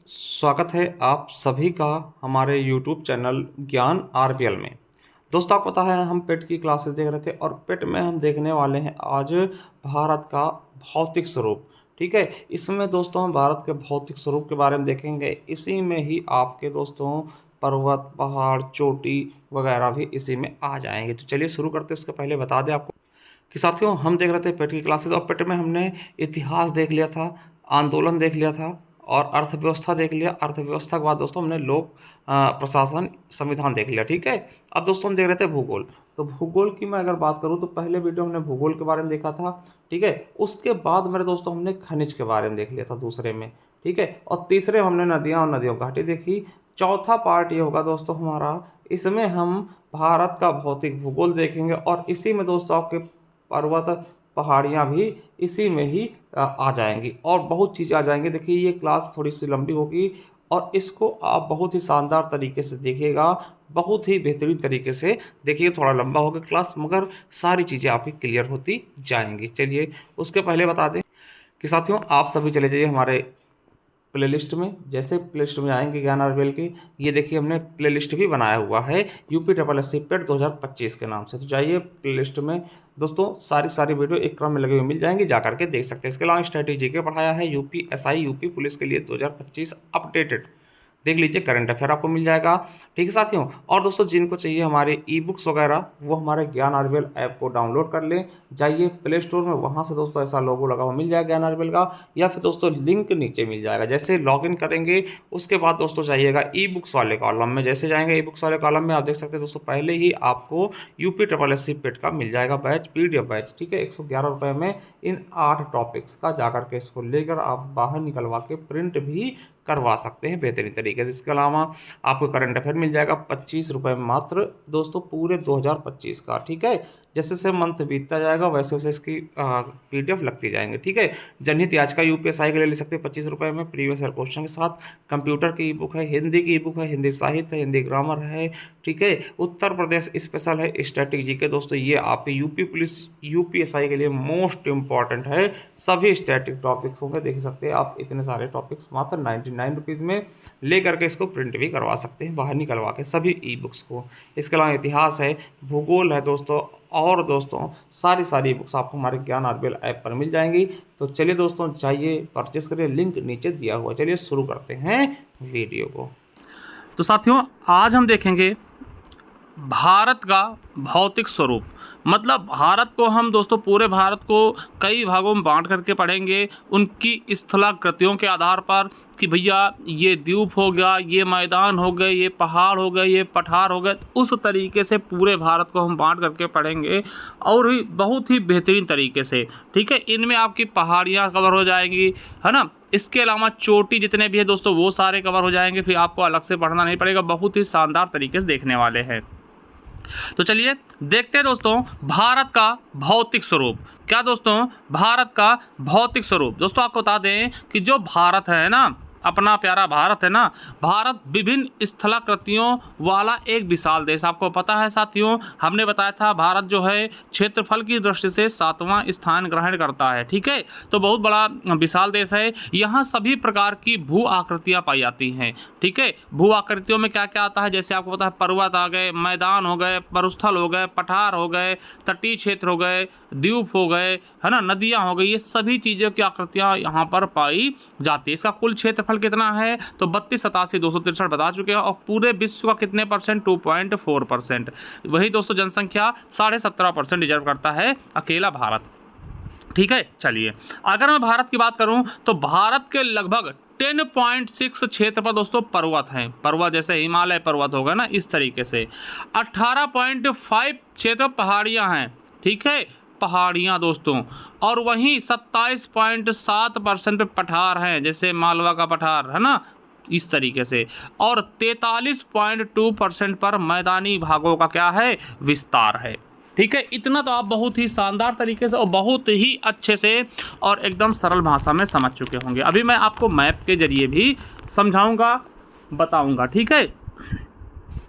स्वागत है आप सभी का हमारे YouTube चैनल ज्ञान आरपीएल में। दोस्तों, आपको पता है हम पेट की क्लासेस देख रहे थे और पेट में हम देखने वाले हैं आज भारत का भौतिक स्वरूप। ठीक है, इसमें दोस्तों हम भारत के भौतिक स्वरूप के बारे में देखेंगे। इसी में ही आपके दोस्तों पर्वत, पहाड़, चोटी वगैरह भी इसी में आ जाएंगे। तो चलिए शुरू करते हैं। उसके पहले बता दें आपको कि साथियों, हम देख रहे थे पेट की क्लासेस और पेट में हमने इतिहास देख लिया था, आंदोलन देख लिया था और अर्थव्यवस्था देख लिया। अर्थव्यवस्था के बाद दोस्तों हमने लोक प्रशासन, संविधान देख लिया। ठीक है, अब दोस्तों हम देख रहे थे भूगोल। तो भूगोल की मैं अगर बात करूं तो पहले वीडियो हमने भूगोल के बारे में देखा था। ठीक है, उसके बाद मेरे दोस्तों हमने खनिज के बारे में देख लिया था दूसरे में। ठीक है, और तीसरे में हमने नदियाँ और नदियों घाटी देखी। चौथा पार्ट ये होगा दोस्तों हमारा, इसमें हम भारत का भौतिक भूगोल देखेंगे और इसी में दोस्तों आपके पर्वत, पहाड़ियाँ भी इसी में ही आ जाएंगी और बहुत चीज़ें आ जाएंगी। देखिए, ये क्लास थोड़ी सी लंबी होगी और इसको आप बहुत ही शानदार तरीके से देखिएगा, बहुत ही बेहतरीन तरीके से देखिए। थोड़ा लंबा होगा क्लास, मगर सारी चीज़ें आपकी क्लियर होती जाएंगी। चलिए, उसके पहले बता दें कि साथियों, आप सभी चले जाइए हमारे प्लेलिस्ट में। जैसे प्लेलिस्ट में आएंगे ज्ञान आरबेल की, ये देखिए हमने प्लेलिस्ट भी बनाया हुआ है यूपी ट्रिपल एस सी पेट 2025 के नाम से। तो जाइए प्लेलिस्ट में दोस्तों, सारी वीडियो एक क्रम में लगे हुए मिल जाएंगी, जा करके देख सकते हैं। इसके अलावा स्ट्रेटेजी के पढ़ाया है यूपी एसआई, यूपी पुलिस के लिए 2025 अपडेटेड, देख लीजिए। करंट अफेयर आपको मिल जाएगा। ठीक है साथियों, और दोस्तों जिनको चाहिए हमारे ई बुक्स वगैरह, वो हमारे ज्ञान आरबीएल ऐप को डाउनलोड कर लें। जाइए प्ले स्टोर में, वहाँ से दोस्तों ऐसा लोगो लगा हुआ मिल जाएगा ज्ञान आरबीएल का, या फिर दोस्तों लिंक नीचे मिल जाएगा। जैसे लॉगिन करेंगे उसके बाद दोस्तों जाइएगा ई बुक्स वाले कॉलम में। जैसे जाएंगे ई बुक्स वाले कॉलम में, आप देख सकते हैं दोस्तों पहले ही आपको यूपी ट्रिपल एस सी पेट का मिल जाएगा बैच, पीडीएफ बैच। ठीक है, 111 रुपये में इन 8 टॉपिक्स का जाकर के इसको लेकर आप बाहर निकलवा के प्रिंट भी करवा सकते हैं बेहतरीन तरीके से। इसके अलावा आपको करंट अफेयर मिल जाएगा 25 रुपये में मात्र दोस्तों, पूरे 2025 का। ठीक है, जैसे जैसे मंथ बीतता जाएगा वैसे वैसे इसकी पीडीएफ लगती जाएंगे। ठीक है, जनहित याचिका यूपीएसआई के लिए ले सकते हैं 25 रुपये में, प्रीवियस ईयर क्वेश्चन के साथ। कंप्यूटर की ई बुक है, हिंदी की ई बुक है, हिंदी साहित्य है, हिंदी ग्रामर है। ठीक है, उत्तर प्रदेश स्पेशल है, स्टैटिक जीके दोस्तों, ये आपके यूपी पुलिस, यूपीएसआई के लिए मोस्ट इंपॉर्टेंट है। सभी स्टैटिक टॉपिक्स होंगे, देख सकते हैं आप, इतने सारे टॉपिक्स मात्र 99 रुपीज़ में ले करके इसको प्रिंट भी करवा सकते हैं बाहर निकलवा के सभी ई बुक्स को। इसके अलावा इतिहास है, भूगोल है दोस्तों, और दोस्तों सारी बुक्स आपको हमारे ज्ञान आरबीएल ऐप पर मिल जाएंगी। तो चलिए दोस्तों, जाइए परचेस करिए, लिंक नीचे दिया हुआ। चलिए शुरू करते हैं वीडियो को। तो साथियों, आज हम देखेंगे भारत का भौतिक स्वरूप। मतलब भारत को हम दोस्तों, पूरे भारत को कई भागों में बांट करके पढ़ेंगे उनकी स्थलाकृतियों के आधार पर, कि भैया ये द्वीप हो गया, ये मैदान हो गए, ये पहाड़ हो गए, ये पठार हो गए। तो उस तरीके से पूरे भारत को हम बांट करके पढ़ेंगे और बहुत ही बेहतरीन तरीके से। ठीक है, इनमें आपकी पहाड़ियाँ कवर हो जाएंगी, है ना। इसके अलावा चोटी जितने भी है दोस्तों, वो सारे कवर हो जाएंगे, फिर आपको अलग से पढ़ना नहीं पड़ेगा। बहुत ही शानदार तरीके से देखने वाले हैं। तो चलिए देखते हैं दोस्तों, भारत का भौतिक स्वरूप। क्या दोस्तों, भारत का भौतिक स्वरूप। दोस्तों आपको बता दें कि जो भारत है ना, अपना प्यारा भारत है ना, भारत विभिन्न स्थलाकृतियों वाला एक विशाल देश। आपको पता है साथियों, हमने बताया था भारत जो है क्षेत्रफल की दृष्टि से 7वां स्थान ग्रहण करता है। ठीक है, तो बहुत बड़ा विशाल देश है। यहाँ सभी प्रकार की भू आकृतियाँ पाई जाती हैं। ठीक है, भू आकृतियों में क्या क्या आता है, जैसे आपको पता है पर्वत आ गए, मैदान हो गए, मरुस्थल हो गए, पठार हो गए, तटीय क्षेत्र हो गए, द्वीप हो गए, है ना, नदियाँ हो गई। ये सभी चीज़ों की आकृतियाँ यहाँ पर पाई जाती है। इसका कुल क्षेत्रफल कितना है, तो 32,87,263 बता चुके हैं। और पूरे विश्व का कितने परसेंट, 2.4%। वही दोस्तों जनसंख्या 17.5% डिजर्व करता है अकेला भारत। ठीक है, चलिए अगर मैं भारत की बात करूं तो भारत के लगभग 10.6 क्षेत्र पर दोस्तों पर्वत हैं। पर्वत जैसे हिमालय पर्वत होगा ना, इस तरीके से। 18.5 क्षेत्र पहाड़ियां हैं। ठीक है, पहाड़ियाँ दोस्तों। और वहीं 27.7% पे पठार हैं, जैसे मालवा का पठार है ना, इस तरीके से। और 43.2% पर मैदानी भागों का क्या है, विस्तार है। ठीक है, इतना तो आप बहुत ही शानदार तरीके से और बहुत ही अच्छे से और एकदम सरल भाषा में समझ चुके होंगे। अभी मैं आपको मैप के जरिए भी समझाऊंगा, बताऊंगा। ठीक है,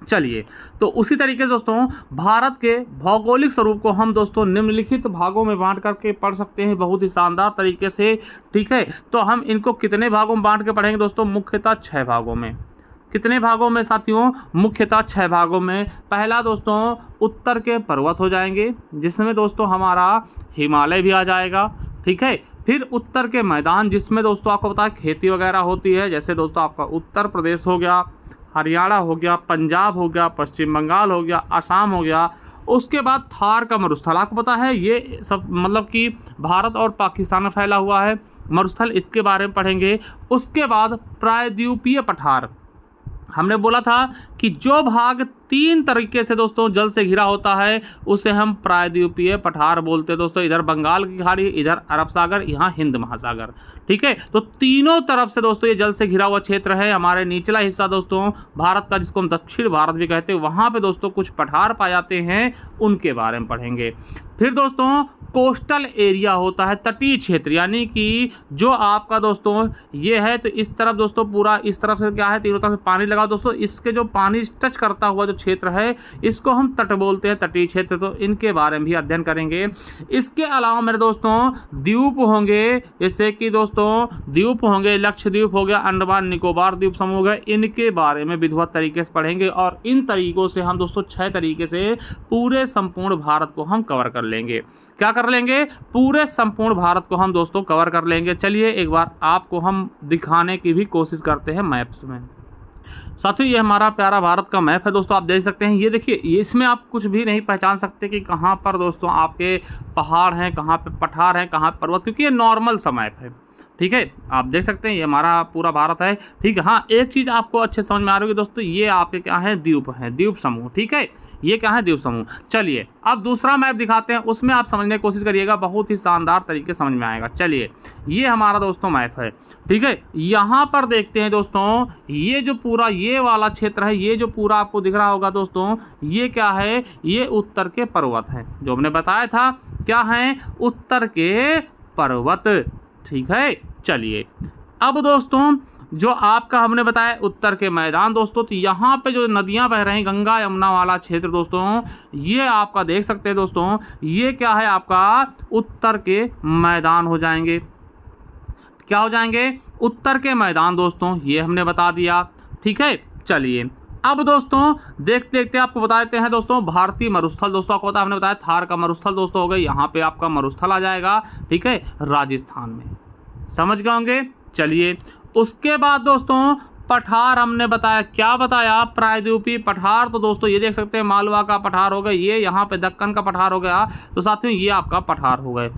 चलिए, तो उसी तरीके से दोस्तों भारत के भौगोलिक स्वरूप को हम दोस्तों निम्नलिखित भागों में बांट करके पढ़ सकते हैं बहुत ही शानदार तरीके से। ठीक है, तो हम इनको कितने भागों में बांट के पढ़ेंगे दोस्तों? मुख्यतः 6 भागों में। कितने भागों में साथियों? मुख्यतः 6 भागों में। पहला दोस्तों उत्तर के पर्वत हो जाएंगे, जिसमें दोस्तों हमारा हिमालय भी आ जाएगा। ठीक है, फिर उत्तर के मैदान, जिसमें दोस्तों आपको पता है खेती वगैरह होती है, जैसे दोस्तों आपका उत्तर प्रदेश हो गया, हरियाणा हो गया, पंजाब हो गया, पश्चिम बंगाल हो गया, असम हो गया। उसके बाद थार का मरुस्थल, आपको पता है ये सब मतलब कि भारत और पाकिस्तान में फैला हुआ है मरुस्थल, इसके बारे में पढ़ेंगे। उसके बाद प्रायद्वीपीय पठार, हमने बोला था कि जो भाग 3 तरीके से दोस्तों जल से घिरा होता है उसे हम प्रायद्वीपीय पठार बोलते हैं दोस्तों। इधर बंगाल की खाड़ी, इधर अरब सागर, यहाँ हिंद महासागर। ठीक है, तो तीनों तरफ से दोस्तों ये जल से घिरा हुआ क्षेत्र है। हमारे निचला हिस्सा दोस्तों भारत का, जिसको हम दक्षिण भारत भी कहते हैं, वहाँ पे दोस्तों कुछ पठार पाए जाते हैं, उनके बारे में पढ़ेंगे। फिर दोस्तों कोस्टल एरिया होता है, तटीय क्षेत्र, यानी कि जो आपका दोस्तों ये है, तो इस तरफ दोस्तों पूरा इस तरफ से क्या है, तीनों तरफ से पानी लगा दोस्तों, इसके जो पानी टच करता हुआ जो क्षेत्र है इसको हम तट बोलते हैं, तटीय क्षेत्र। तो इनके बारे में भी अध्ययन करेंगे। इसके अलावा मेरे दोस्तों द्वीप होंगे, जैसे कि दोस्तों द्वीप होंगे, लक्षद्वीप हो गया, अंडमान निकोबार द्वीप समूह हो गया, इनके बारे में विधिवत तरीके से पढ़ेंगे। और इन तरीकों से हम दोस्तों 6 तरीके से पूरे संपूर्ण भारत को हम कवर कर लेंगे। क्या कर लेंगे? पूरे संपूर्ण भारत को हम दोस्तों कवर कर लेंगे। चलिए एक बार आपको हम दिखाने की भी कोशिश करते हैं मैप्स में। साथियों ये हमारा प्यारा भारत का मैप है दोस्तों, आप देख सकते हैं। ये देखिए, इसमें आप कुछ भी नहीं पहचान सकते कि कहाँ पर दोस्तों आपके पहाड़ हैं, कहाँ पे पठार हैं, कहाँ पर्वत, क्योंकि ये नॉर्मल सा मैप है। ठीक है, आप देख सकते हैं ये हमारा पूरा भारत है। ठीक है, हाँ एक चीज़ आपको अच्छे समझ में आ रही होगी दोस्तों, ये आपके क्या है, द्वीप हैं, द्वीप समूह। ठीक है, ये क्या है, द्वीप समूह। चलिए अब दूसरा मैप दिखाते हैं, उसमें आप समझने की कोशिश करिएगा, बहुत ही शानदार तरीके से समझ में आएगा। चलिए ये हमारा दोस्तों मैप है। ठीक है, यहाँ पर देखते हैं दोस्तों, ये जो पूरा ये वाला क्षेत्र है, ये जो पूरा आपको दिख रहा होगा दोस्तों, ये क्या है, ये उत्तर के पर्वत हैं, जो हमने बताया था क्या हैं, उत्तर के पर्वत। ठीक है, चलिए अब दोस्तों जो आपका हमने बताया उत्तर के मैदान दोस्तों, तो यहाँ पे जो नदियाँ बह रही हैं, गंगा यमुना वाला क्षेत्र दोस्तों, ये आपका देख सकते हैं दोस्तों, ये क्या है आपका उत्तर के मैदान हो जाएंगे। क्या हो जाएंगे? उत्तर के मैदान दोस्तों, ये हमने बता दिया। ठीक है, चलिए अब दोस्तों देखते देखते आपको बता देते हैं दोस्तों भारतीय मरुस्थल। दोस्तों आपको पता हमने बताया थार का मरुस्थल दोस्तों हो गए, यहाँ पे आपका मरुस्थल आ जाएगा। ठीक है, राजस्थान में, समझ गए होंगे। चलिए उसके बाद दोस्तों पठार हमने बताया, क्या बताया, प्रायद्वीपीय पठार। तो दोस्तों ये देख सकते हैं मालवा का पठार हो गया, ये यहाँ पे दक्कन का पठार हो गया। तो साथियों ये आपका पठार हो गए।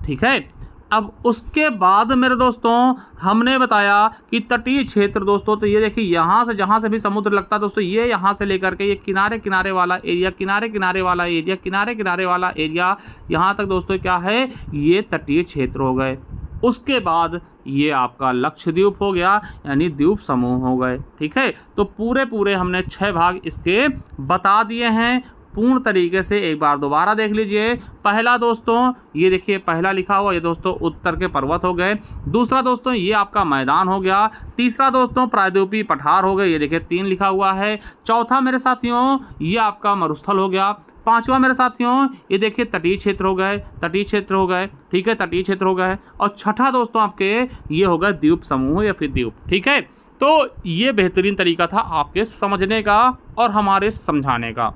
ठीक है, अब उसके बाद मेरे दोस्तों हमने बताया कि तटीय क्षेत्र दोस्तों, तो ये देखिए यहाँ से जहाँ से भी समुद्र लगता है दोस्तों, ये यहाँ से लेकर के ये किनारे किनारे वाला एरिया, किनारे किनारे वाला एरिया, किनारे किनारे वाला एरिया, यहाँ तक दोस्तों क्या है, ये तटीय क्षेत्र हो गए। उसके बाद ये आपका लक्षद्वीप हो गया, यानी द्वीप समूह हो गए। ठीक है, तो पूरे हमने 6 भाग इसके बता दिए हैं पूर्ण तरीके से। एक बार दोबारा देख लीजिए। पहला दोस्तों ये देखिए, पहला लिखा हुआ ये दोस्तों उत्तर के पर्वत हो गए। दूसरा दोस्तों ये आपका मैदान हो गया। तीसरा दोस्तों प्रायद्वीपीय पठार हो गए, ये देखिए 3 लिखा हुआ है। चौथा मेरे साथियों ये आपका मरुस्थल हो गया। पांचवा मेरे साथियों ये देखिए तटीय क्षेत्र हो गए, तटीय क्षेत्र हो गए। ठीक है, तटीय क्षेत्र हो गए। और छठा दोस्तों आपके ये हो गए द्वीप समूह या फिर द्वीप। ठीक है, तो ये बेहतरीन तरीका था आपके समझने का और हमारे समझाने का।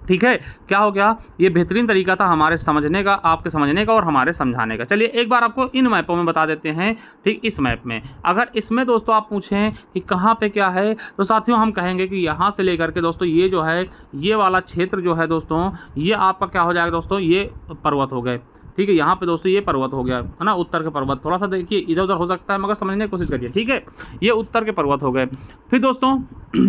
ठीक है, क्या हो गया, ये बेहतरीन तरीका था हमारे समझने का, आपके समझने का और हमारे समझाने का। चलिए एक बार आपको इन मैपों में बता देते हैं। ठीक, इस मैप में अगर इसमें दोस्तों आप पूछें कि कहाँ पे क्या है, तो साथियों हम कहेंगे कि यहाँ से लेकर के दोस्तों ये जो है, ये वाला क्षेत्र जो है दोस्तों, ये आपका क्या हो जाएगा दोस्तों, ये पर्वत हो गए। ठीक है, यहाँ पे दोस्तों ये पर्वत हो गया है ना, उत्तर के पर्वत। थोड़ा सा देखिए इधर उधर हो सकता है मगर समझने की कोशिश करिए। ठीक है, ये उत्तर के पर्वत हो गए। फिर दोस्तों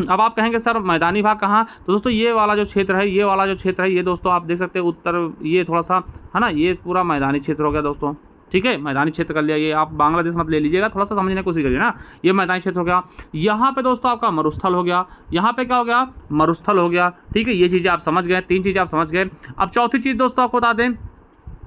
अब आप कहेंगे सर मैदानी भाग कहाँ, तो दोस्तों ये वाला जो क्षेत्र है, ये वाला जो क्षेत्र है, ये दोस्तों आप देख सकते हैं उत्तर, ये थोड़ा सा है ना, ये पूरा मैदानी क्षेत्र हो गया दोस्तों। ठीक है, मैदानी क्षेत्र कर लिया। ये आप बांग्लादेश मत ले लीजिएगा, थोड़ा सा समझने की कोशिश करिए ना। ये मैदानी क्षेत्र हो गया। यहाँ पे दोस्तों आपका मरुस्थल हो गया। यहाँ पे क्या हो गया, मरुस्थल हो गया। ठीक है, ये चीज़ें आप समझ गए, 3 चीज़ें आप समझ गए। अब चौथी चीज़ दोस्तों आपको बता दें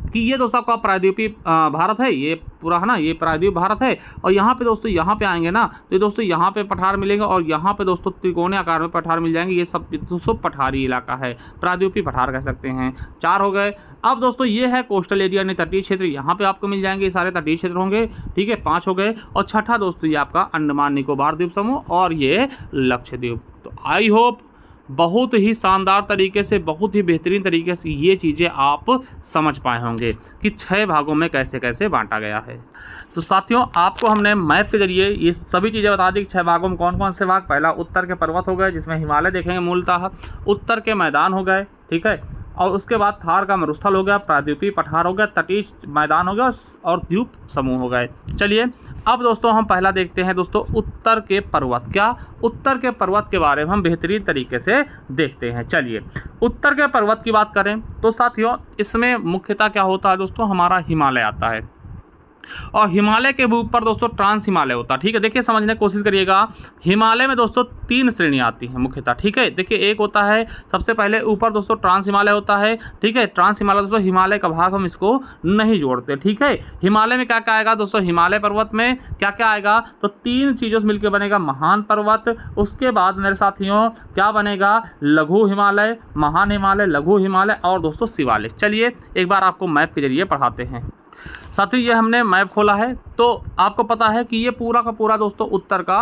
कि ये दोस्तों आपका प्रायद्वीपीय भारत है, ये पूरा है ना, ये प्रायद्वीप भारत है। और यहाँ पे दोस्तों यहाँ पे आएंगे ना तो ये दोस्तों यहाँ पे पठार मिलेंगे और यहाँ पे दोस्तों त्रिकोणीय आकार में पठार मिल जाएंगे। ये सब दोस्तों पठारी इलाका है, प्रायद्वीपीय पठार कह सकते हैं। 4 हो गए। अब दोस्तों ये है कोस्टल एरिया यानी तटीय क्षेत्र, यहाँ पे आपको मिल जाएंगे, ये सारे तटीय क्षेत्र होंगे, ठीक है। 5 हो गए। और छठा दोस्तों ये आपका अंडमान निकोबार द्वीप समूह और ये लक्षद्वीप। तो आई होप बहुत ही शानदार तरीके से, बहुत ही बेहतरीन तरीके से ये चीज़ें आप समझ पाए होंगे कि 6 भागों में कैसे कैसे बांटा गया है। तो साथियों आपको हमने मैप के जरिए ये सभी चीज़ें बता दी कि 6 भागों में कौन कौन से भाग। पहला उत्तर के पर्वत हो गए जिसमें हिमालय देखेंगे मूलतः, उत्तर के मैदान हो गए, ठीक है। और उसके बाद थार का मरुस्थल हो गया, प्रायद्वीपीय पठार हो गया, तटीय मैदान हो गया और द्वीप समूह हो गए। चलिए अब दोस्तों हम पहला देखते हैं दोस्तों उत्तर के पर्वत। क्या उत्तर के पर्वत के बारे में हम बेहतरीन तरीके से देखते हैं। चलिए उत्तर के पर्वत की बात करें तो साथियों इसमें मुख्यतः क्या होता है दोस्तों, हमारा हिमालय आता है और हिमालय के ऊपर दोस्तों ट्रांस हिमालय होता है, ठीक है। देखिए समझने की कोशिश करिएगा, हिमालय में दोस्तों 3 श्रेणियाँ आती हैं मुख्यतः, ठीक है। देखिए एक होता है सबसे पहले ऊपर दोस्तों ट्रांस हिमालय होता है, ठीक है। ट्रांस हिमालय दोस्तों हिमालय का भाग हम इसको नहीं जोड़ते, ठीक है। हिमालय में क्या क्या आएगा दोस्तों, हिमालय पर्वत में क्या क्या आएगा तो 3 चीज़ों से मिलकर बनेगा महान पर्वत। उसके बाद मेरे साथियों क्या बनेगा, लघु हिमालय, महान हिमालय, लघु हिमालय और दोस्तों शिवालिक। चलिए एक बार आपको मैप के जरिए पढ़ाते हैं। साथियों ये हमने मैप खोला है तो आपको पता है कि ये पूरा का पूरा दोस्तों उत्तर का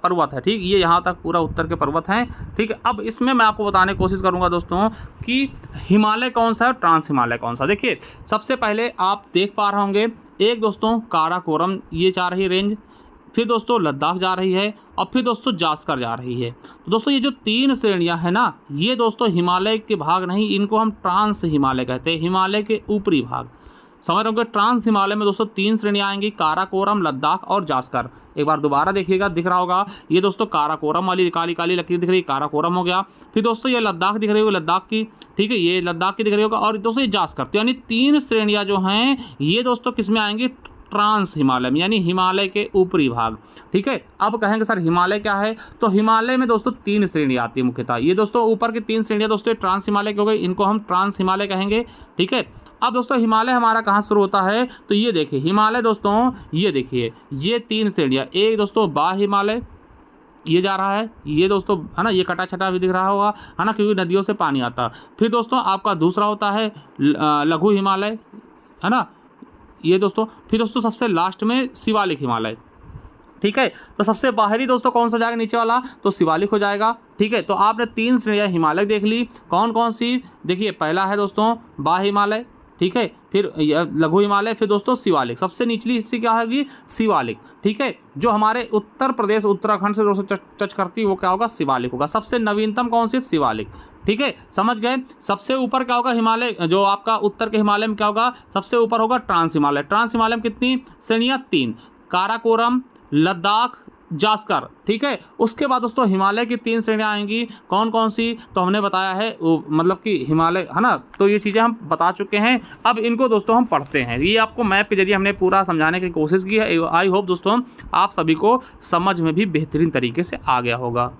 पर्वत है, ठीक। ये यहाँ तक पूरा उत्तर के पर्वत हैं, ठीक है। अब इसमें मैं आपको बताने की कोशिश करूँगा दोस्तों कि हिमालय कौन सा है, ट्रांस हिमालय कौन सा। देखिए सबसे पहले आप देख पा रहे होंगे एक दोस्तों काराकोरम ये जा रही रेंज, फिर दोस्तों लद्दाख जा रही है और फिर दोस्तों जास्कर जा रही है। तो दोस्तों ये जो 3 श्रेणियां है ना, ये दोस्तों हिमालय के भाग नहीं, इनको हम ट्रांस हिमालय कहते हैं, हिमालय के ऊपरी भाग। समझ रहे होंगे ट्रांस हिमालय में दोस्तों 3 श्रेणियां आएंगी, काराकोरम, लद्दाख और जास्कर। एक बार दोबारा देखिएगा, दिख रहा होगा ये दोस्तों काराकोरम वाली काली काली लकीर दिख रही है, काराकोरम हो गया। फिर दोस्तों ये लद्दाख दिख रही होगी, लद्दाख की, ठीक है, ये लद्दाख की दिख रही होगा और दोस्तों ये जास्कर। तो यानी 3 श्रेणियां जो हैं ये दोस्तों किस में आएंगी, ट्रांस हिमालय में, यानी हिमालय के ऊपरी भाग, ठीक है। अब कहेंगे सर हिमालय क्या है, तो हिमालय में दोस्तों 3 श्रेणियां आती है मुख्यतः। ये दोस्तों ऊपर की 3 श्रेणियां दोस्तों ट्रांस हिमालय की हो गई, इनको हम ट्रांस हिमालय कहेंगे, ठीक है। अब दोस्तों हिमालय हमारा कहाँ शुरू होता है, तो ये देखिए हिमालय दोस्तों, ये देखिए ये 3 श्रेणियाँ, एक दोस्तों बाह्य हिमालय ये जा रहा है, ये दोस्तों है ना, ये कटा छटा भी दिख रहा होगा है ना, क्योंकि नदियों से पानी आता। फिर दोस्तों आपका दूसरा होता है लघु हिमालय, है ना, ये दोस्तों। फिर दोस्तों सबसे लास्ट में शिवालिक हिमालय, ठीक है। तो सबसे बाहरी दोस्तों कौन सा जाएगा नीचे वाला, तो शिवालिक हो जाएगा, ठीक है। तो आपने 3 श्रेणियाँ हिमालय देख ली, कौन कौन सी, देखिए पहला है दोस्तों बाह्य हिमालय, ठीक है, फिर लघु हिमालय, फिर दोस्तों शिवालिक। सबसे निचली हिस्से क्या होगी, शिवालिक, ठीक है। जो हमारे उत्तर प्रदेश उत्तराखंड से दोस्तों टच करती है वो क्या होगा, शिवालिक होगा। सबसे नवीनतम कौन सी, शिवालिक, ठीक है, समझ गए। सबसे ऊपर क्या होगा हिमालय, जो आपका उत्तर के हिमालय में क्या होगा, सबसे ऊपर होगा ट्रांस हिमालय। ट्रांस हिमालय में कितनी श्रेणियाँ, 3, काराकोरम, लद्दाख, जास्कर, ठीक है। उसके बाद दोस्तों हिमालय की 3 श्रेणियाँ आएंगी, कौन कौन सी, तो हमने बताया है मतलब कि हिमालय है ना, तो ये चीज़ें हम बता चुके हैं। अब इनको दोस्तों हम पढ़ते हैं, ये आपको मैप के जरिए हमने पूरा समझाने की कोशिश की है। आई होप दोस्तों आप सभी को समझ में भी बेहतरीन तरीके से आ गया होगा।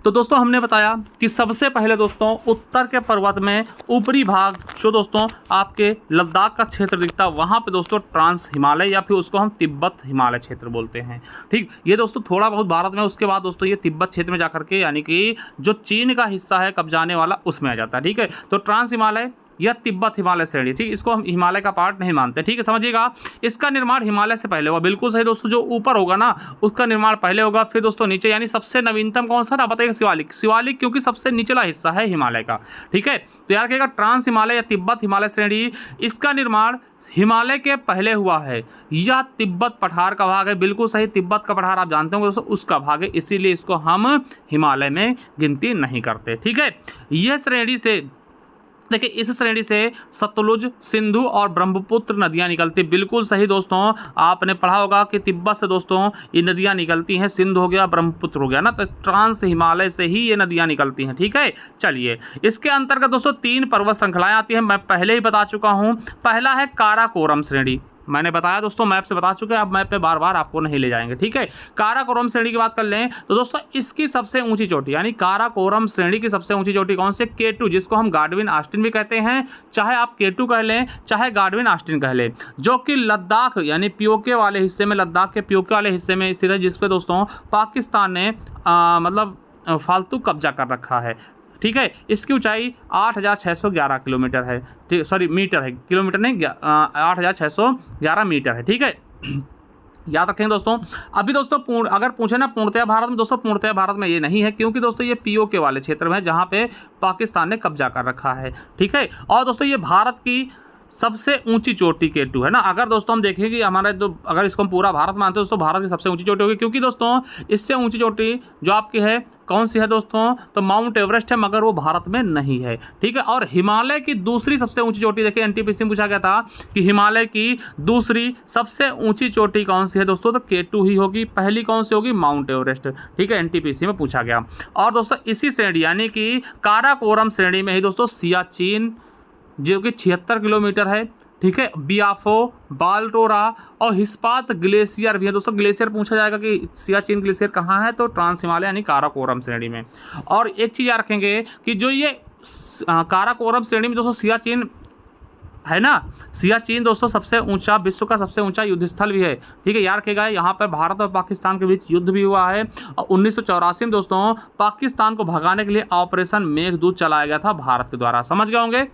तो दोस्तों हमने बताया कि सबसे पहले दोस्तों उत्तर के पर्वत में ऊपरी भाग जो दोस्तों आपके लद्दाख का क्षेत्र दिखता है, वहाँ पे दोस्तों ट्रांस हिमालय या फिर उसको हम तिब्बत हिमालय क्षेत्र बोलते हैं, ठीक। ये दोस्तों थोड़ा बहुत भारत में, उसके बाद दोस्तों ये तिब्बत क्षेत्र में जाकर के यानी कि जो चीन का हिस्सा है कब्जाने वाला उसमें आ जाता है, ठीक है। तो ट्रांस हिमालय या तिब्बत हिमालय श्रेणी, ठीक, इसको हम हिमालय का पार्ट नहीं मानते, ठीक है, समझिएगा। इसका निर्माण हिमालय से पहले हुआ, बिल्कुल सही दोस्तों। जो ऊपर होगा ना उसका निर्माण पहले होगा, फिर दोस्तों नीचे, यानी सबसे नवीनतम कौन सा था बताइए, शिवालिक। शिवालिक क्योंकि सबसे निचला हिस्सा है हिमालय का, ठीक है। तो याद रखिएगा ट्रांस हिमालय या तिब्बत हिमालय श्रेणी, इसका निर्माण हिमालय के पहले हुआ है। यह तिब्बत पठार का भाग है, बिल्कुल सही, तिब्बत का पठार आप जानते होंगे दोस्तों, उसका भाग है, इसीलिए इसको हम हिमालय में गिनती नहीं करते, ठीक है। यह श्रेणी से देखिए, इस श्रेणी से सतलुज, सिंधु और ब्रह्मपुत्र नदियां निकलती, बिल्कुल सही दोस्तों। आपने पढ़ा होगा कि तिब्बत से दोस्तों ये नदियां निकलती हैं, सिंधु हो गया, ब्रह्मपुत्र हो गया ना, तो ट्रांस हिमालय से ही ये नदियां निकलती हैं, ठीक है। चलिए इसके अंतर्गत दोस्तों 3 पर्वत श्रृंखलाएं आती हैं, मैं पहले ही बता चुका हूं। पहला है काराकोरम श्रेणी, मैंने बताया दोस्तों, मैप से बता चुके हैं, अब मैप पे बार बार आपको नहीं ले जाएंगे, ठीक है। काराकोरम श्रेणी की बात कर लें तो दोस्तों इसकी सबसे ऊंची चोटी यानी काराकोरम श्रेणी की सबसे ऊंची चोटी कौन सी? K2, जिसको हम गाडविन ऑस्टिन भी कहते हैं, चाहे आप K2 कह लें चाहे गाडविन ऑस्टिन कह लें, जो कि लद्दाख यानी पीओके वाले हिस्से में, लद्दाख के पीओके वाले हिस्से में स्थित है, जिसपे दोस्तों पाकिस्तान ने मतलब फालतू कब्जा कर रखा है, ठीक है। इसकी ऊंचाई 8,611 किलोमीटर है, ठीक, सॉरी मीटर है, किलोमीटर नहीं, 8,611 मीटर है, ठीक है। याद रखेंगे दोस्तों। अभी दोस्तों अगर पूछे ना पूर्णतया भारत में, दोस्तों पूर्णतया भारत में ये नहीं है, क्योंकि दोस्तों ये पीओके वाले क्षेत्र में है जहाँ पे पाकिस्तान ने कब्जा कर रखा है, ठीक है। और दोस्तों ये भारत की सबसे ऊंची चोटी K2 है ना। अगर दोस्तों हम देखें कि हमारे अगर इसको हम पूरा भारत मानते हैं दोस्तों, भारत की सबसे ऊंची चोटी होगी, क्योंकि दोस्तों इससे ऊंची चोटी जो आपकी है कौन सी है दोस्तों? तो माउंट एवरेस्ट है, मगर वो भारत में नहीं है, ठीक है। और हिमालय की दूसरी सबसे ऊंची चोटी, देखिए एनटीपीसी में पूछा गया था कि हिमालय की दूसरी सबसे ऊंची चोटी कौन सी है दोस्तों? तो K2 ही होगी। पहली कौन सी होगी? माउंट एवरेस्ट, ठीक है, एनटीपीसी में पूछा गया। और दोस्तों इसी श्रेणी यानी कि काराकोरम श्रेणी में ही दोस्तों सियाचिन जो कि 76 किलोमीटर है, ठीक है, बियाफो, बाल्टोरा और हिस्पात ग्लेशियर भी है दोस्तों। ग्लेशियर पूछा जाएगा कि सियाचिन ग्लेशियर कहाँ है, तो ट्रांस हिमालय यानी काराकोरम श्रेणी में। और एक चीज़ याद रखेंगे कि जो ये काराकोरम श्रेणी में दोस्तों सियाचिन है ना, सियाचिन दोस्तों सबसे ऊंचा, विश्व का सबसे ऊंचा युद्ध स्थल भी है, ठीक है। याद रखेगा यहाँ पर भारत और पाकिस्तान के बीच युद्ध भी हुआ है, और 1984 में दोस्तों पाकिस्तान को भगाने के लिए ऑपरेशन मेघदूत चलाया गया था भारत के द्वारा। समझ गए होंगे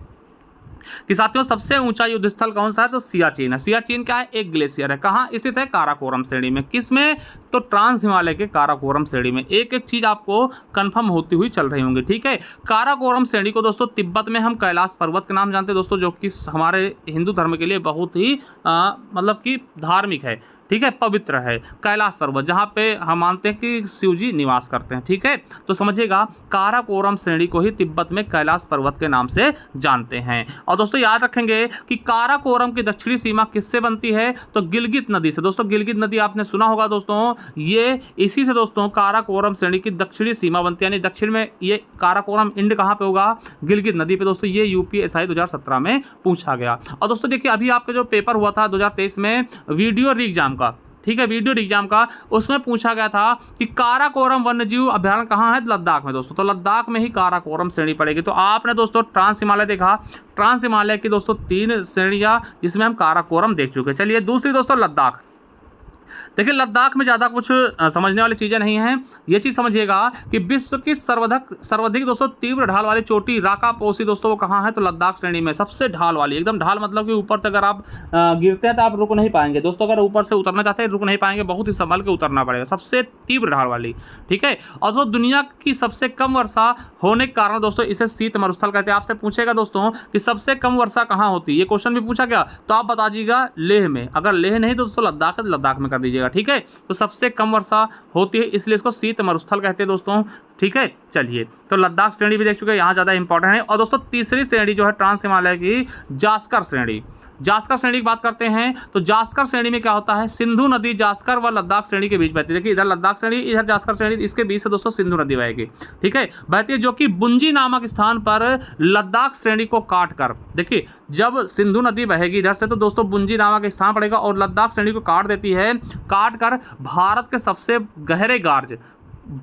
कि साथियों सबसे ऊंचा युद्ध स्थल कौन सा है? तो सियाचिन है। सियाचिन क्या है? एक ग्लेशियर है। कहाँ स्थित है? काराकोरम श्रेणी में। किस में? तो ट्रांस हिमालय के काराकोरम श्रेणी में। एक एक चीज आपको कंफर्म होती हुई चल रही होंगी, ठीक है। काराकोरम श्रेणी को दोस्तों तिब्बत में हम कैलाश पर्वत के नाम जानते हैं दोस्तों, जो कि हमारे हिंदू धर्म के लिए बहुत ही मतलब कि धार्मिक है, ठीक है, पवित्र है कैलाश पर्वत, जहाँ पे हम मानते हैं कि शिव जी निवास करते हैं, ठीक है। तो समझिएगा काराकोरम श्रेणी को ही तिब्बत में कैलाश पर्वत के नाम से जानते हैं। और दोस्तों याद रखेंगे कि काराकोरम की दक्षिणी सीमा किससे बनती है? तो गिलगित नदी से। दोस्तों गिलगित नदी आपने सुना होगा दोस्तों, ये इसी से दोस्तों काराकोरम श्रेणी की दक्षिणी सीमा बनती है, यानी दक्षिण में ये काराकोरम इंड कहाँ पे होगा? गिलगित नदी पे दोस्तों। ये यूपीएसआई 2017 में पूछा गया। और दोस्तों देखिए अभी आपका जो पेपर हुआ था 2023 में वीडियो एग्जाम का, ठीक है, वीडियो एग्जाम का, उसमें पूछा गया था कि काराकोरम वन्यजीव अभयारण्य कहाँ है? लद्दाख में दोस्तों। तो लद्दाख में ही काराकोरम श्रेणी पड़ेगी। तो आपने दोस्तों ट्रांस हिमालय देखा, ट्रांस हिमालय की दोस्तों 3 श्रेणियां जिसमें हम काराकोरम देख चुके हैं। चलिए दूसरी दोस्तों लद्दाख। देखिए लद्दाख में ज़्यादा कुछ समझने वाली चीज़ें नहीं हैं। ये चीज़ समझिएगा कि विश्व की सर्वाधिक दोस्तों तीव्र ढाल वाली चोटी राकापोसी दोस्तों वो कहाँ है? तो लद्दाख श्रेणी में सबसे ढाल वाली, एकदम ढाल मतलब कि ऊपर से अगर आप गिरते हैं तो आप रुक नहीं पाएंगे दोस्तों। अगर ऊपर से उतरना चाहते हैं रुक नहीं पाएंगे, बहुत ही संभल के उतरना पड़ेगा। सबसे तीव्र ढाल वाली, ठीक है। और दोस्तों दुनिया की सबसे कम वर्षा होने के कारण दोस्तों इसे शीत मरुस्थल कहते हैं। आपसे पूछेगा दोस्तों कि सबसे कम वर्षा कहाँ होती है, ये क्वेश्चन भी पूछा गया, तो आप बता दीजिएगा लेह में। अगर लेह नहीं तो दोस्तों लद्दाख है, तो लद्दाख में कर दीजिएगा, ठीक है। तो सबसे कम वर्षा होती है इसलिए इसको शीत मरुस्थल कहते हैं दोस्तों, ठीक है। चलिए तो लद्दाख श्रेणी भी देख चुके हैं, यहाँ ज़्यादा इंपॉर्टेंट है। और दोस्तों तीसरी श्रेणी जो है ट्रांस हिमालय की जास्कर श्रेणी। जास्कर श्रेणी की बात करते हैं तो जास्कर श्रेणी में क्या होता है? सिंधु नदी जास्कर व लद्दाख श्रेणी के बीच बहती है। देखिए इधर लद्दाख श्रेणी, इधर जास्कर श्रेणी, इसके बीच से दोस्तों सिंधु नदी बहेगी, ठीक है, बहती है, जो कि बुंजी नामक स्थान पर लद्दाख श्रेणी को काट कर, देखिए जब सिंधु नदी बहेगी इधर से तो दोस्तों बुंजी नामक स्थान पड़ेगा और लद्दाख श्रेणी को काट देती है, काट कर भारत के सबसे गहरे गार्ज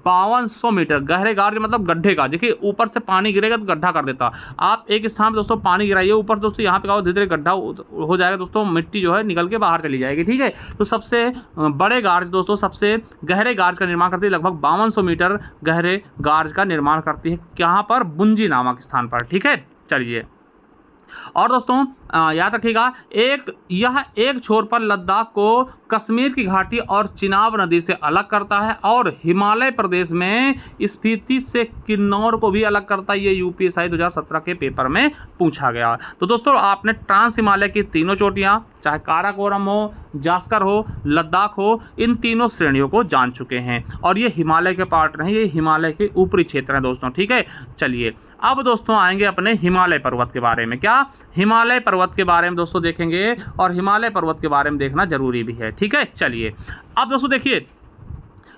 5200 मीटर गहरे गार्ज मतलब गड्ढे का, देखिए ऊपर से पानी गिरेगा तो गड्ढा कर देता। आप एक स्थान पे दोस्तों पानी गिराइए ऊपर दोस्तों, यहाँ पे धीरे धीरे गड्ढा हो जाएगा दोस्तों, मिट्टी जो है निकल के बाहर चली जाएगी, ठीक है। तो सबसे बड़े गार्ज दोस्तों, सबसे गहरे गार्ज का निर्माण करती है, लगभग 5200 मीटर गहरे गार्ज का निर्माण करती है, यहाँ पर बुंजी नामक स्थान पर, ठीक है। चलिए और दोस्तों याद रखिएगा यह एक छोर पर लद्दाख को कश्मीर की घाटी और चिनाब नदी से अलग करता है और हिमालय प्रदेश में स्पीति से किन्नौर को भी अलग करता है। ये यूपीएसआई 2017 के पेपर में पूछा गया। तो दोस्तों आपने ट्रांस हिमालय की तीनों चोटियां, चाहे काराकोरम हो, जास्कर हो, लद्दाख हो, इन तीनों श्रेणियों को जान चुके हैं और ये हिमालय के पार्ट नहीं, ये हिमालय के ऊपरी क्षेत्र हैं दोस्तों, ठीक है। चलिए अब दोस्तों आएंगे अपने हिमालय पर्वत के बारे में। क्या? हिमालय पर्वत के बारे में दोस्तों देखेंगे और हिमालय पर्वत के बारे में देखना जरूरी भी है, ठीक है। चलिए अब दोस्तों देखिए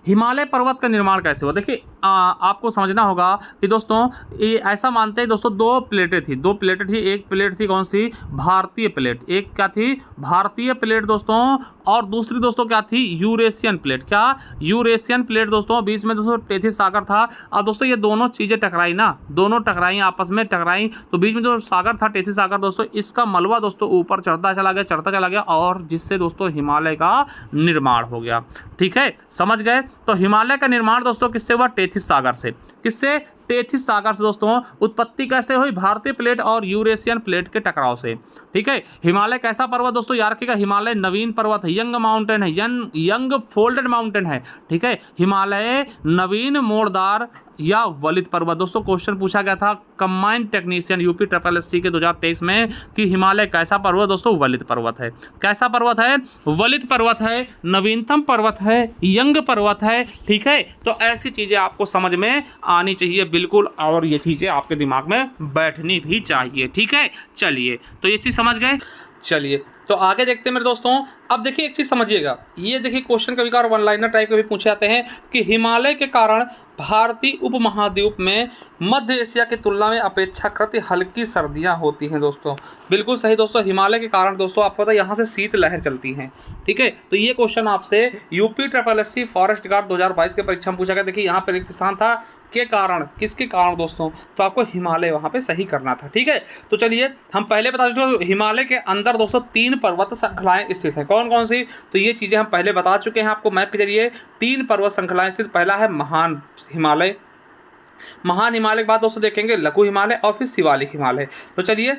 हिमालय पर्वत का निर्माण कैसे हुआ। देखिए आपको समझना होगा कि दोस्तों ये ऐसा मानते हैं दोस्तों, दो प्लेटें थी। एक प्लेट थी कौन सी, भारतीय प्लेट। एक क्या थी, भारतीय प्लेट दोस्तों, और दूसरी दोस्तों क्या थी, यूरेशियन प्लेट। क्या, यूरेशियन प्लेट दोस्तों। बीच में दोस्तों टेथिस सागर था। अब दोस्तों ये दोनों चीज़ें टकराई ना, दोनों टकराई, आपस में टकराई, तो बीच में जो सागर था, टेथिस सागर दोस्तों, इसका मलबा दोस्तों ऊपर चढ़ता चला गया और जिससे दोस्तों हिमालय का निर्माण हो गया। ठीक है, समझ गए। तो हिमालय का निर्माण दोस्तों किससे हुआ, टेथिस सागर से। किससे, टेथिस सागर से दोस्तों। उत्पत्ति कैसे हुई, भारतीय प्लेट और यूरेशियन प्लेट के टकराव से। ठीक है। हिमालय कैसा पर्वत दोस्तों, याद रखिएगा, हिमालय नवीन पर्वत है, यंग माउंटेन है, यंग फोल्डेड माउंटेन है। ठीक है, हिमालय नवीन मोड़दार या वलित पर्वत। दोस्तों क्वेश्चन पूछा गया था कंबाइंड टेक्नीशियन यूपी SSC के 2023 में कि हिमालय कैसा पर्वत दोस्तों, वलित पर्वत है। कैसा पर्वत है, वलित पर्वत है, नवीनतम पर्वत है, यंग पर्वत है। ठीक है, तो ऐसी चीजें आपको समझ में आनी चाहिए बिल्कुल, और ये चीजें आपके दिमाग में बैठनी भी चाहिए। ठीक है, चलिए, तो ये चीज समझ गए। चलिए तो आगे देखते हैं मेरे दोस्तों। अब देखिए एक चीज़ समझिएगा, ये देखिए क्वेश्चन कभी कभार वन लाइनर टाइप के भी पूछे जाते हैं कि हिमालय के कारण भारतीय उपमहाद्वीप में मध्य एशिया की तुलना में अपेक्षाकृत हल्की सर्दियां होती हैं दोस्तों। बिल्कुल सही दोस्तों, हिमालय के कारण दोस्तों आपको पता है यहाँ से शीत लहर चलती हैं। ठीक है, तो ये क्वेश्चन आपसे यूपी SSC फॉरेस्ट गार्ड 2022 के परीक्षा में पूछा गया। देखिए यहाँ पर रिक्त स्थान था, के कारण, किसके कारण दोस्तों, तो आपको हिमालय वहाँ पे सही करना था। ठीक है, तो चलिए हम पहले बता देते, हिमालय के अंदर दोस्तों 3 पर्वत श्रृंखलाएं स्थित हैं। कौन कौन सी, तो ये चीज़ें हम पहले बता चुके हैं आपको मैप के जरिए। 3 पर्वत श्रृंखलाएं स्थित, पहला है महान हिमालय। महान हिमालय के बाद दोस्तों देखेंगे लघु हिमालय और फिर शिवालिक हिमालय। तो चलिए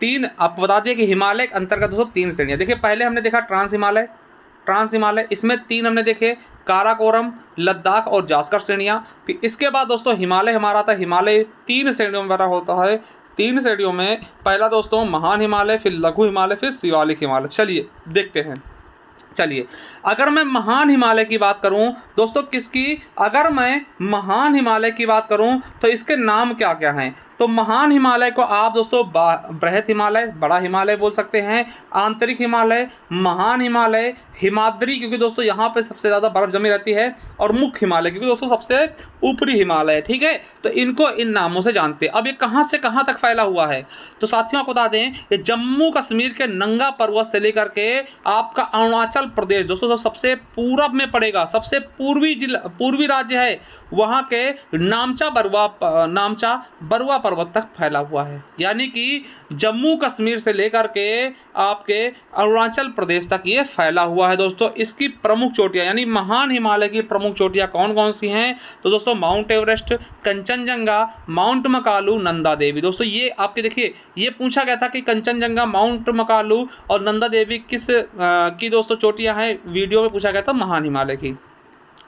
3 आपको बता दिए कि हिमालय के अंतर्गत दोस्तों 3 श्रेणियाँ। देखिए पहले हमने देखा ट्रांस हिमालय, इसमें 3 हमने देखे, काराकोरम, लद्दाख और जास्कर श्रेणियाँ। फिर इसके बाद दोस्तों हिमालय हमारा था, हिमालय 3 श्रेणियों में बना होता है। 3 श्रेणियों में पहला दोस्तों महान हिमालय, फिर लघु हिमालय, फिर शिवालिक हिमालय। चलिए देखते हैं। चलिए अगर मैं महान हिमालय की बात करूं दोस्तों, किसकी, अगर मैं महान हिमालय की बात करूं तो इसके नाम क्या क्या हैं। तो महान हिमालय को आप दोस्तों बृहत हिमालय, बड़ा हिमालय बोल सकते हैं, आंतरिक हिमालय, महान हिमालय, हिमाद्री क्योंकि दोस्तों यहाँ पे सबसे ज़्यादा बर्फ जमी रहती है, और मुख्य हिमालय क्योंकि दोस्तों सबसे ऊपरी हिमालय है। ठीक है, तो इनको इन नामों से जानते हैं। अब ये कहाँ से कहाँ तक फैला हुआ है, तो साथियों आपको बता दें ये जम्मू कश्मीर के नंगा पर्वत से लेकर के आपका अरुणाचल प्रदेश दोस्तों सबसे पूरब में पड़ेगा, सबसे पूर्वी राज्य है, वहाँ के नामचा बरुआ पर्वत तक फैला हुआ है। यानी कि जम्मू कश्मीर से लेकर के आपके अरुणाचल प्रदेश तक ये फैला हुआ है दोस्तों। इसकी प्रमुख चोटियाँ यानी महान हिमालय की प्रमुख चोटियाँ कौन कौन सी हैं, तो दोस्तों Mount Everest, Kanchenjunga, Mount Makalu, Nanda Devi. दोस्तों ये आपके देखिए ये पूछा गया था कि कंचनजंगा, माउंट मकालू और नंदा देवी किस की दोस्तों चोटियाँ हैं, वीडियो में पूछा गया था महान हिमालय की।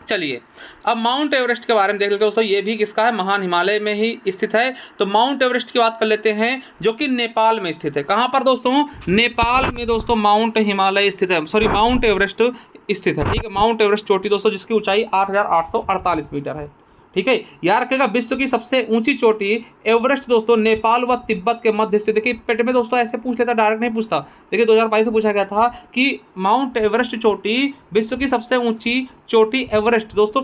चलिए अब माउंट एवरेस्ट के बारे में देख लेते हैं दोस्तों, ये भी किसका है, महान हिमालय में ही स्थित है। तो माउंट एवरेस्ट की बात कर लेते हैं जो कि नेपाल में स्थित है। कहाँ पर दोस्तों, नेपाल में दोस्तों माउंट हिमालय स्थित है, माउंट एवरेस्ट स्थित है। ठीक है, माउंट एवरेस्ट चोटी दोस्तों जिसकी ऊंचाई 8,848 मीटर है। ठीक है, याद रखिएगा विश्व की सबसे ऊंची चोटी एवरेस्ट दोस्तों नेपाल व तिब्बत के मध्य स्थित। देखिए पेट में दोस्तों ऐसे पूछ लेता, डायरेक्ट नहीं पूछता। देखिए 2022 से पूछा गया था कि माउंट एवरेस्ट चोटी, विश्व की सबसे ऊंची चोटी एवरेस्ट दोस्तों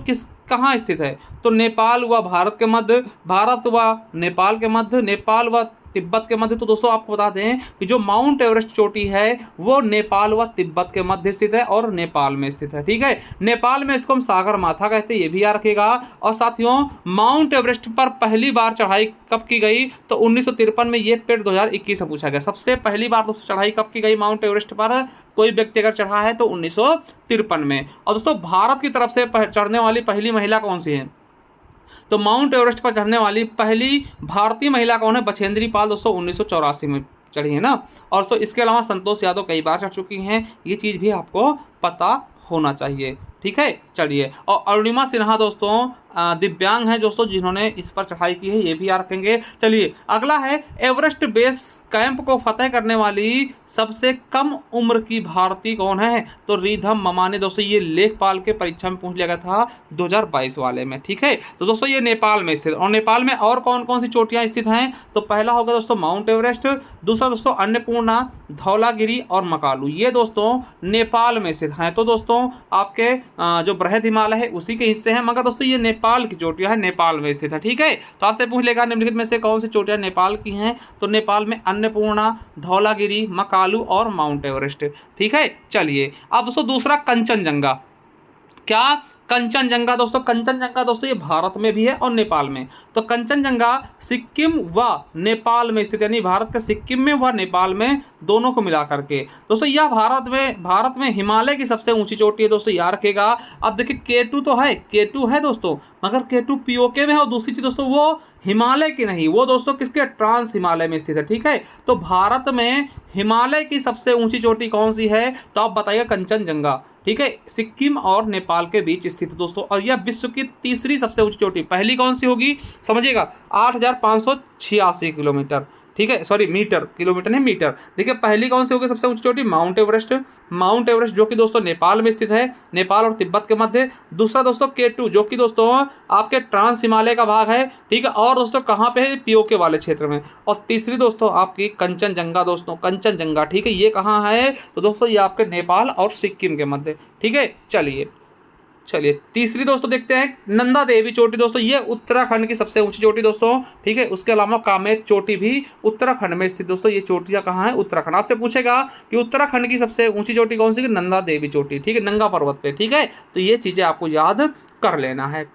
कहाँ स्थित है, तो नेपाल व भारत के मध्य, भारत व नेपाल के मध्य, नेपाल व तिब्बत के मध्य। तो दोस्तों आपको बता दें कि जो माउंट एवरेस्ट चोटी है वो नेपाल व तिब्बत के मध्य स्थित है और नेपाल में स्थित है। ठीक है, नेपाल में इसको हम सागर माथा कहते हैं, ये भी याद रखिएगा। और साथियों माउंट एवरेस्ट पर पहली बार चढ़ाई कब की गई, तो 1953 में, ये पेड 2021 में पूछा गया। सबसे पहली बार दोस्तों चढ़ाई कब की गई माउंट एवरेस्ट पर, कोई व्यक्ति अगर चढ़ा है तो 1953 में। और दोस्तों भारत की तरफ से चढ़ने वाली पहली महिला कौन सी है, तो माउंट एवरेस्ट पर चढ़ने वाली पहली भारतीय महिला कौन है, बछेंद्री पाल दोस्तों 1984 में चढ़ी है ना। और तो इसके अलावा संतोष यादव कई बार चढ़ चुकी हैं, ये चीज़ भी आपको पता होना चाहिए। ठीक है, चलिए, और अरुणिमा सिन्हा दोस्तों दिव्यांग हैं दोस्तों जिन्होंने इस पर चढ़ाई की है, ये भी याद रखेंगे। चलिए अगला है एवरेस्ट बेस कैंप को फतेह करने वाली सबसे कम उम्र की भारतीय कौन है, तो रिधम ममाने दोस्तों, ये लेखपाल के परीक्षा में पूछ लिया गया था 2022 वाले में। ठीक है, तो दोस्तों ये नेपाल में स्थित, और नेपाल में और कौन कौन सी चोटियाँ स्थित हैं, तो पहला होगा दोस्तों माउंट एवरेस्ट, दूसरा दोस्तों अन्नपूर्णा, धौलागिरी और मकालू, ये दोस्तों नेपाल में स्थित हैं। तो दोस्तों आपके जो बृहद हिमालय है उसी के हिस्से हैं, मगर दोस्तों ये नेपाल की चोटियाँ है, नेपाल में स्थित है। ठीक है, तो आपसे पूछ लेगा निम्नलिखित में से कौन सी चोटियाँ नेपाल की हैं, तो नेपाल में अन्नपूर्णा, धौलागिरी, मकालू और माउंट एवरेस्ट। ठीक है, चलिए अब दोस्तों दूसरा कंचनजंगा। क्या? कंचनजंगा दोस्तों, कंचनजंगा दोस्तों ये भारत में भी है और नेपाल में। तो कंचनजंगा सिक्किम व नेपाल में स्थित, यानी भारत के सिक्किम में व नेपाल में, दोनों को मिला करके दोस्तों यह भारत में हिमालय की सबसे ऊंची चोटी है दोस्तों, याद रखिएगा। अब देखिए K2 तो है, K2 है दोस्तों, मगर K2 POK में है, और दूसरी चीज दोस्तों वो हिमालय की नहीं, वो दोस्तों किसके, ट्रांस हिमालय में स्थित है। ठीक है, तो भारत में हिमालय की सबसे ऊंची चोटी कौन सी है, तो आप बताइए कंचनजंगा। ठीक है, सिक्किम और नेपाल के बीच स्थित दोस्तों, और यह विश्व की तीसरी सबसे ऊंची चोटी। पहली कौन सी होगी समझिएगा, 8,586 किलोमीटर। ठीक है, सॉरी मीटर, किलोमीटर नहीं मीटर। देखिए पहली कौन सी होगी सबसे ऊंची चोटी, माउंट एवरेस्ट। माउंट एवरेस्ट जो कि दोस्तों नेपाल में स्थित है, नेपाल और तिब्बत के मध्य। दूसरा दोस्तों K2 जो कि दोस्तों आपके ट्रांस हिमालय का भाग है। ठीक है, और दोस्तों कहाँ पे है, POK वाले क्षेत्र में। और तीसरी दोस्तों आपकी कंचनजंगा दोस्तों, कंचनजंगा। ठीक है, ये कहाँ है, तो दोस्तों ये आपके नेपाल और सिक्किम के मध्य। ठीक है, चलिए तीसरी दोस्तों देखते हैं, नंदा देवी चोटी दोस्तों, ये उत्तराखंड की सबसे ऊंची चोटी दोस्तों। ठीक है, उसके अलावा कामेत चोटी भी उत्तराखंड में स्थित दोस्तों। ये चोटियां कहाँ हैं, उत्तराखंड। आपसे पूछेगा कि उत्तराखंड की सबसे ऊंची चोटी कौन सी, नंदा देवी चोटी। ठीक है, नंगा पर्वत पे। ठीक है, तो ये चीजें आपको याद कर लेना है।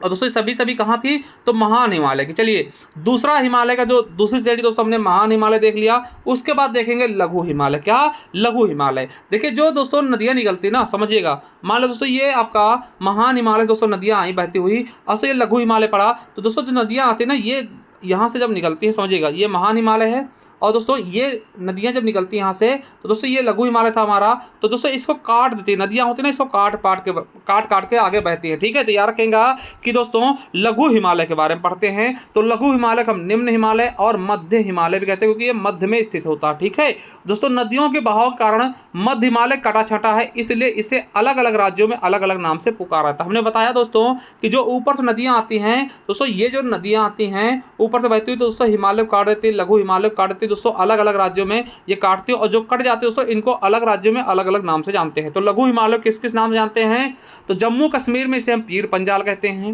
और दोस्तों सभी कहाँ थी, तो महान हिमालय की। चलिए दूसरा हिमालय का जो दूसरी श्रेणी दोस्तों, हमने महान हिमालय देख लिया। उसके बाद देखेंगे लघु हिमालय। क्या? लघु हिमालय। देखिए जो दोस्तों नदियाँ निकलती ना, समझिएगा, मान लो दोस्तों ये आपका महान हिमालय दोस्तों नदियाँ आई बहती हुई, और तो ये लघु हिमालय पड़ा। तो दोस्तों जो नदियाँ आती है ना, ये यहाँ से जब निकलती है, समझिएगा, ये महान हिमालय है, और दोस्तों ये नदियाँ जब निकलती हैं यहाँ से, तो दोस्तों ये लघु हिमालय था हमारा। तो दोस्तों इसको काट देती है, नदियाँ होती है ना, इसको काट के आगे बहती है। ठीक है, तो याद रखेंगे कि दोस्तों लघु हिमालय के बारे में पढ़ते हैं। तो लघु हिमालय को हम निम्न हिमालय और मध्य हिमालय भी कहते हैं, क्योंकि ये मध्य में स्थित होता है। ठीक है दोस्तों, नदियों के बहाव के कारण मध्य हिमालय कटा छटा है, इसलिए इसे अलग अलग राज्यों में अलग अलग नाम से पुकारा जाता है। हमने बताया दोस्तों कि जो ऊपर से नदियाँ आती हैं दोस्तों, ये जो नदियाँ आती हैं ऊपर से बहती हुई, तो दोस्तों हिमालय को काट देती है, लघु हिमालय को काट देती है दोस्तों, अलग अलग राज्यों में ये काटती है। और जो कट जाते हैं दोस्तों, इनको अलग राज्यों में अलग अलग नाम से जानते हैं। तो लघु हिमालय किस किस नाम जानते हैं, तो जम्मू कश्मीर में इसे हम पीर पंजाल कहते हैं,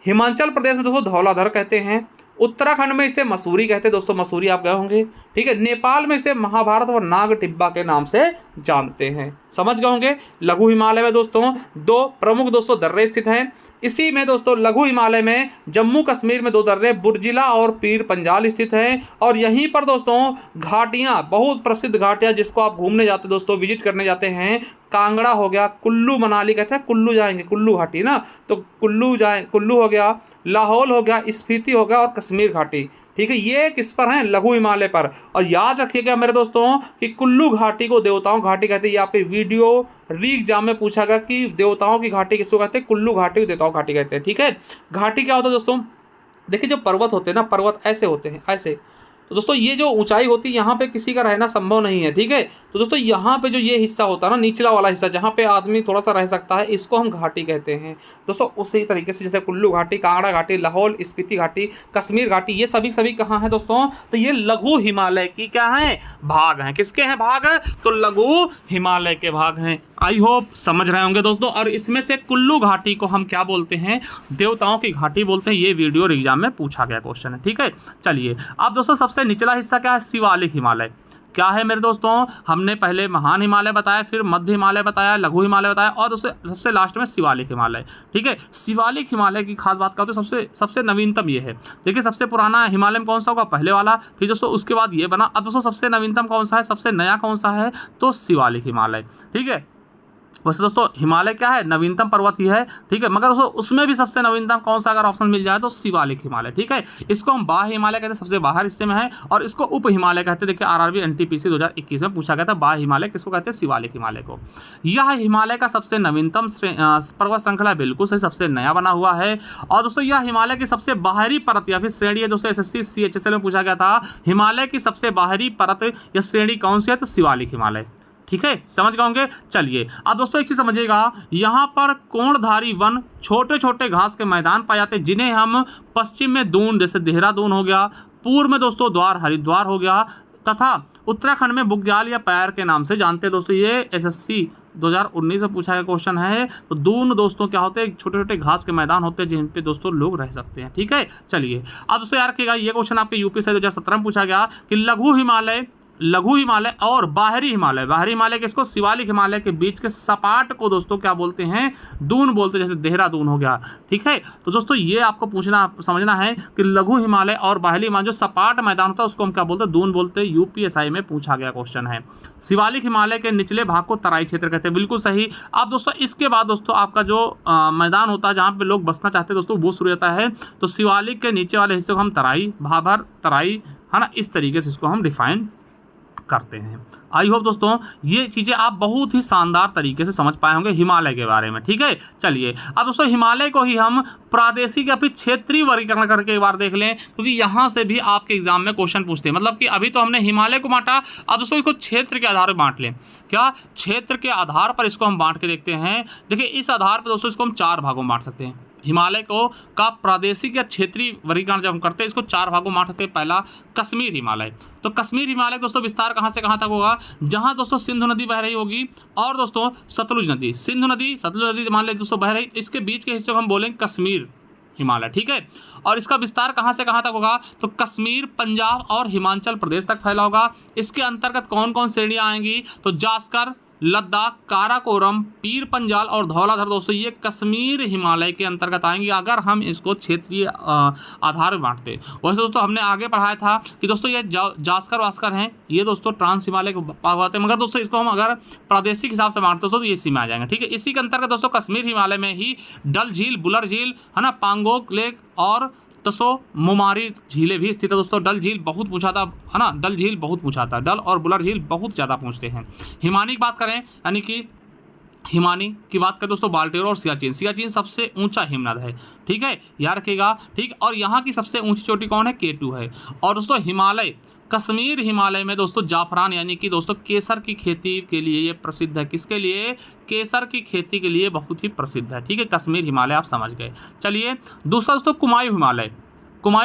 हिमाचल प्रदेश में दोस्तों धौलाधर कहते हैं, उत्तराखंड में इसे मसूरी कहते हैं दोस्तों, मसूरी आप गए होंगे। ठीक है, नेपाल में इसे महाभारत और नाग टिब्बा के नाम से जानते हैं, समझ गए होंगे। लघु हिमालय में दोस्तों दो प्रमुख दोस्तों दर्रे स्थित हैं। इसी में दोस्तों लघु हिमालय में जम्मू कश्मीर में दो दर्रे बुर्जिला और पीर पंजाल स्थित हैं। और यहीं पर दोस्तों घाटियां, बहुत प्रसिद्ध घाटियां जिसको आप घूमने जाते दोस्तों, विजिट करने जाते हैं, कांगड़ा हो गया, कुल्लू मनाली कहते हैं, कुल्लू जाएंगे, कुल्लू घाटी ना, तो कुल्लू हो गया, लाहौल हो गया, स्पीति हो गया और कश्मीर घाटी। ठीक है, ये किस पर हैं, लघु हिमालय पर। और याद रखिएगा मेरे दोस्तों कि कुल्लू घाटी को देवताओं घाटी कहते हैं। ये आपके वीडियो री एग्जाम में पूछा गया कि देवताओं की घाटी किसको कहते हैं, कुल्लू घाटी को देवताओं घाटी कहते हैं। ठीक है, घाटी क्या होता है दोस्तों, देखिए जो पर्वत होते हैं ना, पर्वत ऐसे होते हैं, ऐसे। तो दोस्तों ये जो ऊंचाई होती है, यहाँ पे किसी का रहना संभव नहीं है। ठीक है, तो दोस्तों यहाँ पे जो ये हिस्सा होता है ना, निचला वाला हिस्सा, जहाँ पे आदमी थोड़ा सा रह सकता है, इसको हम घाटी कहते हैं दोस्तों। उसी तरीके से जैसे कुल्लू घाटी, कांगड़ा घाटी, लाहौल स्पीति घाटी, कश्मीर घाटी, ये सभी कहाँ हैं दोस्तों, तो ये लघु हिमालय की क्या है, भाग हैं। किसके हैं भाग, तो लघु हिमालय के भाग हैं। आई होप समझ रहे होंगे दोस्तों। और इसमें से कुल्लू घाटी को हम क्या बोलते हैं, देवताओं की घाटी बोलते हैं। ये वीडियो एग्जाम में पूछा गया क्वेश्चन है। ठीक है, चलिए अब दोस्तों सबसे निचला हिस्सा क्या है, शिवालिक हिमालय। क्या है मेरे दोस्तों, हमने पहले महान हिमालय बताया, फिर मध्य हिमालय बताया, लघु हिमालय बताया, और उससे सबसे लास्ट में शिवालिक हिमालय। ठीक है, शिवालिक हिमालय की खास बात करो तो सबसे नवीनतम ये है। देखिए सबसे पुराना हिमालय में कौन सा होगा, पहले वाला, फिर दोस्तों उसके बाद ये बना। अब दोस्तों सबसे नवीनतम कौन सा है, सबसे नया कौन सा है, तो शिवालिक हिमालय। ठीक है, वैसे दोस्तों हिमालय क्या है, नवीनतम पर्वत ही है। ठीक है, मगर दोस्तों उसमें भी सबसे नवीनतम कौन सा अगर ऑप्शन मिल जाए तो शिवालिक हिमालय। ठीक है, इसको हम बाह्य हिमालय कहते हैं, सबसे बाहर हिस्से में है, और इसको उप हिमालय कहते हैं। देखिए RRB NTPC 2021 में पूछा गया था, बाह्य हिमालय किसको कहते हैं, शिवालिक हिमालय को। यह हिमालय का सबसे नवीनतम पर्वत श्रृंखला, बिल्कुल सही, सबसे नया बना हुआ है। और दोस्तों यह हिमालय की सबसे बाहरी परत या फिर श्रेणी है दोस्तों। SSC CHSL में पूछा गया था, हिमालय की सबसे बाहरी परत या श्रेणी कौन सी है, तो शिवालिक हिमालय। ठीक है, समझ गए होंगे। चलिए अब दोस्तों एक चीज समझिएगा, यहाँ पर कोणधारी वन, छोटे छोटे घास के मैदान पाए जाते हैं, जिन्हें हम पश्चिम में दून, जैसे देहरादून हो गया, पूर्व में दोस्तों द्वार हरिद्वार हो गया, तथा उत्तराखंड में बुग्याल या पैर के नाम से जानते हैं दोस्तों। ये SSC 2019 में पूछा गया क्वेश्चन है। तो दून दोस्तों क्या होते हैं, छोटे छोटे घास के मैदान होते हैं जिन पे दोस्तों लोग रह सकते हैं। ठीक है, चलिए अब दोस्तों याद रखिएगा ये क्वेश्चन आपके यूपी से 2017 में पूछा गया कि लघु हिमालय और बाहरी हिमालय किसको, शिवालिक हिमालय के बीच के सपाट को दोस्तों क्या बोलते हैं, दून बोलते हैं, जैसे देहरादून हो गया। ठीक है, तो दोस्तों ये आपको समझना है कि लघु हिमालय और बाहरी हिमालय जो सपाट मैदान होता है उसको हम क्या बोलते हैं, दून बोलते हैं। यूपीएसआई में पूछा गया क्वेश्चन है। शिवालिक हिमालय के निचले भाग को तराई क्षेत्र कहते हैं, बिल्कुल सही। अब दोस्तों इसके बाद दोस्तों आपका जो मैदान होता है जहाँ पे लोग बसना चाहते हैं दोस्तों वो शुरू होता है। तो शिवालिक के नीचे वाले हिस्से को हम तराई, भाभर, तराई, है ना, इस तरीके से इसको हम डिफाइन करते हैं। आई होप दोस्तों ये चीज़ें आप बहुत ही शानदार तरीके से समझ पाए होंगे हिमालय के बारे में। ठीक है, चलिए अब दोस्तों हिमालय को ही हम प्रादेशिक या फिर क्षेत्रीय वर्गीकरण करके एक बार देख लें, क्योंकि यहाँ से भी आपके एग्जाम में क्वेश्चन पूछते हैं। मतलब कि अभी तो हमने हिमालय को बांटा, अब दोस्तों इसको क्षेत्र के आधार पर बांट लें। क्या क्षेत्र के आधार पर इसको हम बांट के देखते हैं। देखिए इस आधार पर दोस्तों इसको हम 4 भागों में बांट सकते हैं। हिमालय को का प्रादेशिक या क्षेत्रीय वर्गीकरण जब हम करते हैं इसको 4 भागों में बांट सकते हैं। पहला कश्मीर हिमालय। तो कश्मीर हिमालय दोस्तों विस्तार कहाँ से कहाँ तक होगा, जहाँ दोस्तों सिंधु नदी बह रही होगी और दोस्तों सतलुज नदी, सतलुज नदी मान लें दोस्तों बह रही, इसके बीच के हिस्से को हम बोलेंगे कश्मीर हिमालय। ठीक है, और इसका विस्तार कहाँ से कहाँ तक होगा, तो कश्मीर, पंजाब और हिमाचल प्रदेश तक फैला होगा। इसके अंतर्गत कौन कौन श्रेणियाँ आएंगी, तो जास्कर, लद्दाख, काराकोरम, पीर पंजाल और धौलाधर दोस्तों ये कश्मीर हिमालय के अंतर्गत आएंगे अगर हम इसको क्षेत्रीय आधार में बांटते। वैसे दोस्तों हमने आगे पढ़ाया था कि दोस्तों ये जास्कर वास्कर हैं, ये दोस्तों ट्रांस हिमालय को पाते हैं, मगर दोस्तों इसको हम अगर प्रादेशिक हिसाब से बांटते दोस्तों तो ये इसी में आ जाएंगे। ठीक है, इसी के अंतर्गत दोस्तों कश्मीर हिमालय में ही डल झील, बुलर झील, है ना, पांगोंग लेक और तसो मुमारी झीलें भी स्थित है दोस्तों। डल झील बहुत पूछा था, है ना, डल झील बहुत पूछा था, डल और बुलर झील बहुत ज़्यादा पूछते हैं। हिमानी की बात करें, यानी कि हिमानी की बात करें दोस्तों बाल्टेरो और सियाचिन सबसे ऊंचा हिमनद है। ठीक है, याद रखिएगा। ठीक, और यहाँ की सबसे ऊंची चोटी कौन है, K2 है। और दोस्तों हिमालय, कश्मीर हिमालय में दोस्तों जाफरान यानी कि दोस्तों केसर की खेती के लिए ये प्रसिद्ध है। किसके लिए, केसर की खेती के लिए बहुत ही प्रसिद्ध है। ठीक है, कश्मीर हिमालय आप समझ गए। चलिए दूसरा दोस्तों कुमायूं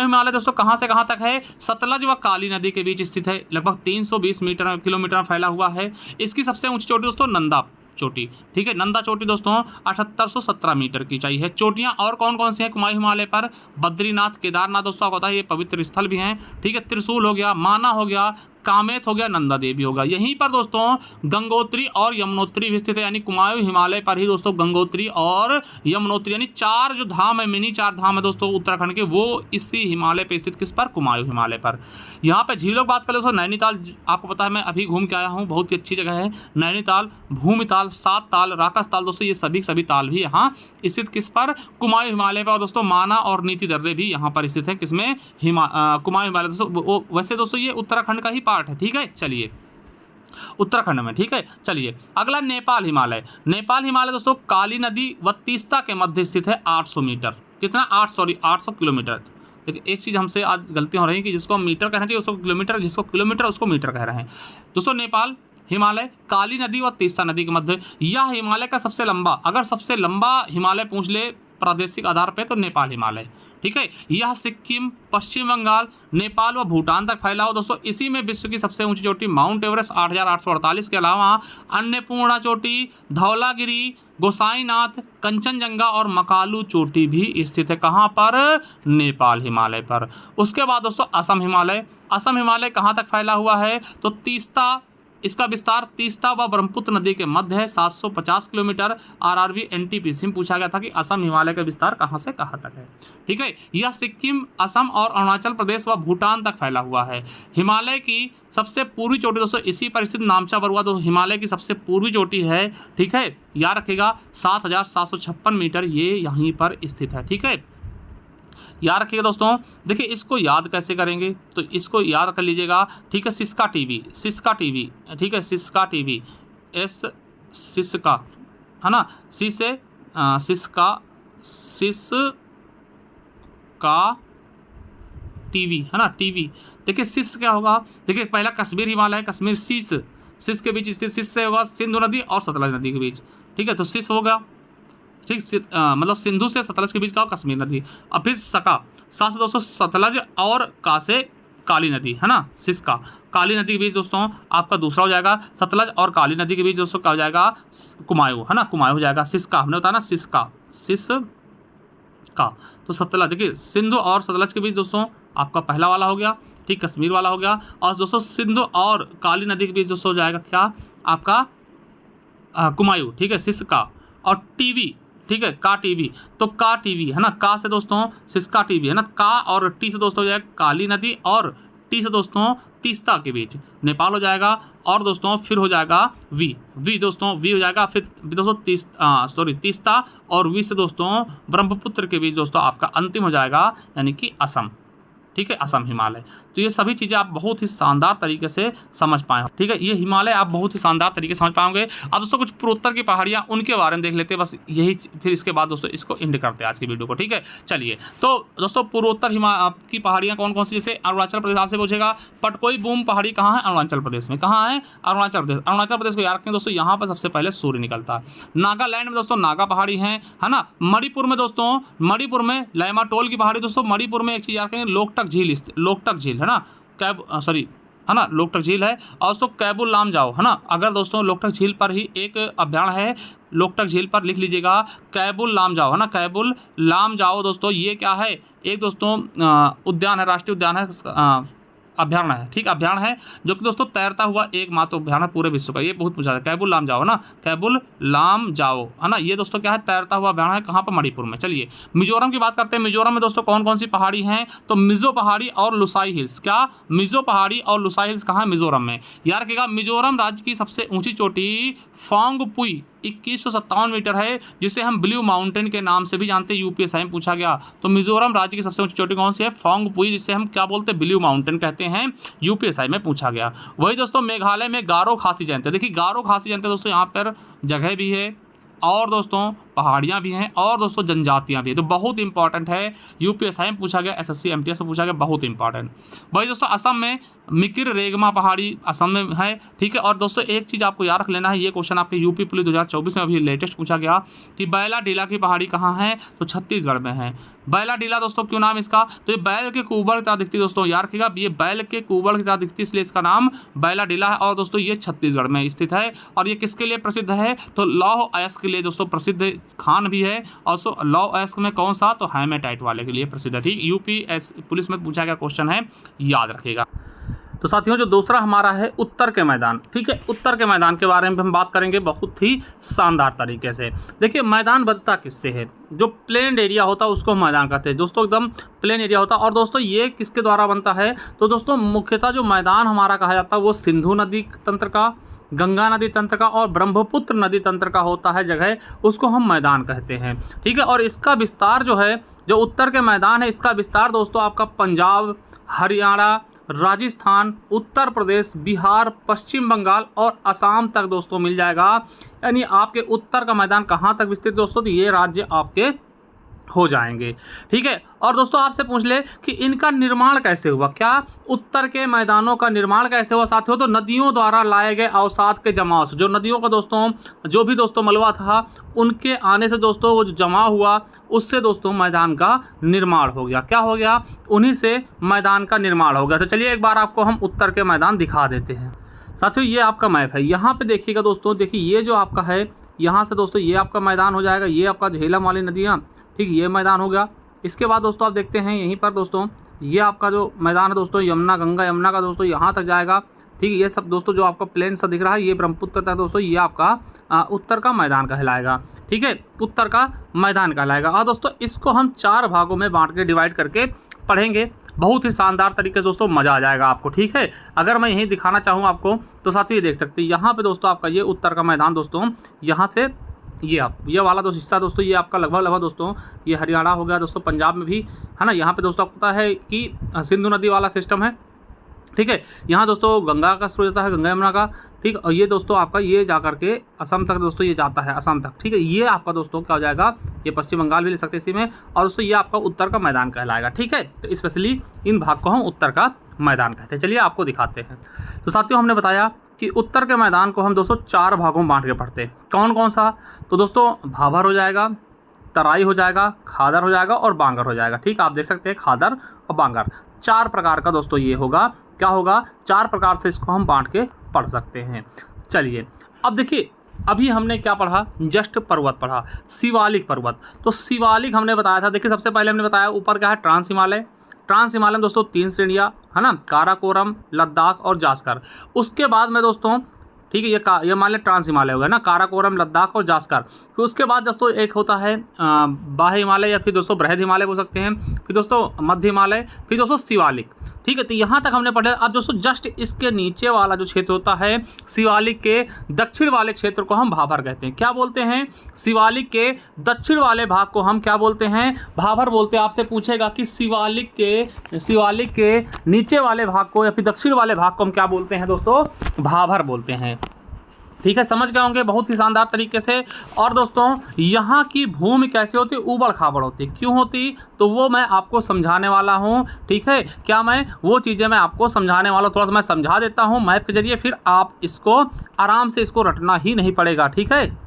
हिमालय दोस्तों कहाँ से कहाँ तक है, सतलज व काली नदी के बीच स्थित है, लगभग 320 किलोमीटर में फैला हुआ है। इसकी सबसे ऊंची चोटी दोस्तों नंदा चोटी। ठीक है, नंदा चोटी दोस्तों 7817 मीटर की ऊंचाई है। चोटियां और कौन कौन सी हैं कुमायूं हिमालय पर, बद्रीनाथ, केदारनाथ दोस्तों आपको पता है ये पवित्र स्थल भी हैं। ठीक है, त्रिशूल हो गया, माना हो गया, कामेत हो गया, नंदा देवी होगा। यहीं पर दोस्तों गंगोत्री और यमुनोत्री भी स्थित है, यानी कुमायूं हिमालय पर ही दोस्तों गंगोत्री और यमुनोत्री यानी 4 जो धाम है, मिनी 4 धाम है दोस्तों उत्तराखंड के, वो इसी हिमालय पे स्थित, किस पर, कुमायूं हिमालय पर। यहाँ पे झीलों की बात करें दोस्तों नैनीताल, आपको पता है मैं अभी घूम के आया हूँ, बहुत ही अच्छी जगह है नैनीताल, भूमिताल, सात ताल, राकस ताल दोस्तों, ये सभी ताल भी यहाँ स्थित किस पर, कुमायूं हिमालय पर। और दोस्तों माना और नीति दर्रे भी यहाँ पर स्थित है, किसमें, कुमायूं हिमालय दोस्तों। वैसे दोस्तों ये उत्तराखंड का ही पार्ट है। ठीक है, चलिए उत्तराखंड में। ठीक है, चलिए अगला नेपाल हिमालय दोस्तों काली नदी व तीस्ता के मध्य स्थित है, 800 मीटर, कितना, 800 किलोमीटर। देखिए एक चीज़ हमसे आज गलतियाँ हो रही है कि जिसको हम मीटर कहना चाहिए उसको किलोमीटर, जिसको किलोमीटर उसको मीटर कह रहे हैं दोस्तों। नेपाल हिमालय काली नदी व तीस्ता नदी के मध्य, यह हिमालय का सबसे लंबा, अगर सबसे लंबा हिमालय पूछ ले प्रादेशिक आधार पे तो नेपाल हिमालय। ठीक है, यह सिक्किम, पश्चिम बंगाल, नेपाल व भूटान तक फैला हो दोस्तों। इसी में विश्व की सबसे ऊंची चोटी माउंट एवरेस्ट 8848 के अलावा अन्नपूर्णा चोटी, धौलागिरी, गोसाईनाथ, कंचनजंगा और मकालू चोटी भी स्थित है। कहाँ पर, नेपाल हिमालय पर। उसके बाद दोस्तों असम हिमालय कहाँ तक फैला हुआ है, तो तीस्ता, इसका विस्तार तीस्ता व ब्रह्मपुत्र नदी के मध्य है, 750 किलोमीटर। आरआरबी एनटीपीसी में पूछा गया था कि असम हिमालय का विस्तार कहाँ से कहाँ तक है। ठीक है, यह सिक्किम, असम और अरुणाचल प्रदेश व भूटान तक फैला हुआ है। हिमालय की सबसे पूर्वी चोटी दोस्तों इसी पर स्थित नामचा बरुआ तो हिमालय की सबसे पूर्वी चोटी है। ठीक है, याद रखेगा 7756 मीटर ये यहीं पर स्थित है। ठीक है, याद रखिएगा दोस्तों। देखिए इसको याद कैसे करेंगे, तो इसको याद कर लीजिएगा। ठीक है, सिस्का टीवी, ठीक है, सिस्का टीवी, सिस्का, है ना, सी से सिस्का टीवी, है ना, टीवी। देखिए सिस क्या होगा, देखिए पहला कश्मीर हिमालय, कश्मीर सिस के बीच स्थित, सिस से होगा सिंधु नदी और सतलज नदी के बीच। ठीक है, तो सिस हो गया। ठीक, मतलब सिंधु से सतलज के बीच का कश्मीर नदी। अब फिर सा से दोस्तों सतलज और का से काली नदी, है ना, सिसका। काली नदी के बीच दोस्तों आपका दूसरा हो जाएगा सतलज, और काली नदी के बीच दोस्तों क्या हो जाएगा, कुमायूं, है ना, कुमायूं हो जाएगा। सिसका हमने बताया ना, सिसका। तो सतलज, देखिए सिंधु और सतलज के बीच दोस्तों आपका पहला वाला हो गया, ठीक, कश्मीर वाला हो गया। और दोस्तों सिंधु और काली नदी के बीच दोस्तों हो जाएगा क्या, आपका कुमायूं, ठीक है, सिसका। और टीवी, ठीक है, का टीवी, तो का टीवी, है ना, का से दोस्तों सिसका टीवी, है ना, का और टी से दोस्तों हो जाएगा काली नदी, और टी से दोस्तों तीस्ता के बीच नेपाल हो जाएगा। और दोस्तों फिर हो जाएगा वी दोस्तों, वी हो जाएगा फिर दोस्तों तीस्ता, और वी से दोस्तों ब्रह्मपुत्र के बीच दोस्तों आपका अंतिम हो जाएगा यानी कि असम, ठीक है, असम हिमालय। तो ये सभी चीज़ें आप बहुत ही शानदार तरीके से समझ पाए हो, ठीक है, ये हिमालय आप बहुत ही शानदार तरीके से समझ पाओगे। अब दोस्तों कुछ पूर्वोत्तर की पहाड़ियाँ, उनके बारे में देख लेते हैं, बस यही, फिर इसके बाद दोस्तों इसको एंड करते हैं आज की वीडियो को, ठीक है। चलिए, तो दोस्तों पूर्वोत्तर की पहाड़ियाँ कौन कौन सी, जैसे अरुणाचल प्रदेश आपसे पूछेगा, पटकोई बूम पहाड़ी कहाँ है, अरुणाचल प्रदेश में। कहाँ है, अरुणाचल प्रदेश। अरुणाचल प्रदेश को याद रखें दोस्तों, यहाँ पर सबसे पहले सूर्य निकलता है। नागालैंड में दोस्तों नागा पहाड़ी है ना। मणिपुर में दोस्तों, मणिपुर में लैमाटोल की पहाड़ी दोस्तों। मणिपुर में एक चीज़ याद रखेंगे, लोकटक झील, है ना, है ना, लोकटक झील है। और दोस्तों कैबुल लामजाओ, है ना, अगर दोस्तों लोकटक झील पर ही एक अभ्यारण्य है, लोकटक झील पर लिख लीजिएगा कैबुल लामजाओ, है ना, कैबुल लामजाओ दोस्तों, ये क्या है, एक दोस्तों उद्यान है, राष्ट्रीय उद्यान है, अभ्यारण्य है, ठीक, अभ्यारण्य है, जो कि दोस्तों तैरता हुआ एकमात्र अभ्यारण्य पूरे विश्व का। ये बहुत पूछा है, कैबुल लामजाओ, है ना, कैबुल लामजाओ, है ना, ये दोस्तों क्या है, तैरता हुआ अभ्यारण्य है, कहाँ पर, मणिपुर में। चलिए मिजोरम की बात करते हैं। मिजोरम में दोस्तों कौन कौन सी पहाड़ी हैं, तो मिजो पहाड़ी और लुसाई हिल्स। क्या, मिजो पहाड़ी और लुसाई हिल्स कहाँ है, मिजोरम में। याद रखिएगा, मिजोरम राज्य की सबसे ऊंची चोटी फोंगपुई 2157 मीटर है, जिसे हम ब्लू माउंटेन के नाम से भी जानते हैं, यूपीएसआई में पूछा गया। तो मिजोरम राज्य की सबसे ऊंची चोटी कौन सी है, फोंगपुई, जिसे हम क्या बोलते हैं, ब्लू माउंटेन कहते हैं, यूपीएसआई में पूछा गया। वही दोस्तों मेघालय में गारो खासी जयंती, देखिए गारो खासी जयंती दोस्तों, यहाँ पर जगह भी है और दोस्तों पहाड़ियाँ भी हैं और दोस्तों जनजातियाँ भी हैं, तो बहुत इंपॉर्टेंट है, यूपीएसआई में पूछा गया, एसएससी एमटीएस में पूछा गया, बहुत इंपॉर्टेंट। भाई दोस्तों असम में मिकिर रेगमा पहाड़ी असम में है, ठीक है। और दोस्तों एक चीज़ आपको याद रख लेना है, ये क्वेश्चन आपके यूपी पुलिस 2024 में अभी लेटेस्ट पूछा गया कि बैला डीला की पहाड़ी कहाँ है, तो छत्तीसगढ़ में है। बैला डीला दोस्तों क्यों नाम इसका, तो ये बैल के कुबड़ की तरह दिखती है दोस्तों, याद रखिएगा, ये बैल के कुबड़ की तरह दिखती है, इसलिए इसका नाम बैला डीला है। और दोस्तों ये छत्तीसगढ़ में स्थित है। और ये किसके लिए प्रसिद्ध है, तो लौह अयस्क के लिए दोस्तों प्रसिद्ध खान भी है। और लौह अयस्क में कौन सा, तो हेमेटाइट वाले के लिए प्रसिद्ध है, ठीक। यूपीएस पुलिस में पूछा गया क्वेश्चन है, याद रखिएगा। तो साथियों जो दूसरा हमारा है उत्तर के मैदान, ठीक है, उत्तर के मैदान के बारे में हम बात करेंगे बहुत ही शानदार तरीके से। देखिए मैदान बनता किससे है, जो प्लेन एरिया होता है उसको हम मैदान कहते हैं दोस्तों, एकदम प्लेन एरिया होता है। और दोस्तों ये किसके द्वारा बनता है, तो दोस्तों मुख्यतः जो मैदान हमारा कहा जाता है वो सिंधु नदी तंत्र का, गंगा नदी तंत्र का और ब्रह्मपुत्र नदी तंत्र का होता है जगह, उसको हम मैदान कहते हैं, ठीक है। और इसका विस्तार जो है, जो उत्तर के मैदान है, इसका विस्तार दोस्तों आपका पंजाब, हरियाणा, राजस्थान, उत्तर प्रदेश, बिहार, पश्चिम बंगाल और असम तक दोस्तों मिल जाएगा। यानी आपके उत्तर का मैदान कहाँ तक विस्तृत दोस्तों, तो ये राज्य आपके हो जाएंगे, ठीक है। और दोस्तों आपसे पूछ ले कि इनका निर्माण कैसे हुआ, क्या उत्तर के मैदानों का निर्माण कैसे हुआ साथियों, तो नदियों द्वारा लाए गए अवसाद के जमाव से, जो नदियों का दोस्तों जो भी दोस्तों मलबा था उनके आने से दोस्तों वो जो जमा हुआ, उससे दोस्तों मैदान का निर्माण हो गया। क्या हो गया, उन्हीं से मैदान का निर्माण हो गया। तो चलिए एक बार आपको हम उत्तर के मैदान दिखा देते हैं साथियों। ये आपका मैप है, यहाँ पे देखिएगा दोस्तों, देखिए ये जो आपका है, यहाँ से दोस्तों ये आपका मैदान हो जाएगा, ये आपका झेलम वाली नदियाँ, ठीक, ये मैदान हो गया। इसके बाद दोस्तों आप देखते हैं यहीं पर दोस्तों ये आपका जो मैदान है दोस्तों, यमुना, गंगा यमुना का दोस्तों यहाँ तक जाएगा, ठीक है। ये सब दोस्तों जो आपका प्लेन सा दिख रहा है, ये ब्रह्मपुत्र तक दोस्तों, ये आपका उत्तर का मैदान कहलाएगा, ठीक है, उत्तर का मैदान कहलाएगा। और दोस्तों इसको हम 4 भागों में बांट के डिवाइड करके पढ़ेंगे, बहुत ही शानदार तरीके से दोस्तों, मज़ा आ जाएगा आपको, ठीक है। अगर मैं यहीं दिखाना चाहूँ आपको तो साथियों ये देख सकते हैं, यहाँ पे दोस्तों आपका ये उत्तर का मैदान दोस्तों, यहाँ से ये वाला दोस्तों हिस्सा दोस्तों, ये आपका लगभग दोस्तों ये हरियाणा हो गया दोस्तों, पंजाब में भी है ना। यहाँ पे दोस्तों आपको पता है कि सिंधु नदी वाला सिस्टम है, ठीक है। यहाँ दोस्तों गंगा का स्रोत जाता है, गंगा यमुना का, ठीक। और ये दोस्तों आपका ये जा करके असम तक दोस्तों ये जाता है, असम तक, ठीक है। ये आपका दोस्तों क्या हो जाएगा, ये पश्चिम बंगाल भी ले सकते हैं इसी में। और दोस्तों ये आपका उत्तर का मैदान कहलाएगा, ठीक है। तो स्पेशली इन भाग को हम उत्तर का मैदान कहते हैं। चलिए आपको दिखाते हैं। तो साथियों हमने बताया कि उत्तर के मैदान को हम दोस्तों 4 भागों में बांट के पढ़ते हैं। कौन कौन सा, तो दोस्तों भाभर हो जाएगा, तराई हो जाएगा, खादर हो जाएगा और बांगर हो जाएगा, ठीक। आप देख सकते हैं खादर और बांगर 4 प्रकार का दोस्तों ये होगा, क्या होगा, 4 प्रकार से इसको हम बांट के पढ़ सकते हैं। चलिए अब देखिए, अभी हमने क्या पढ़ा, जस्ट पर्वत पढ़ा, शिवालिक पर्वत। तो शिवालिक हमने बताया था, देखिए सबसे पहले हमने बताया ऊपर क्या है, ट्रांस हिमालय। ट्रांस हिमालय में दोस्तों 3 श्रेणियाँ है ना, काराकोरम, लद्दाख और जास्कर। उसके बाद में दोस्तों, ठीक है, ये मान लें ट्रांस हिमालय हो गया ना, काराकोरम, लद्दाख और जास्कर। फिर उसके बाद दोस्तों एक होता है बाह्य हिमालय, या फिर दोस्तों बृहद हिमालय बोल सकते हैं, फिर दोस्तों मध्य हिमालय, फिर दोस्तों शिवालिक। ठीक है, तो यहाँ तक हमने पढ़ा। अब दोस्तों जस्ट इसके नीचे वाला जो क्षेत्र होता है, शिवालिक के दक्षिण वाले क्षेत्र को हम भाभर कहते हैं। क्या बोलते हैं, शिवालिक के दक्षिण वाले भाग को हम क्या बोलते हैं, भाभर बोलते हैं। आपसे पूछेगा कि शिवालिक के नीचे वाले भाग को या फिर दक्षिण वाले भाग को हम क्या बोलते हैं दोस्तों, भाभर बोलते हैं। ठीक है, समझ गए होंगे बहुत ही शानदार तरीके से। और दोस्तों यहाँ की भूमि कैसे होती है, ऊबड़ खाबड़ होती, क्यों होती, तो वो मैं आपको समझाने वाला हूँ। ठीक है, क्या मैं वो चीज़ें मैं आपको समझाने वाला हूँ, थोड़ा सा मैं समझा देता हूँ मैप के जरिए, फिर आप इसको आराम से इसको रटना ही नहीं पड़ेगा। ठीक है,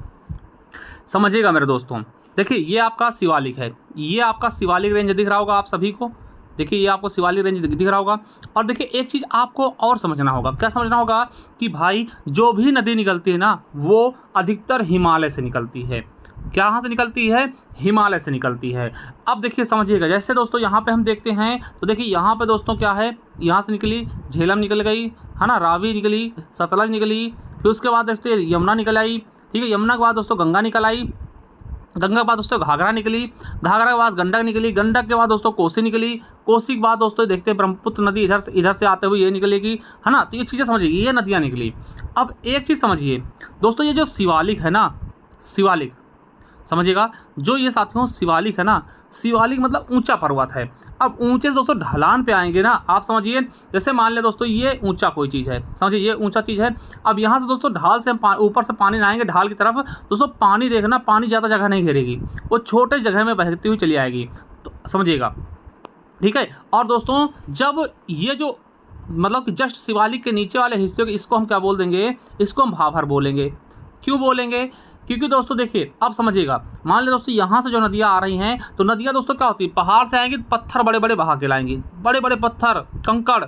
समझिएगा मेरे दोस्तों। देखिए ये आपका शिवालिक है, ये आपका शिवालिक रेंज दिख रहा होगा आप सभी को। देखिए ये आपको शिवालिक रेंज दिख रहा होगा। और देखिए एक चीज़ आपको और समझना होगा, क्या समझना होगा कि भाई जो भी नदी निकलती है ना, वो अधिकतर हिमालय से निकलती है। कहाँ से निकलती है, हिमालय से निकलती है। अब देखिए समझिएगा, जैसे दोस्तों यहाँ पे हम देखते हैं, तो देखिए यहाँ पे दोस्तों क्या है, यहाँ से निकली झेलम निकल गई है ना, रावी निकली, सतलज निकली, फिर उसके बाद दोस्तों यमुना निकल आई। ठीक है, यमुना के बाद दोस्तों गंगा निकल आई, गंगा के बाद दोस्तों घाघरा निकली, घाघरा के बाद गंडक निकली, गंडक के बाद दोस्तों कोसी निकली, कोसी के बाद दोस्तों देखते हैं ब्रह्मपुत्र नदी इधर से आते हुए ये निकलेगी, है ना। तो ये चीज़ें समझिए, ये नदियाँ निकली। अब एक चीज़ समझिए दोस्तों, ये जो शिवालिक है ना, शिवालिक समझिएगा, जो ये साथियों शिवालिक है ना, शिवालिक मतलब ऊंचा पर्वत है। अब ऊंचे से दोस्तों ढलान पे आएंगे ना, आप समझिए, जैसे मान ले दोस्तों ये ऊंचा कोई चीज़ है, समझिए ये ऊंचा चीज़ है। अब यहाँ से दोस्तों ढाल से ऊपर से पानी आएंगे ढाल की तरफ, दोस्तों पानी देखना, पानी ज़्यादा जगह नहीं घेरेगी, वो छोटे जगह में बहती हुई चली आएगी, तो समझिएगा। ठीक है, और दोस्तों जब ये जो मतलब कि जस्ट शिवालिक के नीचे वाले हिस्से को, इसको हम क्या बोल देंगे, इसको हम भाभर बोलेंगे। क्यों बोलेंगे, क्योंकि दोस्तों देखिए अब समझिएगा, मान ले दोस्तों यहाँ से जो नदियाँ आ रही हैं, तो नदियाँ दोस्तों क्या होती है, पहाड़ से आएंगी, पत्थर बड़े बड़े बहा के लाएंगी, बड़े बड़े पत्थर कंकड़।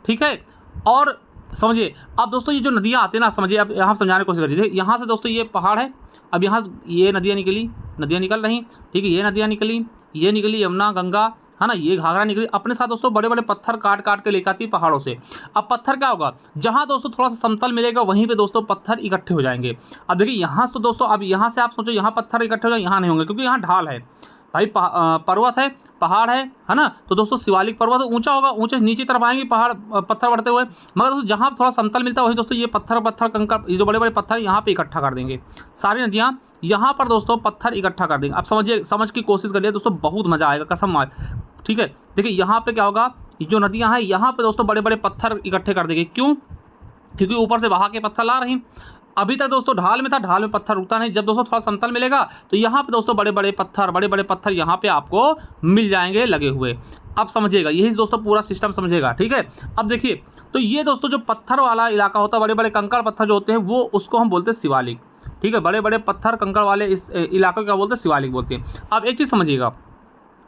ठीक है, और समझिए अब दोस्तों ये जो नदियाँ आती है ना, समझिए अब यहाँ समझाने की कोशिश करिए। यहाँ से दोस्तों ये पहाड़ है, अब यहाँ ये नदियाँ निकल रही, ठीक है, ये नदियाँ निकली, ये निकली यमुना गंगा, है ना, ये घाघरा निकली, अपने साथ दोस्तों बड़े बड़े पत्थर काट काट के लेकर आती है पहाड़ों से। अब पत्थर क्या होगा, जहाँ दोस्तों थोड़ा सा समतल मिलेगा वहीं पे दोस्तों पत्थर इकट्ठे हो जाएंगे। अब देखिए यहाँ से तो दोस्तों, अब यहाँ से आप सोचो यहाँ पत्थर इकट्ठे हो जाए, यहाँ नहीं होंगे, क्योंकि यहाँ ढाल है भाई, पर्वत है, पहाड़ है ना। तो दोस्तों शिवालिक पर्वत ऊंचा होगा, ऊंचे नीचे तरफ आएंगे पहाड़ पत्थर बढ़ते हुए, मगर दोस्तों जहाँ थोड़ा समतल मिलता है वहीं दोस्तों ये पत्थर कंकड़, ये जो बड़े बड़े पत्थर यहाँ पे इकट्ठा कर देंगे, सारी नदियाँ यहाँ पर दोस्तों पत्थर इकट्ठा कर देंगे। अब समझिए, समझ की कोशिश करिए दोस्तों, बहुत मज़ा आएगा कसम मार। ठीक है, देखिए यहाँ पे क्या होगा, जो नदियाँ हैं यहाँ पे दोस्तों बड़े बड़े पत्थर इकट्ठे कर देंगे। क्यों, क्योंकि ऊपर से बहा के पत्थर ला रही। अभी तक दोस्तों ढाल में था, ढाल में पत्थर रुकता नहीं, जब दोस्तों थोड़ा समतल मिलेगा तो यहाँ पे दोस्तों बड़े बड़े पत्थर यहाँ पे आपको मिल जाएंगे लगे हुए। अब समझिएगा, यही दोस्तों पूरा सिस्टम समझिएगा। ठीक है, अब देखिए, तो ये दोस्तों जो पत्थर वाला इलाका होता है, बड़े बड़े कंकड़ पत्थर जो होते हैं, वो उसको हम बोलते हैं शिवालिक। ठीक है, बड़े बड़े पत्थर कंकड़ वाले इस इलाके को क्या बोलते हैं, शिवालिक बोलते हैं। अब एक चीज़ समझिएगा,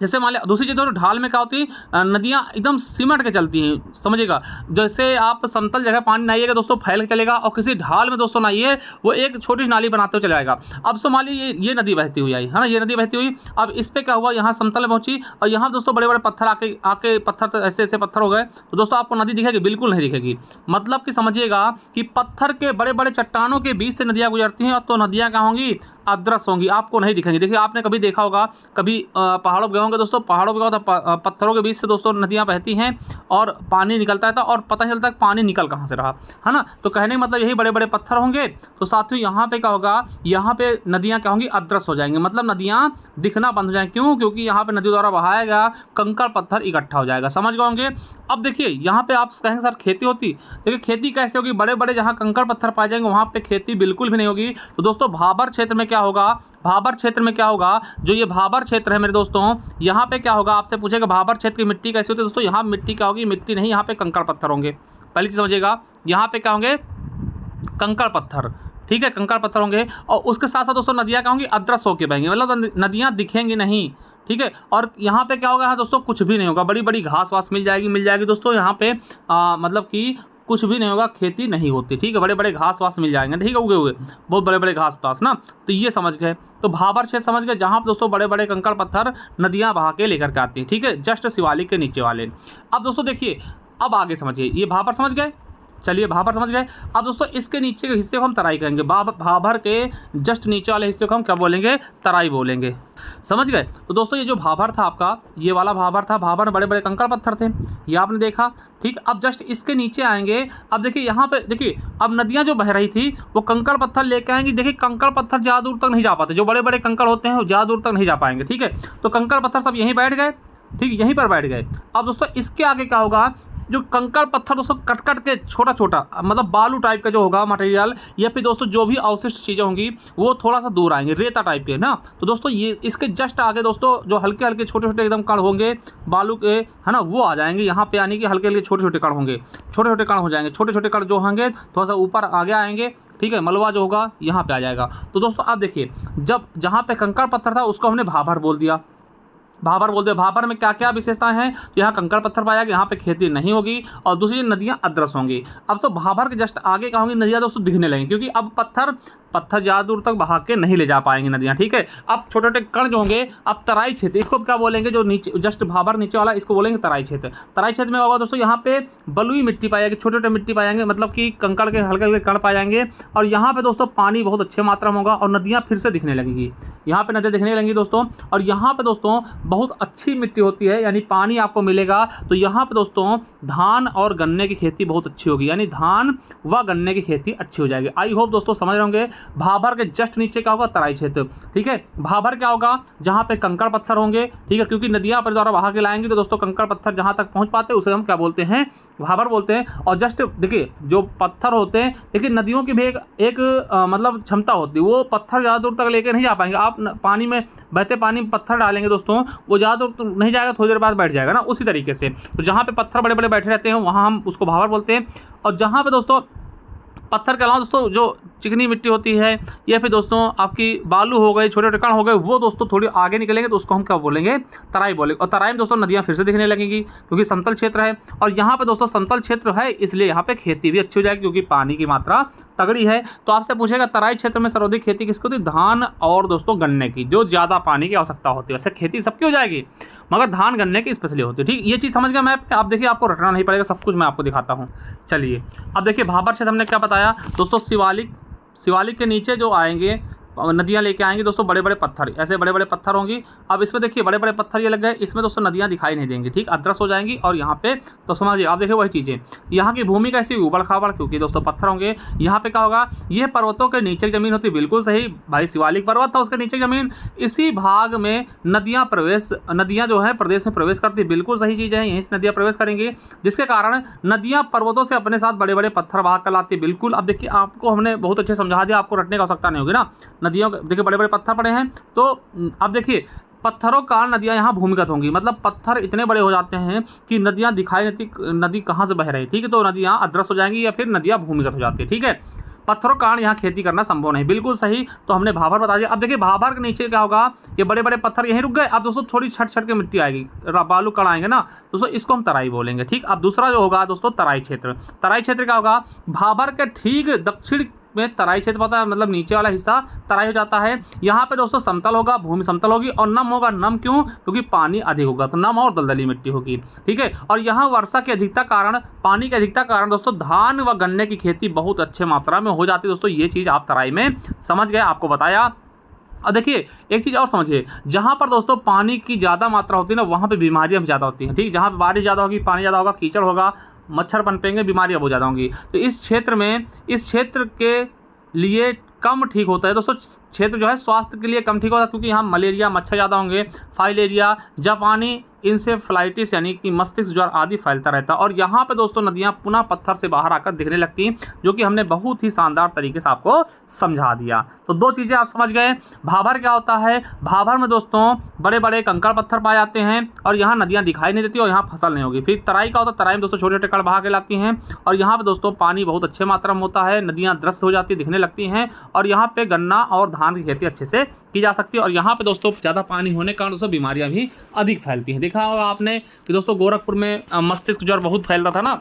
जैसे मान लिया, दूसरी चीज़ तो ढाल में क्या होती है, नदियाँ एकदम सिमट के चलती हैं, समझिएगा। जैसे आप समतल जगह पानी नहाइएगा दोस्तों फैल के चलेगा, और किसी ढाल में दोस्तों नहाइए वो एक छोटी नाली बनाते हुए चला जाएगा। अब सो मान लीजिए ये नदी बहती हुई आई, है ना, ये नदी बहती हुई, अब इस पर क्या हुआ, यहाँ समतल में पहुँची, और यहाँ दोस्तों बड़े बड़े पत्थर आके पत्थर तो ऐसे पत्थर हो गए, तो दोस्तों आपको नदी दिखेगी, बिल्कुल नहीं दिखेगी। मतलब कि समझिएगा कि पत्थर के बड़े बड़े चट्टानों के बीच से नदियाँ गुजरती हैं, तो नदियाँ क्या होंगी, अदृश्य होंगी, आपको नहीं दिखेंगी। देखिए आपने कभी देखा होगा, कभी पहाड़ों पर गए होंगे दोस्तों, पहाड़ों पर पत्थरों के बीच से दोस्तों नदियाँ बहती हैं और पानी निकलता है, और पता नहीं चलता पानी निकल कहाँ से रहा, है ना। तो कहने का मतलब यही, बड़े बड़े पत्थर होंगे, तो साथियों यहाँ पे क्या होगा, यहाँ पे नदियाँ क्या होंगी, अदृश्य हो जाएंगी, मतलब नदियाँ दिखना बंद हो जाएंगी। क्यों, क्योंकि यहाँ पे नदी द्वारा बहाया गया कंकड़ पत्थर इकट्ठा हो जाएगा, समझ गए होंगे। अब देखिए यहाँ पे आप कहेंगे सर खेती होती, देखिए खेती कैसे होगी, बड़े बड़े जहाँ कंकड़ पत्थर पाए जाएंगे वहाँ पे खेती बिल्कुल भी नहीं होगी। तो दोस्तों भाबर क्षेत्र में क्या होगा, भाबर क्षेत्र में क्या होगा, जो ये भाबर क्षेत्र है मेरे दोस्तों, यहाँ पे क्या होगा, आपसे पूछेगा भाबर क्षेत्र की मिट्टी कैसी होती है, दोस्तों यहाँ मिट्टी क्या होगी, मिट्टी नहीं, यहाँ पे कंकड़ पत्थर होंगे। पहली चीज़ समझिएगा, यहाँ पे क्या होंगे, कंकड़ पत्थर। ठीक है, कंकड़ पत्थर होंगे, और उसके साथ साथ दोस्तों नदियाँ क्या होंगी, अदृश्य होकर बहेंगी, मतलब नदियाँ दिखेंगी नहीं। ठीक है। और यहाँ पे क्या होगा, यहाँ दोस्तों कुछ भी नहीं होगा, बड़ी बड़ी घास वास मिल जाएगी दोस्तों। यहाँ पे मतलब कि कुछ भी नहीं होगा, खेती नहीं होती, ठीक है। बड़े बड़े घास वास मिल जाएंगे, ठीक है, उगे हुए बहुत बड़े बड़े घास पास ना। तो ये समझ गए, तो भाबर क्षेत्र समझ गए, जहाँ पे दोस्तों बड़े बड़े कंकड़ पत्थर नदियाँ बहा के लेकर के आती हैं, ठीक है, जस्ट शिवालिक के नीचे वाले। अब दोस्तों देखिए, अब आगे समझिए, ये भाबर समझ गए, चलिए भाबर समझ गए। अब दोस्तों इसके नीचे के हिस्से को हम तराई कहेंगे, भाबर के जस्ट नीचे वाले हिस्से को हम क्या बोलेंगे, तराई बोलेंगे, समझ गए। तो दोस्तों ये जो भाबर था आपका, ये वाला भाबर था, भाबर में बड़े बड़े कंकड़ पत्थर थे, ये आपने देखा, ठीक। अब जस्ट इसके नीचे आएंगे, अब देखिए यहाँ पे देखिए, अब नदियाँ जो बह रही थी वो कंकड़ पत्थर लेके आएंगी। देखिए कंकड़ पत्थर ज़्यादा दूर तक नहीं जा पाते, जो बड़े बड़े कंकड़ होते हैं वो ज़्यादा दूर तक नहीं जा पाएंगे, ठीक है। तो कंकड़ पत्थर सब यहीं बैठ गए, ठीक, यहीं पर बैठ गए। अब दोस्तों इसके आगे क्या होगा, जो कंकड़ पत्थर दोस्तों कट कट के छोटा छोटा, मतलब बालू टाइप का जो होगा मटेरियल, या फिर दोस्तों जो भी अवशिष्ट चीज़ें होंगी वो थोड़ा सा दूर आएंगे, रेता टाइप के ना। तो दोस्तों ये इसके जस्ट आगे दोस्तों जो हल्के हल्के छोटे छोटे एकदम कण होंगे बालू के, है ना, वो आ जाएंगे यहाँ पे, यानी कि हल्के हल्के छोटे छोटे कण होंगे, छोटे छोटे कण हो जाएंगे, छोटे छोटे कण जो होंगे थोड़ा सा ऊपर आगे आएंगे, ठीक है, मलबा जो होगा यहाँ पे आ जाएगा। तो दोस्तों आप देखिए, जब जहाँ पे कंकड़ पत्थर था उसको हमने भाबर बोल दिया, भाबर बोलते हैं। भाबर में क्या क्या विशेषताएं हैं, तो यहाँ कंकड़ पत्थर पाया गया, यहाँ पे खेती नहीं होगी, और दूसरी नदियाँ अदृश्य होंगी। अब तो भाबर के जस्ट आगे क्या होंगी, नदियाँ दोस्तों दिखने लगेंगी, क्योंकि अब पत्थर ज़्यादा दूर तक बहा के नहीं ले जा पाएंगे नदियाँ, ठीक है। अब छोटे छोटे कण जो होंगे, अब तराई क्षेत्र, इसको क्या बोलेंगे, जो नीचे जस्ट भाबर नीचे वाला, इसको बोलेंगे तराई क्षेत्र। तराई क्षेत्र में होगा दोस्तों, यहाँ पे बलुई मिट्टी पाई जाएगी, छोटे छोटे मिट्टी पाए जाएंगे, मतलब कि कंकड़ के हल्के हल्के कण पाए जाएंगे, और यहाँ पे दोस्तों पानी बहुत अच्छे मात्रा में होगा, और नदियाँ फिर से दिखने लगेंगी, यहाँ पे नदियाँ दिखने लगेंगी दोस्तों। और यहाँ पे दोस्तों बहुत अच्छी मिट्टी होती है, यानी पानी आपको मिलेगा। तो यहाँ पे दोस्तों धान और गन्ने की खेती बहुत अच्छी होगी, यानी धान व गन्ने की खेती अच्छी हो जाएगी। आई होप दोस्तों समझ रहे होंगे। भाबर के जस्ट नीचे क्या होगा, तराई क्षेत्र, ठीक है। भाबर क्या होगा, जहाँ पे कंकड़ पत्थर होंगे, ठीक है, क्योंकि नदियाँ अपने द्वारा बहा के लाएंगी, तो दोस्तों कंकड़ पत्थर जहाँ तक पहुँच पाते हैं उसे हम क्या बोलते हैं, भाबर बोलते हैं। और जस्ट देखिए जो पत्थर होते हैं, देखिए नदियों की भी एक मतलब क्षमता होती है, वो पत्थर ज़्यादा दूर तक लेके नहीं जा पाएंगे। आप पानी में, बहते पानी में पत्थर डालेंगे दोस्तों, वो ज़्यादा दूर नहीं जाएगा, थोड़ी देर बाद बैठ जाएगा ना, उसी तरीके से। तो जहाँ पे पत्थर बड़े बड़े बैठे रहते हैं वहाँ हम उसको भाबर बोलते हैं। और जहाँ पे दोस्तों पत्थर के अलावा दोस्तों जो चिकनी मिट्टी होती है, या फिर दोस्तों आपकी बालू हो गए, छोटे छोटे कण हो गए, वो दोस्तों थोड़ी आगे निकलेंगे तो उसको हम क्या बोलेंगे, तराई बोलेंगे। और तराई में दोस्तों नदियाँ फिर से दिखने लगेंगी, क्योंकि समतल क्षेत्र है, और यहाँ पे दोस्तों समतल क्षेत्र है, इसलिए यहाँ पे खेती भी अच्छी हो जाएगी, क्योंकि पानी की मात्रा तगड़ी है। तो आपसे पूछेगा तराई क्षेत्र में सर्वाधिक खेती किसकी होती है, धान और दोस्तों गन्ने की, जो ज़्यादा पानी की आवश्यकता होती है। वैसे खेती सबकी हो जाएगी, मगर धान गन्ने की स्पेशली होती है, ठीक। ये चीज़ समझ गया मैं, आप देखिए आपको रटना नहीं पड़ेगा, सब कुछ मैं आपको दिखाता हूँ। चलिए अब देखिए भाबर क्षेत्र हमने क्या बताया दोस्तों, शिवालिक के नीचे जो आएंगे नदियाँ लेके आएंगी दोस्तों, बड़े बड़े पत्थर, ऐसे बड़े बड़े पत्थर होंगी। अब इसमें देखिए बड़े बड़े पत्थर ये लग गए, इसमें दोस्तों नदियाँ दिखाई नहीं देंगी, ठीक, अदृश्य हो जाएंगी। और यहाँ पे तो समझिए आप देखिए वही चीज़ें, यहाँ की भूमि कैसी, उबड़ खाबड़, क्योंकि दोस्तों पत्थर होंगे। यहाँ पे क्या होगा, ये पर्वतों के नीचे की जमीन होती है, बिल्कुल सही भाई, शिवालिक पर्वत था उसके नीचे की जमीन, इसी भाग में नदियाँ जो है प्रदेश में प्रवेश करती है, बिल्कुल सही चीज़ है, यहीं से नदियाँ प्रवेश करेंगी, जिसके कारण नदियाँ पर्वतों से अपने साथ बड़े बड़े पत्थर बहा कर लाती है। बिल्कुल, अब देखिए आपको हमने बहुत अच्छे समझा दिया, आपको रटने की आवश्यकता नहीं होगी ना। नदियों देखिए बड़े बड़े पत्थर पड़े हैं, तो अब देखिए पत्थरों के कारण नदियाँ यहाँ भूमिगत होंगी, मतलब पत्थर इतने बड़े हो जाते हैं कि नदियाँ दिखाई नहीं देती, नदी कहाँ से बह रही है, ठीक है। तो नदियाँ अदृश्य हो जाएंगी, या फिर नदियाँ भूमिगत हो जाती है, ठीक है। पत्थरों के कारण यहाँ खेती करना संभव नहीं, बिल्कुल सही। तो हमने भाबर बता दिया। अब देखिए भाबर के नीचे क्या होगा, ये बड़े बड़े पत्थर यहीं रुक गए। अब दोस्तों थोड़ी छट छट के मिट्टी आएगी, बालू कण आएंगे ना दोस्तों, इसको हम तराई बोलेंगे, ठीक। अब दूसरा जो होगा दोस्तों तराई क्षेत्र। तराई क्षेत्र क्या होगा, भाबर के ठीक दक्षिण में तराई क्षेत्र पता है, मतलब नीचे वाला हिस्सा तराई हो जाता है। यहाँ पे दोस्तों समतल होगा, भूमि समतल होगी, और नम होगा। नम क्यों, क्योंकि पानी अधिक होगा, तो नम और दलदली मिट्टी होगी, ठीक है। और यहाँ वर्षा की अधिकता कारण, पानी की अधिकता कारण दोस्तों धान व गन्ने की खेती बहुत अच्छे मात्रा में हो जाती है दोस्तों। ये चीज़ आप तराई में समझ गए, आपको बताया। और देखिए एक चीज़ और समझिए, जहाँ पर दोस्तों पानी की ज़्यादा मात्रा होती है ना, वहाँ पे बीमारियाँ भी ज़्यादा होती हैं, ठीक। जहाँ पे बारिश ज़्यादा होगी, पानी ज़्यादा होगा, कीचड़ होगा, मच्छर पनपेंगे, बीमारियाँ बहुत ज़्यादा होंगी। तो इस क्षेत्र के लिए कम ठीक होता है दोस्तों, क्षेत्र जो है स्वास्थ्य के लिए कम ठीक होता है, क्योंकि यहाँ मलेरिया, मच्छर ज़्यादा होंगे, फाइलेरिया, जापानी इंसेफ्लाइटिस यानी कि मस्तिष्क ज्वर आदि फैलता रहता है। और यहाँ पे दोस्तों नदियाँ पुनः पत्थर से बाहर आकर दिखने लगती हैं, जो कि हमने बहुत ही शानदार तरीके से आपको समझा दिया। तो दो चीज़ें आप समझ गए। भाबर क्या होता है, भाबर में दोस्तों बड़े बड़े कंकड़ पत्थर पाए जाते हैं, और यहाँ नदियाँ दिखाई नहीं देती, और यहाँ फसल नहीं होगी। फिर तराई का होता है, तराई में दोस्तों छोटे छोटे कण बहा के लाती हैं, और यहाँ पर दोस्तों पानी बहुत अच्छे मात्रा में होता है, नदियाँ दृश्य हो जाती है, दिखने लगती हैं। और यहाँ पे गन्ना और धान की खेती अच्छे से की जा सकती है। और यहाँ पे दोस्तों ज़्यादा पानी होने के कारण दोस्तों बीमारियाँ भी अधिक फैलती हैं। देखा होगा आपने कि दोस्तों गोरखपुर में मस्तिष्क ज्वर बहुत फैलता था ना,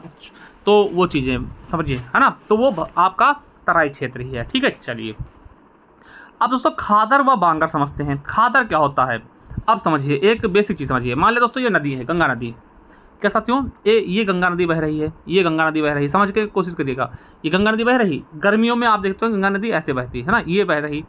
तो वो चीज़ें समझिए, है ना, तो वो आपका तराई क्षेत्र ही है। ठीक है, चलिए अब दोस्तों खादर व बांगर समझते हैं। खादर क्या होता है अब समझिए, एक बेसिक चीज़ समझिए। मान लिया दोस्तों ये नदी है, गंगा नदी, क्या साथियों, ये गंगा नदी बह रही है, ये गंगा नदी बह रही है, समझ के कोशिश करिएगा। ये गंगा नदी बह रही, गर्मियों में आप देखते हो गंगा नदी ऐसे बहती है ना, ये बह रही।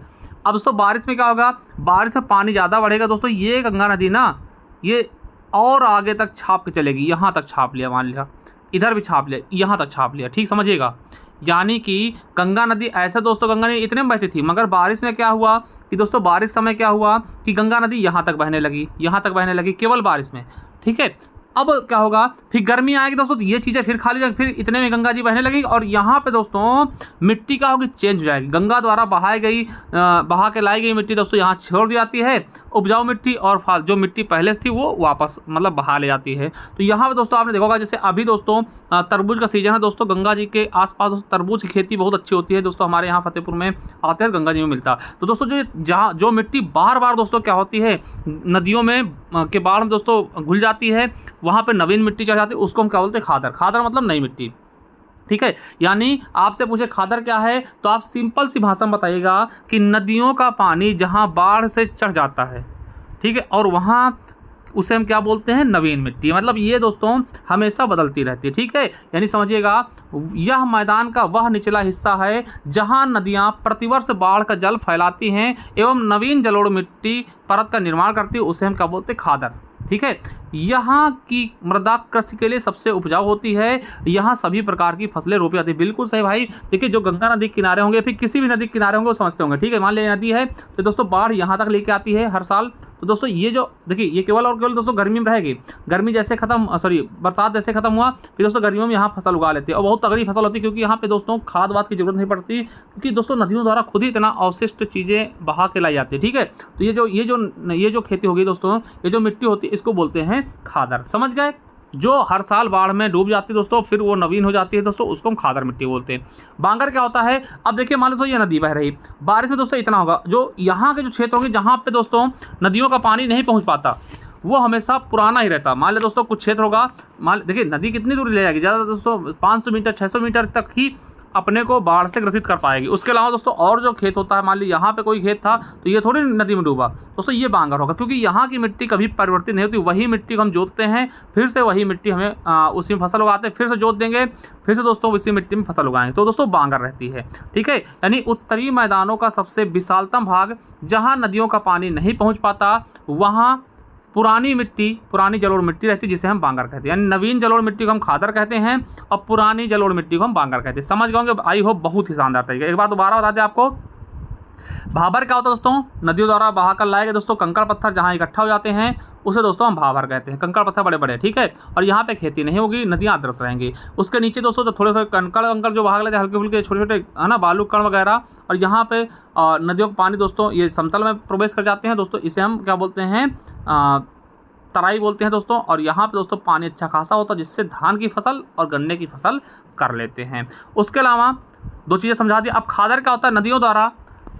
अब दोस्तों बारिश में क्या होगा, बारिश में पानी ज़्यादा बढ़ेगा दोस्तों, ये गंगा नदी ना ये और आगे तक छाप के चलेगी, यहाँ तक छाप लिया, मान लिया इधर भी छाप लिया, यहाँ तक छाप लिया, ठीक समझिएगा। यानी कि गंगा नदी ऐसे दोस्तों गंगा नदी इतने में बहती थी, मगर बारिश में क्या हुआ कि दोस्तों बारिश समय क्या हुआ कि गंगा नदी यहाँ तक बहने लगी, यहाँ तक बहने लगी केवल बारिश में। ठीक है, अब क्या होगा, फिर गर्मी आएगी दोस्तों, तो ये चीज़ें फिर खाली जाएगी, फिर इतने में गंगा जी बहने लगेगी और यहाँ पे दोस्तों मिट्टी क्या होगी, चेंज हो जाएगी। गंगा द्वारा बहाई गई बहा के लाई गई मिट्टी दोस्तों यहाँ छोड़ दी जाती है, उपजाऊ मिट्टी, और जो मिट्टी पहले से थी वो वापस मतलब बहा ले जाती है। तो यहाँ पे दोस्तों आपने देखा होगा, जैसे अभी दोस्तों तरबूज का सीजन है दोस्तों, गंगा जी के आसपास दोस्तों तरबूज की खेती बहुत अच्छी होती है दोस्तों, हमारे यहाँ फतेहपुर में आते हैं, गंगा जी में मिलता है। तो दोस्तों जो मिट्टी बार बार दोस्तों क्या होती है नदियों में के बाढ़ में दोस्तों घुल जाती है, वहाँ पे नवीन मिट्टी चढ़ जाती है, उसको हम क्या बोलते हैं, खादर। खादर मतलब नई मिट्टी। ठीक है, यानी आपसे पूछे खादर क्या है, तो आप सिंपल सी भाषा में बताइएगा कि नदियों का पानी जहाँ बाढ़ से चढ़ जाता है, ठीक है, और वहाँ उसे हम क्या बोलते हैं, नवीन मिट्टी। मतलब ये दोस्तों हमेशा बदलती रहती है। ठीक है, यानी समझिएगा यह मैदान का वह निचला हिस्सा है जहां नदियां प्रतिवर्ष बाढ़ का जल फैलाती हैं एवं नवीन जलोढ़ मिट्टी परत का निर्माण करती है, उसे हम क्या बोलते हैं, खादर। ठीक है, यहाँ की मृदा कृषि के लिए सबसे उपजाऊ होती है, यहाँ सभी प्रकार की फसलें रोपी जाती है। बिल्कुल सही भाई। देखिए जो गंगा नदी के किनारे होंगे, फिर किसी भी नदी के किनारे होंगे वो समझते होंगे। ठीक है, मान लीजिए नदी है तो दोस्तों बाढ़ यहाँ तक लेके आती है हर साल। तो दोस्तों ये जो देखिए ये केवल और केवल दोस्तों गर्मी में रहेगी, गर्मी जैसे खत्म बरसात जैसे खत्म हुआ फिर दोस्तों गर्मियों में यहाँ फसल उगा लेते हैं और बहुत तगड़ी फसल होती है, क्योंकि यहाँ पे दोस्तों खाद वाद की जरूरत नहीं पड़ती, क्योंकि दोस्तों नदियों द्वारा खुद ही इतना अवशिष्ट चीज़ें बहा के लाई जाती है। ठीक है, तो ये जो खेती होगी दोस्तों, ये जो मिट्टी होती है इसको बोलते हैं खादर। समझ गए, जो हर साल बाढ़ में डूब जाती है दोस्तों, फिर वो नवीन हो जाती है दोस्तों, उसको हम खादर मिट्टी बोलते हैं। बांगर क्या होता है, अब देखिए मान लो ये नदी बह रही, बारिश में दोस्तों इतना होगा, जो यहाँ के जो क्षेत्र होंगे जहाँ पे दोस्तों नदियों का पानी नहीं पहुँच पाता, वो हमेशा पुराना ही रहता। मान लो दोस्तों कुछ क्षेत्र होगा, देखिए नदी कितनी दूर ले जाएगी, ज़्यादा दोस्तों 500 मीटर 600 मीटर तक ही अपने को बाढ़ से ग्रसित कर पाएगी। उसके अलावा दोस्तों और जो खेत होता है, मान लीजिए यहाँ पे कोई खेत था तो ये थोड़ी नदी में डूबा दोस्तों, ये बांगर होगा, क्योंकि यहाँ की मिट्टी कभी परिवर्तित नहीं होती। वही मिट्टी को हम जोतते हैं, फिर से वही मिट्टी हमें उसी में फसल उगाते हैं, फिर से जोत देंगे, फिर से दोस्तों उसी मिट्टी में फसल उगाएंगे, तो दोस्तों बांगर रहती है। ठीक है, यानी उत्तरी मैदानों का सबसे विशालतम भाग जहाँ नदियों का पानी नहीं पहुँच पाता, वहाँ पुरानी जलोढ़ मिट्टी रहती है, जिसे हम बांगर कहते हैं। यानी नवीन जलोढ़ मिट्टी को हम खादर कहते हैं और पुरानी जलोढ़ मिट्टी को हम बांगर कहते हैं। समझ गए, आई होप, बहुत ही शानदार तरीके। एक बात दोबारा बता दें आपको, भाबर क्या होता है दोस्तों, नदियों द्वारा बहा कर लाए गए दोस्तों कंकड़ पत्थर जहाँ इकट्ठा हो जाते हैं, उसे दोस्तों हम भाबर कहते हैं। कंकड़ पत्थर बड़े बड़े, ठीक है, और यहाँ पे खेती नहीं होगी, नदियाँ अदृश्य रहेंगी। उसके नीचे दोस्तों तो थोड़े थोड़े कंकड़ जो भाग लेते हैं, हल्के फुल्के छोटे छोटे, है ना, बालू कण वगैरह, और यहाँ पे नदियों का पानी दोस्तों ये समतल में प्रवेश कर जाते हैं दोस्तों, इसे हम क्या बोलते हैं, तराई बोलते हैं दोस्तों। और यहाँ पे दोस्तों पानी अच्छा खासा होता है, जिससे धान की फसल और गन्ने की फसल कर लेते हैं। उसके अलावा दो चीज़ें समझा दी। अब खादर क्या होता है, नदियों द्वारा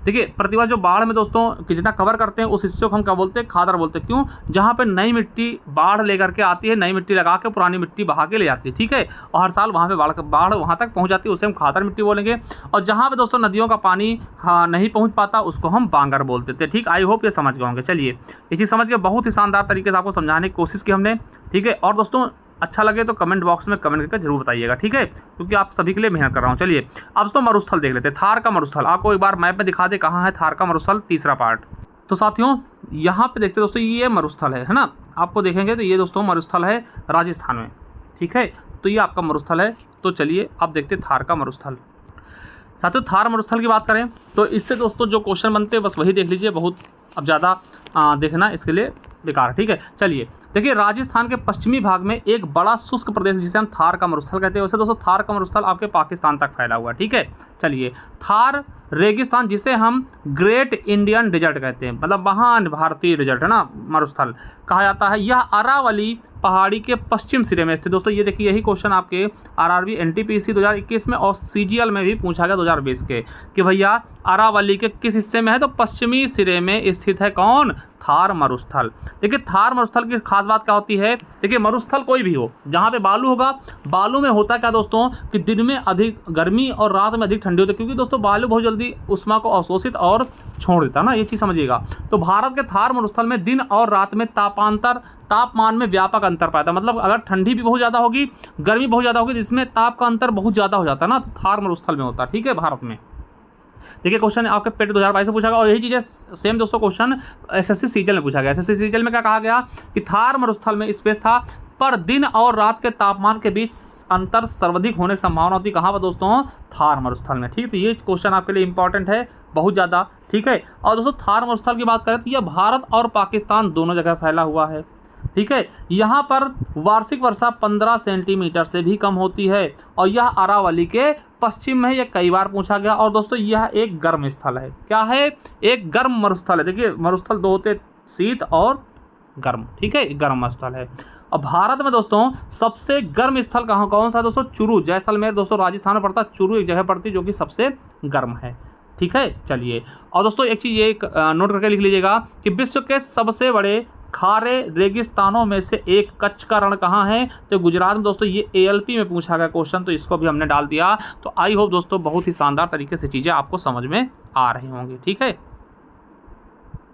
देखिए प्रतिवर्ष जो बाढ़ में दोस्तों कि जितना कवर करते हैं उस हिस्से को हम क्या बोलते हैं, खादर बोलते हैं। क्यों, जहाँ पे नई मिट्टी बाढ़ लेकर के आती है, नई मिट्टी लगा के पुरानी मिट्टी बहा के ले जाती है। ठीक है, और हर साल वहाँ पे बाढ़ वहाँ तक पहुँच जाती है, उसे हम खादर मिट्टी बोलेंगे। और जहाँ पे दोस्तों नदियों का पानी नहीं पहुँच पाता, उसको हम बांगर बोलते थे। ठीक, आई होप ये समझ गए होंगे। चलिए ये चीज़ समझ के बहुत ही शानदार तरीके से आपको समझाने की कोशिश की हमने। ठीक है, और दोस्तों अच्छा लगे तो कमेंट बॉक्स में कमेंट करके जरूर बताइएगा। ठीक है, क्योंकि आप सभी के लिए मेहनत कर रहा हूँ। चलिए अब तो मरुस्थल देख लेते हैं, थार का मरुस्थल। आपको एक बार मैप में दिखा दे कहाँ है थार का मरुस्थल, तीसरा पार्ट। तो साथियों यहाँ पे देखते दोस्तों, ये मरुस्थल है ना, आपको देखेंगे तो ये दोस्तों मरुस्थल है राजस्थान में। ठीक है, तो ये आपका मरुस्थल है। तो चलिए अब देखते थार का मरुस्थल। साथियों थार मरुस्थल की बात करें तो इससे दोस्तों जो क्वेश्चन बनते हैं बस वही देख लीजिए, बहुत अब ज़्यादा देखना इसके लिए बेकार है। ठीक है, चलिए देखिए राजस्थान के पश्चिमी भाग में एक बड़ा शुष्क प्रदेश जिसे हम थार का मरुस्थल कहते हैं। वैसे दोस्तों थार का मरुस्थल आपके पाकिस्तान तक फैला हुआ है। ठीक है, चलिए थार रेगिस्तान जिसे हम ग्रेट इंडियन डेजर्ट कहते हैं, मतलब महान भारतीय डेजर्ट है ना, मरुस्थल कहा जाता है। यह अरावली पहाड़ी के पश्चिम सिरे में स्थित। दोस्तों ये देखिए, यही क्वेश्चन आपके आरआरबी एनटीपीसी 2021 में और सीजीएल में भी पूछा गया 2020 के, कि भैया अरावली के किस हिस्से में है, तो पश्चिमी सिरे में स्थित है कौन, थार मरुस्थल। देखिए थार मरुस्थल की खास बात क्या होती है, देखिए मरुस्थल कोई भी हो जहाँ पे बालू होगा, बालू में होता क्या दोस्तों कि दिन में अधिक गर्मी और रात में अधिक ठंडी होती है, क्योंकि दोस्तों बालू बहुत जल्दी उष्मा को अवशोषित और छोड़ देता ना, ये चीज़ समझिएगा। तो भारत के थार मरुस्थल में दिन और रात में तापमान में व्यापक अंतर पाया था, मतलब अगर ठंडी भी बहुत ज़्यादा होगी, गर्मी बहुत ज़्यादा होगी, जिसमें ताप का अंतर बहुत ज़्यादा हो जाता है ना, तो थार मरुस्थल में होता है, ठीक है, भारत में। देखिए क्वेश्चन आपके पेट 2022 में पूछा गया, और यही चीज़ें सेम दोस्तों क्वेश्चन एसएससी सीजीएल में पूछा गया। एसएससी सीजीएल में क्या कहा गया कि थार मरुस्थल में स्पेस था, पर दिन और रात के तापमान के बीच अंतर सर्वाधिक होने की संभावना होती है, कहाँ पर दोस्तों, थार मरुस्थल में, ठीक। तो ये क्वेश्चन आपके लिए इंपॉर्टेंट है बहुत ज़्यादा, ठीक है। और दोस्तों थार मरुस्थल की बात करें तो यह भारत और पाकिस्तान दोनों जगह फैला हुआ है, ठीक है। यहाँ पर वार्षिक वर्षा 15 सेंटीमीटर से भी कम होती है, और यह अरावली के पश्चिम में, यह कई बार पूछा गया। और दोस्तों यह एक गर्म स्थल है, क्या है, एक गर्म मरुस्थल है। देखिए मरुस्थल दो होते, शीत और गर्म, ठीक है, गर्म मरुस्थल है। और भारत में दोस्तों सबसे गर्म स्थल कहाँ कौन सा है दोस्तों, चुरू, जैसलमेर दोस्तों राजस्थान में पड़ता है, चुरू एक जगह पड़ती है जो कि सबसे गर्म है, ठीक है। चलिए, और दोस्तों एक चीज़ ये नोट करके लिख लीजिएगा कि विश्व के सबसे बड़े खारे रेगिस्तानों में से एक कच्छ का रण कहाँ है, तो गुजरात में दोस्तों। ये एएलपी में पूछा गया क्वेश्चन, तो इसको भी हमने डाल दिया। तो आई होप दोस्तों बहुत ही शानदार तरीके से चीज़ें आपको समझ में आ रही होंगी, ठीक है।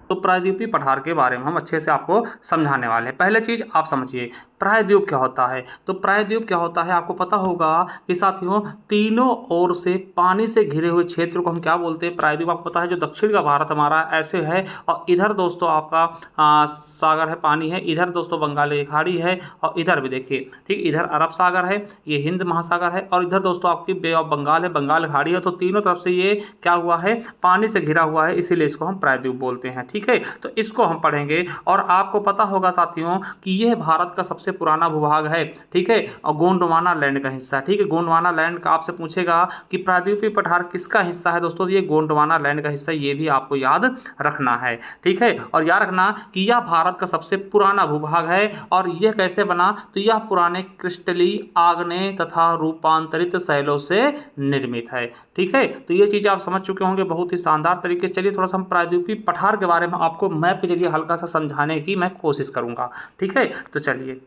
तो प्रायद्वीपीय पठार के बारे में हम अच्छे से आपको समझाने वाले हैं। पहले चीज़ आप समझिए प्रायद्वीप क्या होता है। तो प्रायद्वीप क्या होता है आपको पता होगा कि साथियों, तीनों ओर से पानी से घिरे हुए क्षेत्र को हम क्या बोलते हैं, प्रायद्वीप। आपको पता है जो दक्षिण का भारत हमारा ऐसे है, और इधर दोस्तों आपका सागर है, पानी है, इधर दोस्तों बंगाल की खाड़ी है, और इधर भी देखिए, ठीक, इधर अरब सागर है, ये हिंद महासागर है, और इधर दोस्तों आपकी बे ऑफ बंगाल है, बंगाल खाड़ी है। तो तीनों तरफ से ये क्या हुआ है, पानी से घिरा हुआ है, इसीलिए इसको हम प्रायद्वीप बोलते हैं, ठीक है। तो इसको हम पढ़ेंगे। और आपको पता होगा साथियों कि यह भारत का सबसे पुराना भूभाग है, ठीक है, और गोंडवाना लैंड का हिस्सा, ठीक है। गोंडवाना लैंड का आपसे पूछेगा कि प्रायद्वीपीय पठार किसका हिस्सा है दोस्तों, ये गोंडवाना लैंड का हिस्सा, ये भी आपको याद रखना है, ठीक है। और याद रखना कि यह भारत का सबसे पुराना भूभाग है। और यह कैसे बना, तो यह पुराने क्रिस्टलीय, आग्नेय तथा रूपांतरित शैलों से निर्मित है, ठीक है। तो ये चीज़ आप समझ चुके होंगे बहुत ही शानदार तरीके से। चलिए थोड़ा सा हम प्रायद्वीपीय पठार के बारे में आपको मैप के जरिए हल्का सा समझाने की मैं कोशिश करूंगा, ठीक है। तो चलिए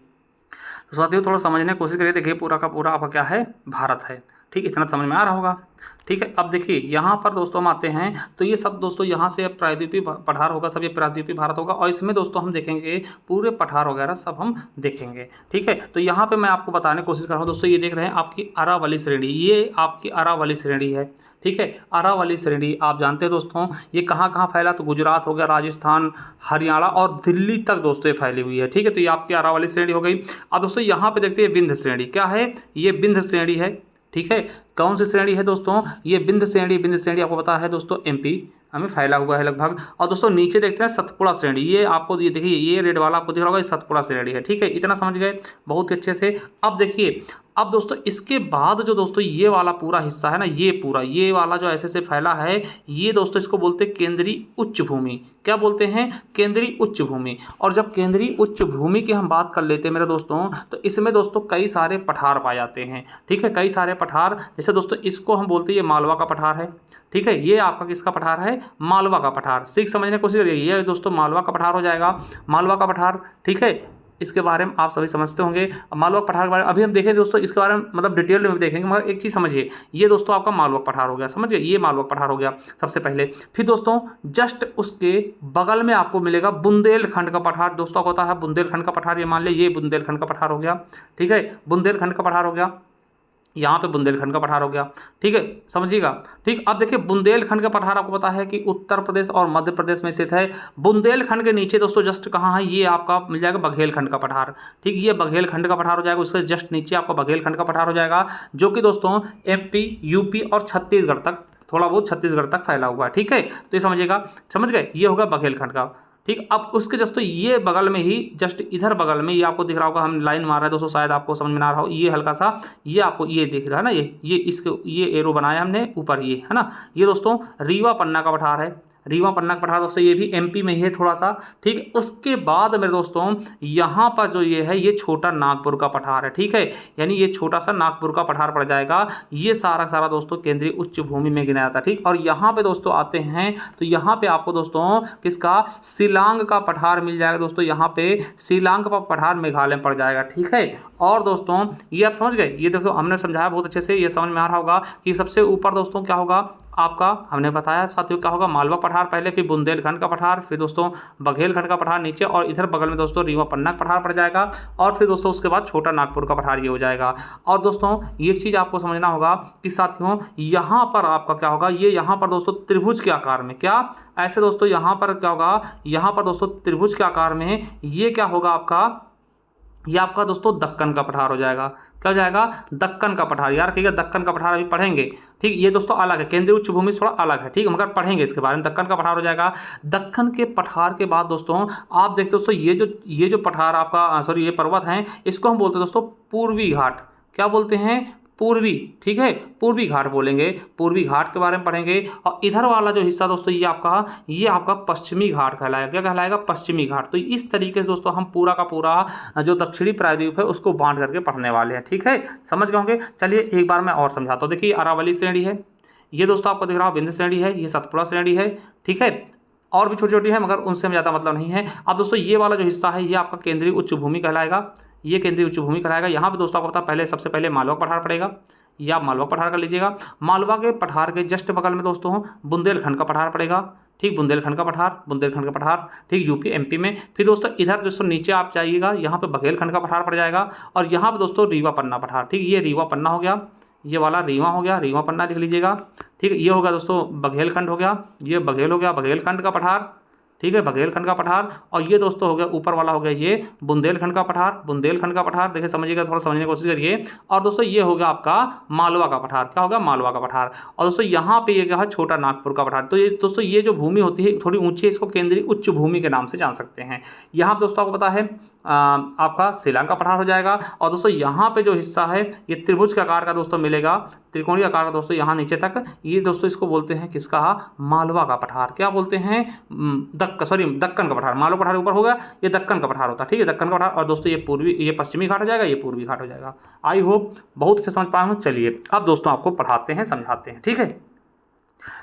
तो साथियों थोड़ा समझने की कोशिश करिए। देखिए पूरा का पूरा आपका क्या है, भारत है, ठीक, इतना समझ में आ रहा होगा, ठीक है। अब देखिए यहाँ पर दोस्तों हम आते हैं, तो ये सब दोस्तों यहाँ से प्रायद्वीपीय पठार होगा, सब ये प्रायद्वीपीय भारत होगा, और इसमें दोस्तों हम देखेंगे पूरे पठार वगैरह सब हम देखेंगे, ठीक है। तो यहाँ पे मैं आपको बताने की कोशिश कर रहा हूँ दोस्तों, ये देख रहे हैं आपकी अरावली श्रेणी, ये आपकी अरावली श्रेणी है, ठीक है। अरावली श्रेणी आप जानते हैं दोस्तों ये कहाँ कहाँ फैला, तो गुजरात हो गया, राजस्थान, हरियाणा और दिल्ली तक दोस्तों ये फैली हुई है, ठीक है। तो ये आपकी अरावली श्रेणी हो गई। अब दोस्तों यहाँ पे देखते हैं विंध्य श्रेणी, क्या है, ये विंध्य श्रेणी है, ठीक है। कौन सी श्रेणी है दोस्तों, ये विंध्य श्रेणी। विंध्य श्रेणी आपको पता है दोस्तों एमपी हमें फैला हुआ है लगभग। और दोस्तों नीचे देखते हैं सतपुड़ा श्रेणी, ये आपको ये देखिए, ये रेड वाला आपको दिख रहा होगा, ये सतपुड़ा श्रेणी है, ठीक है। इतना समझ गए बहुत ही अच्छे से। अब देखिए, अब दोस्तों इसके बाद जो दोस्तों ये वाला पूरा हिस्सा है ना, ये पूरा ये वाला जो ऐसे से फैला है, ये दोस्तों इसको बोलते हैं केंद्रीय उच्च भूमि। क्या बोलते हैं, केंद्रीय उच्च भूमि। और जब केंद्रीय उच्च भूमि की हम बात कर लेते हैं मेरे दोस्तों, तो इसमें दोस्तों कई सारे पठार पाए जाते हैं, ठीक है, कई सारे पठार। जैसे दोस्तों इसको हम बोलते हैं ये मालवा का पठार है, ठीक है, ये आपका किसका पठार है, मालवा का पठार। सीख समझने की कोशिश करिए, ये दोस्तों मालवा का पठार हो जाएगा, मालवा का पठार, ठीक है। इसके बारे में आप सभी समझते होंगे। मालवा पठार के बारे में अभी हम देखें दोस्तों, इसके बारे में मतलब डिटेल में देखेंगे, मगर एक चीज़ समझिए, ये दोस्तों आपका मालवा पठार हो गया, समझिए, ये मालवा पठार हो गया सबसे पहले। फिर दोस्तों जस्ट उसके बगल में आपको मिलेगा बुंदेलखंड का पठार, दोस्तों होता है बुंदेलखंड का पठार, ये मान लिया, ये बुंदेलखंड का पठार हो गया, ठीक है, बुंदेलखंड का पठार हो गया, यहाँ पे बुंदेलखंड का पठार हो गया, ठीक है, समझिएगा, ठीक। अब देखिए बुंदेलखंड का पठार आपको पता है कि उत्तर प्रदेश और मध्य प्रदेश में स्थित है। बुंदेलखंड के नीचे दोस्तों जस्ट कहाँ है, ये आपका मिल जाएगा बघेलखंड का पठार, ठीक, ये बघेलखंड का पठार हो जाएगा। उसके जस्ट नीचे आपका बघेलखंड का पठार हो जाएगा, जो कि दोस्तों एमपी, यूपी और छत्तीसगढ़ तक, थोड़ा बहुत छत्तीसगढ़ तक फैला हुआ है, ठीक है। तो ये समझिएगा, समझ गए, ये होगा बघेलखंड का, ठीक। अब उसके जस्ट तो ये बगल में ही, जस्ट इधर बगल में ये आपको दिख रहा होगा, हम लाइन मार रहे हैं दोस्तों, शायद आपको समझ में ना रहा हो, ये हल्का सा, ये आपको ये दिख रहा है ना, ये इसके ये एरो बनाया हमने ऊपर, ये है ना, ये दोस्तों रीवा पन्ना का पठार है। रीवा पन्ना का पठार दोस्तों ये भी एमपी में ही है थोड़ा सा, ठीक। उसके बाद मेरे दोस्तों यहाँ पर जो ये है ये छोटा नागपुर का पठार है, ठीक है, यानी ये छोटा सा नागपुर का पठार पड़ जाएगा। ये सारा सारा दोस्तों केंद्रीय उच्च भूमि में गिना जाता है, ठीक। और यहाँ पे दोस्तों आते हैं तो यहाँ पे आपको दोस्तों किसका, शिलांग का पठार मिल जाएगा दोस्तों। यहाँ पे शिलांग का पठार मेघालय में पड़ जाएगा, ठीक है। और दोस्तों ये आप समझ गए, ये देखो हमने समझाया बहुत अच्छे से, ये समझ में आ रहा होगा कि सबसे ऊपर दोस्तों क्या होगा आपका, हमने बताया साथियों क्या होगा, मालवा पठार पहले, फिर बुंदेलखंड का पठार, फिर दोस्तों बघेलखंड का पठार नीचे, और इधर बगल में दोस्तों रीवा पन्ना का पठार पड़ जाएगा, और फिर दोस्तों उसके बाद छोटा नागपुर का पठार ये हो जाएगा। और दोस्तों ये चीज़ आपको समझना होगा कि साथियों यहाँ पर आपका क्या होगा, ये यहाँ पर दोस्तों त्रिभुज के आकार में, क्या ऐसे दोस्तों यहाँ पर क्या होगा, यहाँ पर दोस्तों त्रिभुज के आकार में ये क्या होगा आपका, ये आपका दोस्तों दक्कन का पठार हो जाएगा। क्या हो जाएगा, दक्कन का पठार। यार कहिएगा दक्कन का पठार अभी पढ़ेंगे, ठीक। ये दोस्तों अलग है, केंद्रीय उच्च भूमि थोड़ा अलग है, ठीक, मगर पढ़ेंगे इसके बारे में। दक्कन का पठार हो जाएगा। दक्कन के पठार के बाद दोस्तों आप देखते हो दोस्तों ये जो पठार आपका सॉरी ये पर्वत हैं, इसको हम बोलते हैं दोस्तों पूर्वी घाट। क्या बोलते हैं, पूर्वी, ठीक है, पूर्वी घाट बोलेंगे, पूर्वी घाट के बारे में पढ़ेंगे। और इधर वाला जो हिस्सा दोस्तों ये आपका पश्चिमी घाट कहलाएगा। क्या कहलाएगा, पश्चिमी घाट। तो इस तरीके से दोस्तों हम पूरा का पूरा जो दक्षिणी प्रायद्वीप है उसको बांट करके पढ़ने वाले हैं, ठीक है, समझ गए होंगे। चलिए एक बार मैं और समझाता हूँ। देखिए अरावली श्रेणी है, ये दोस्तों आपको दिख रहा है विंध्य श्रेणी है, ये सतपुड़ा श्रेणी है, ठीक है, और भी छोटी छोटी है मगर उनसे हम ज़्यादा मतलब नहीं है। अब दोस्तों ये वाला जो हिस्सा है ये आपका केंद्रीय उच्च भूमि कहलाएगा, ये केंद्रीय उच्च भूमि कहलाएगा। यहाँ पे दोस्तों आपको पता पहले सबसे पहले मालवा पठार पड़ेगा, या आप मालवा पठार कर लीजिएगा। मालवा के पठार के जस्ट बगल में दोस्तों बुंदेलखंड का पठार पड़ेगा, ठीक, बुंदेलखंड का पठार, ठीक, यूपी एमपी में। फिर दोस्तों इधर दोस्तों नीचे आप जाइएगा, यहाँ पे बघेलखंड का पठार पड़ जाएगा, और यहाँ पे दोस्तों रीवा पन्ना पठार, ठीक, ये रीवा पन्ना हो गया, ये वाला रीवा हो गया, रीवा पन्ना लिख लीजिएगा, ठीक। ये होगा दोस्तों बघेलखंड हो गया, ये बघेल हो गया, बघेलखंड का पठार, ठीक है, बघेलखंड का पठार। और ये दोस्तों हो गया ऊपर वाला हो गया ये बुंदेलखंड का पठार, देखिए समझिएगा, थोड़ा समझने की कोशिश करिए। और दोस्तों ये हो गया आपका मालवा का पठार। क्या होगा, मालवा का पठार। और दोस्तों यहाँ पे ये क्या है, छोटा नागपुर का पठार। तो ये दोस्तों ये जो भूमि होती है थोड़ी ऊंची है, इसको केंद्रीय उच्च भूमि के नाम से जान सकते हैं। यहाँ पर दोस्तों आपको पता है आपका शिलांग का पठार हो जाएगा। और दोस्तों यहाँ पे जो हिस्सा है ये त्रिभुज के आकार का दोस्तों मिलेगा, त्रिकोणीय आकार का दोस्तों यहाँ नीचे तक, ये दोस्तों इसको बोलते हैं किसका, मालवा का पठार। क्या बोलते हैं, दक्कन का पठार। मालवा पठार ऊपर होगा, ये दक्कन का पठार होता है, ठीक है, दक्कन का पठार। और दोस्तों ये पश्चिमी घाट हो जाएगा, ये पूर्वी घाट हो जाएगा। आई होप बहुत अच्छे समझ पाए हूँ। चलिए अब दोस्तों आपको पढ़ाते हैं, समझाते हैं, ठीक है।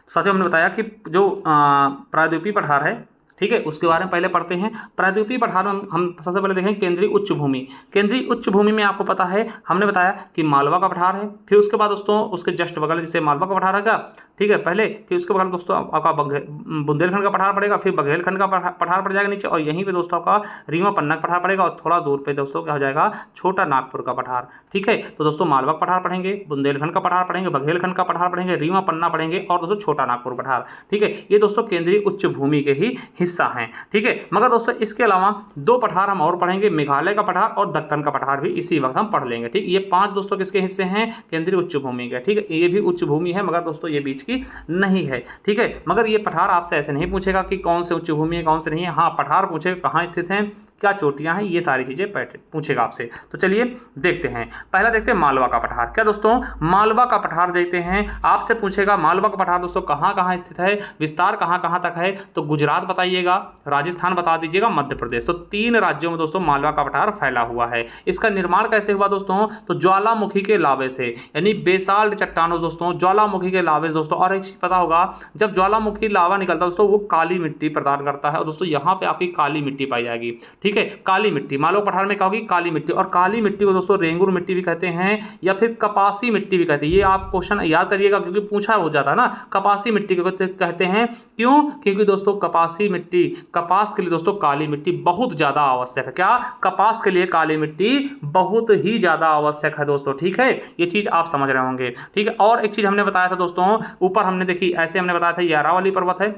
साथियों हमने बताया कि जो प्रायद्वीपीय पठार है, ठीक है, उसके बारे में पहले पढ़ते हैं। प्रायद्वीपीय पठार में हम सबसे पहले देखें केंद्रीय उच्च भूमि। केंद्रीय उच्च भूमि में आपको पता है हमने बताया कि मालवा का पठार है, फिर उसके बाद दोस्तों उसके जस्ट बगल जैसे मालवा का पठार है, ठीक है, पहले, फिर उसके बगल दोस्तों आपका बुंदेलखंड का पठार पड़ेगा, फिर बघेलखंड का पठार पड़ जाएगा नीचे, और यहीं पे दोस्तों आपका रीवा पन्ना का पठार पड़ेगा, और थोड़ा दूर पे दोस्तों क्या हो जाएगा, छोटा नागपुर का पठार, ठीक है। तो दोस्तों मालवा का पठार पढ़ेंगे, बुंदेलखंड का पठार पढ़ेंगे, बघेलखंड का पठार पढ़ेंगे, रीवा पन्ना पढ़ेंगे, और दोस्तों छोटा नागपुर पठार, ठीक है। ये दोस्तों केंद्रीय उच्च भूमि के ही हिस्सा हैं, ठीक है। मगर दोस्तों इसके अलावा दो पठार हम और पढ़ेंगे, मेघालय का पठार और दक्कन का पठार भी इसी वक्त हम पढ़ लेंगे, ठीक। ये 5 दोस्तों किसके हिस्से हैं, केंद्रीय उच्च भूमि के, ठीक है। ये भी उच्च भूमि है मगर दोस्तों ये बीच की नहीं है, ठीक है। मगर ये पठार आपसे ऐसे नहीं पूछेगा कि कौन से उच्च भूमि है कौन से नहीं है। हाँ, पठार पूछेगा कहाँ स्थित है, क्या चोटियां हैं, ये सारी चीजें पूछेगा आपसे। तो चलिए देखते हैं, पहला देखते हैं मालवा का पठार। क्या दोस्तों, मालवा का पठार देखते हैं। आपसे पूछेगा मालवा का पठार दोस्तों कहाँ कहाँ स्थित है, विस्तार कहाँ कहाँ तक है। तो गुजरात बताइएगा, राजस्थान बता दीजिएगा, मध्य प्रदेश। तो 3 राज्यों में दोस्तों मालवा का पठार फैला हुआ है। इसका निर्माण कैसे हुआ दोस्तों, तो ज्वालामुखी के लावे से, यानी बेसाल्ट चट्टानों दोस्तों, ज्वालामुखी के लावे दोस्तों। और एक चीज पता होगा, जब ज्वालामुखी लावा निकलता है दोस्तों वो काली मिट्टी प्रदान करता है, और दोस्तों यहाँ पे आपकी काली मिट्टी पाई जाएगी, ठीक है। काली मिट्टी, मालवा पठार में क्या होगी, काली मिट्टी। और काली मिट्टी को दोस्तों रेंगुर मिट्टी भी कहते हैं, या फिर कपासी मिट्टी भी कहते हैं। ये आप क्वेश्चन याद करिएगा क्योंकि पूछा हो जाता है ना। कपासी मिट्टी को कहते हैं, क्यों, क्योंकि दोस्तों कपासी मिट्टी, कपास के लिए दोस्तों काली मिट्टी बहुत ज्यादा आवश्यक है। क्या, कपास के लिए काली मिट्टी बहुत ही ज्यादा आवश्यक है दोस्तों, ठीक है। ये चीज आप समझ रहे होंगे, ठीक है। और एक चीज हमने बताया था दोस्तों, ऊपर हमने देखी ऐसे हमने बताया था ये अरावली पर्वत है,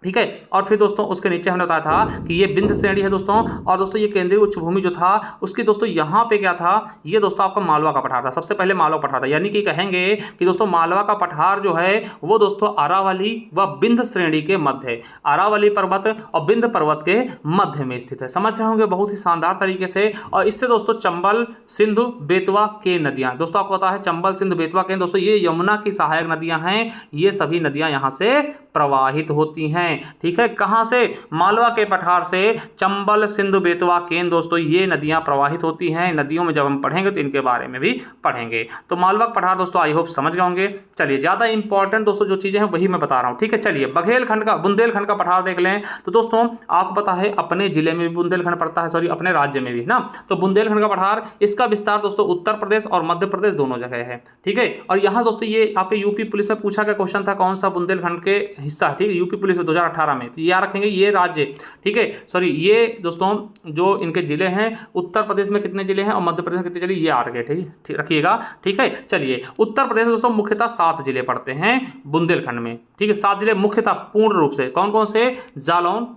ठीक है। और फिर दोस्तों उसके नीचे हमने बताया था कि ये विंध्य श्रेणी है दोस्तों, और दोस्तों ये केंद्रीय उच्च भूमि जो था उसकी दोस्तों यहाँ पे क्या था, ये दोस्तों आपका मालवा का पठार था, सबसे पहले मालवा पठार था। यानी कि कहेंगे कि दोस्तों मालवा का पठार जो है वो दोस्तों अरावली व विंध्य श्रेणी के मध्य है, अरावली पर्वत और विंध्य पर्वत के मध्य में स्थित है। समझ रहे होंगे बहुत ही शानदार तरीके से। और इससे दोस्तों चंबल, सिंधु, बेतवा के नदियां, दोस्तों आपको पता है चंबल, सिंधु, बेतवा के दोस्तों ये यमुना की सहायक नदियां हैं, ये सभी नदियां यहाँ से प्रवाहित होती हैं। ठीक है, कहां से, मालवा के पठार से चंबल, सिंधु, बेतवा, केन दोस्तों ये नदियां प्रवाहित होती हैं। नदियों में जब हम पढ़ेंगे तो इनके बारे में भी पढ़ेंगे। तो मालवा का पठार दोस्तों आई होप समझ गए होंगे। चलिए ज्यादा इंपॉर्टेंट दोस्तों जो चीजें हैं वही मैं बता रहा हूं। ठीक है, चलिए बघेलखंड का, बुंदेलखंड का पठार देख लें। तो दोस्तों आपको पता है अपने जिले में भी बुंदेलखंड पड़ता है, सॉरी अपने राज्य में भी ना। तो बुंदेलखंड का पठार, इसका विस्तार दोस्तों उत्तर प्रदेश और मध्य प्रदेश दोनों जगह है। ठीक है, और यहाँ दोस्तों ये आपके यूपी पुलिस में पूछा गया क्वेश्चन था कौन सा बुंदेलखंड के हिस्सा। ठीक है, यूपी पुलिस में 2018 में, तो याद रखेंगे ये राज्य, ठीक है, सॉरी ये दोस्तों जो इनके जिले हैं, उत्तर प्रदेश में कितने जिले हैं और मध्य प्रदेश में कितने जिले, ये आ गए। ठीक रखिएगा। ठीक है, चलिए उत्तर प्रदेश में दोस्तों मुख्यतः 7 जिले पड़ते हैं बुंदेलखंड में। ठीक है, 7 जिले मुख्यतः पूर्ण रूप से कौन कौन से, जालौन,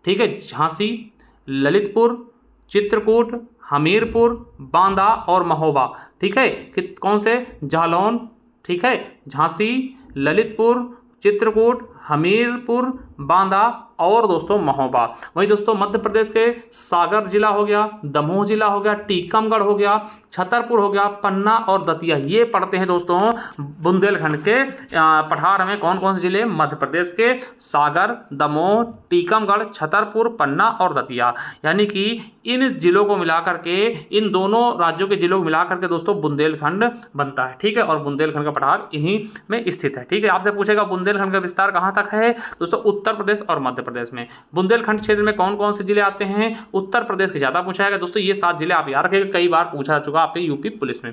ठीक है, झांसी, ललितपुर, चित्रकूट, हमीरपुर, बांदा और महोबा। ठीक है, कौन से, जालौन, ठीक है, झांसी, ललितपुर, चित्रकूट, हमीरपुर, बांदा और दोस्तों महोबा। वही दोस्तों मध्य प्रदेश के सागर जिला हो गया, दमोह जिला हो गया, टीकमगढ़ हो गया, छतरपुर हो गया, पन्ना और दतिया, ये पड़ते हैं दोस्तों बुंदेलखंड के पठार में। कौन कौन से जिले, मध्य प्रदेश के सागर, दमोह, टीकमगढ़, छतरपुर, पन्ना और दतिया। यानी कि इन जिलों को मिलाकर के, इन दोनों राज्यों के जिलों को मिलाकर के दोस्तों बुंदेलखंड बनता है। ठीक है, और बुंदेलखंड का पठार इन्हीं में स्थित है। ठीक है, आपसे पूछेगा बुंदेलखंड का विस्तार कहां तक है दोस्तों, उत्तर प्रदेश और मध्य प्रदेश में। बुंदेलखंड क्षेत्र में कौन कौन से जिले आते हैं, उत्तर प्रदेश के ज्यादा पूछा जाएगा दोस्तों। ये 7 जिले आप याद रखिएगा, कई बार पूछा चुका आपके यूपी पुलिस में।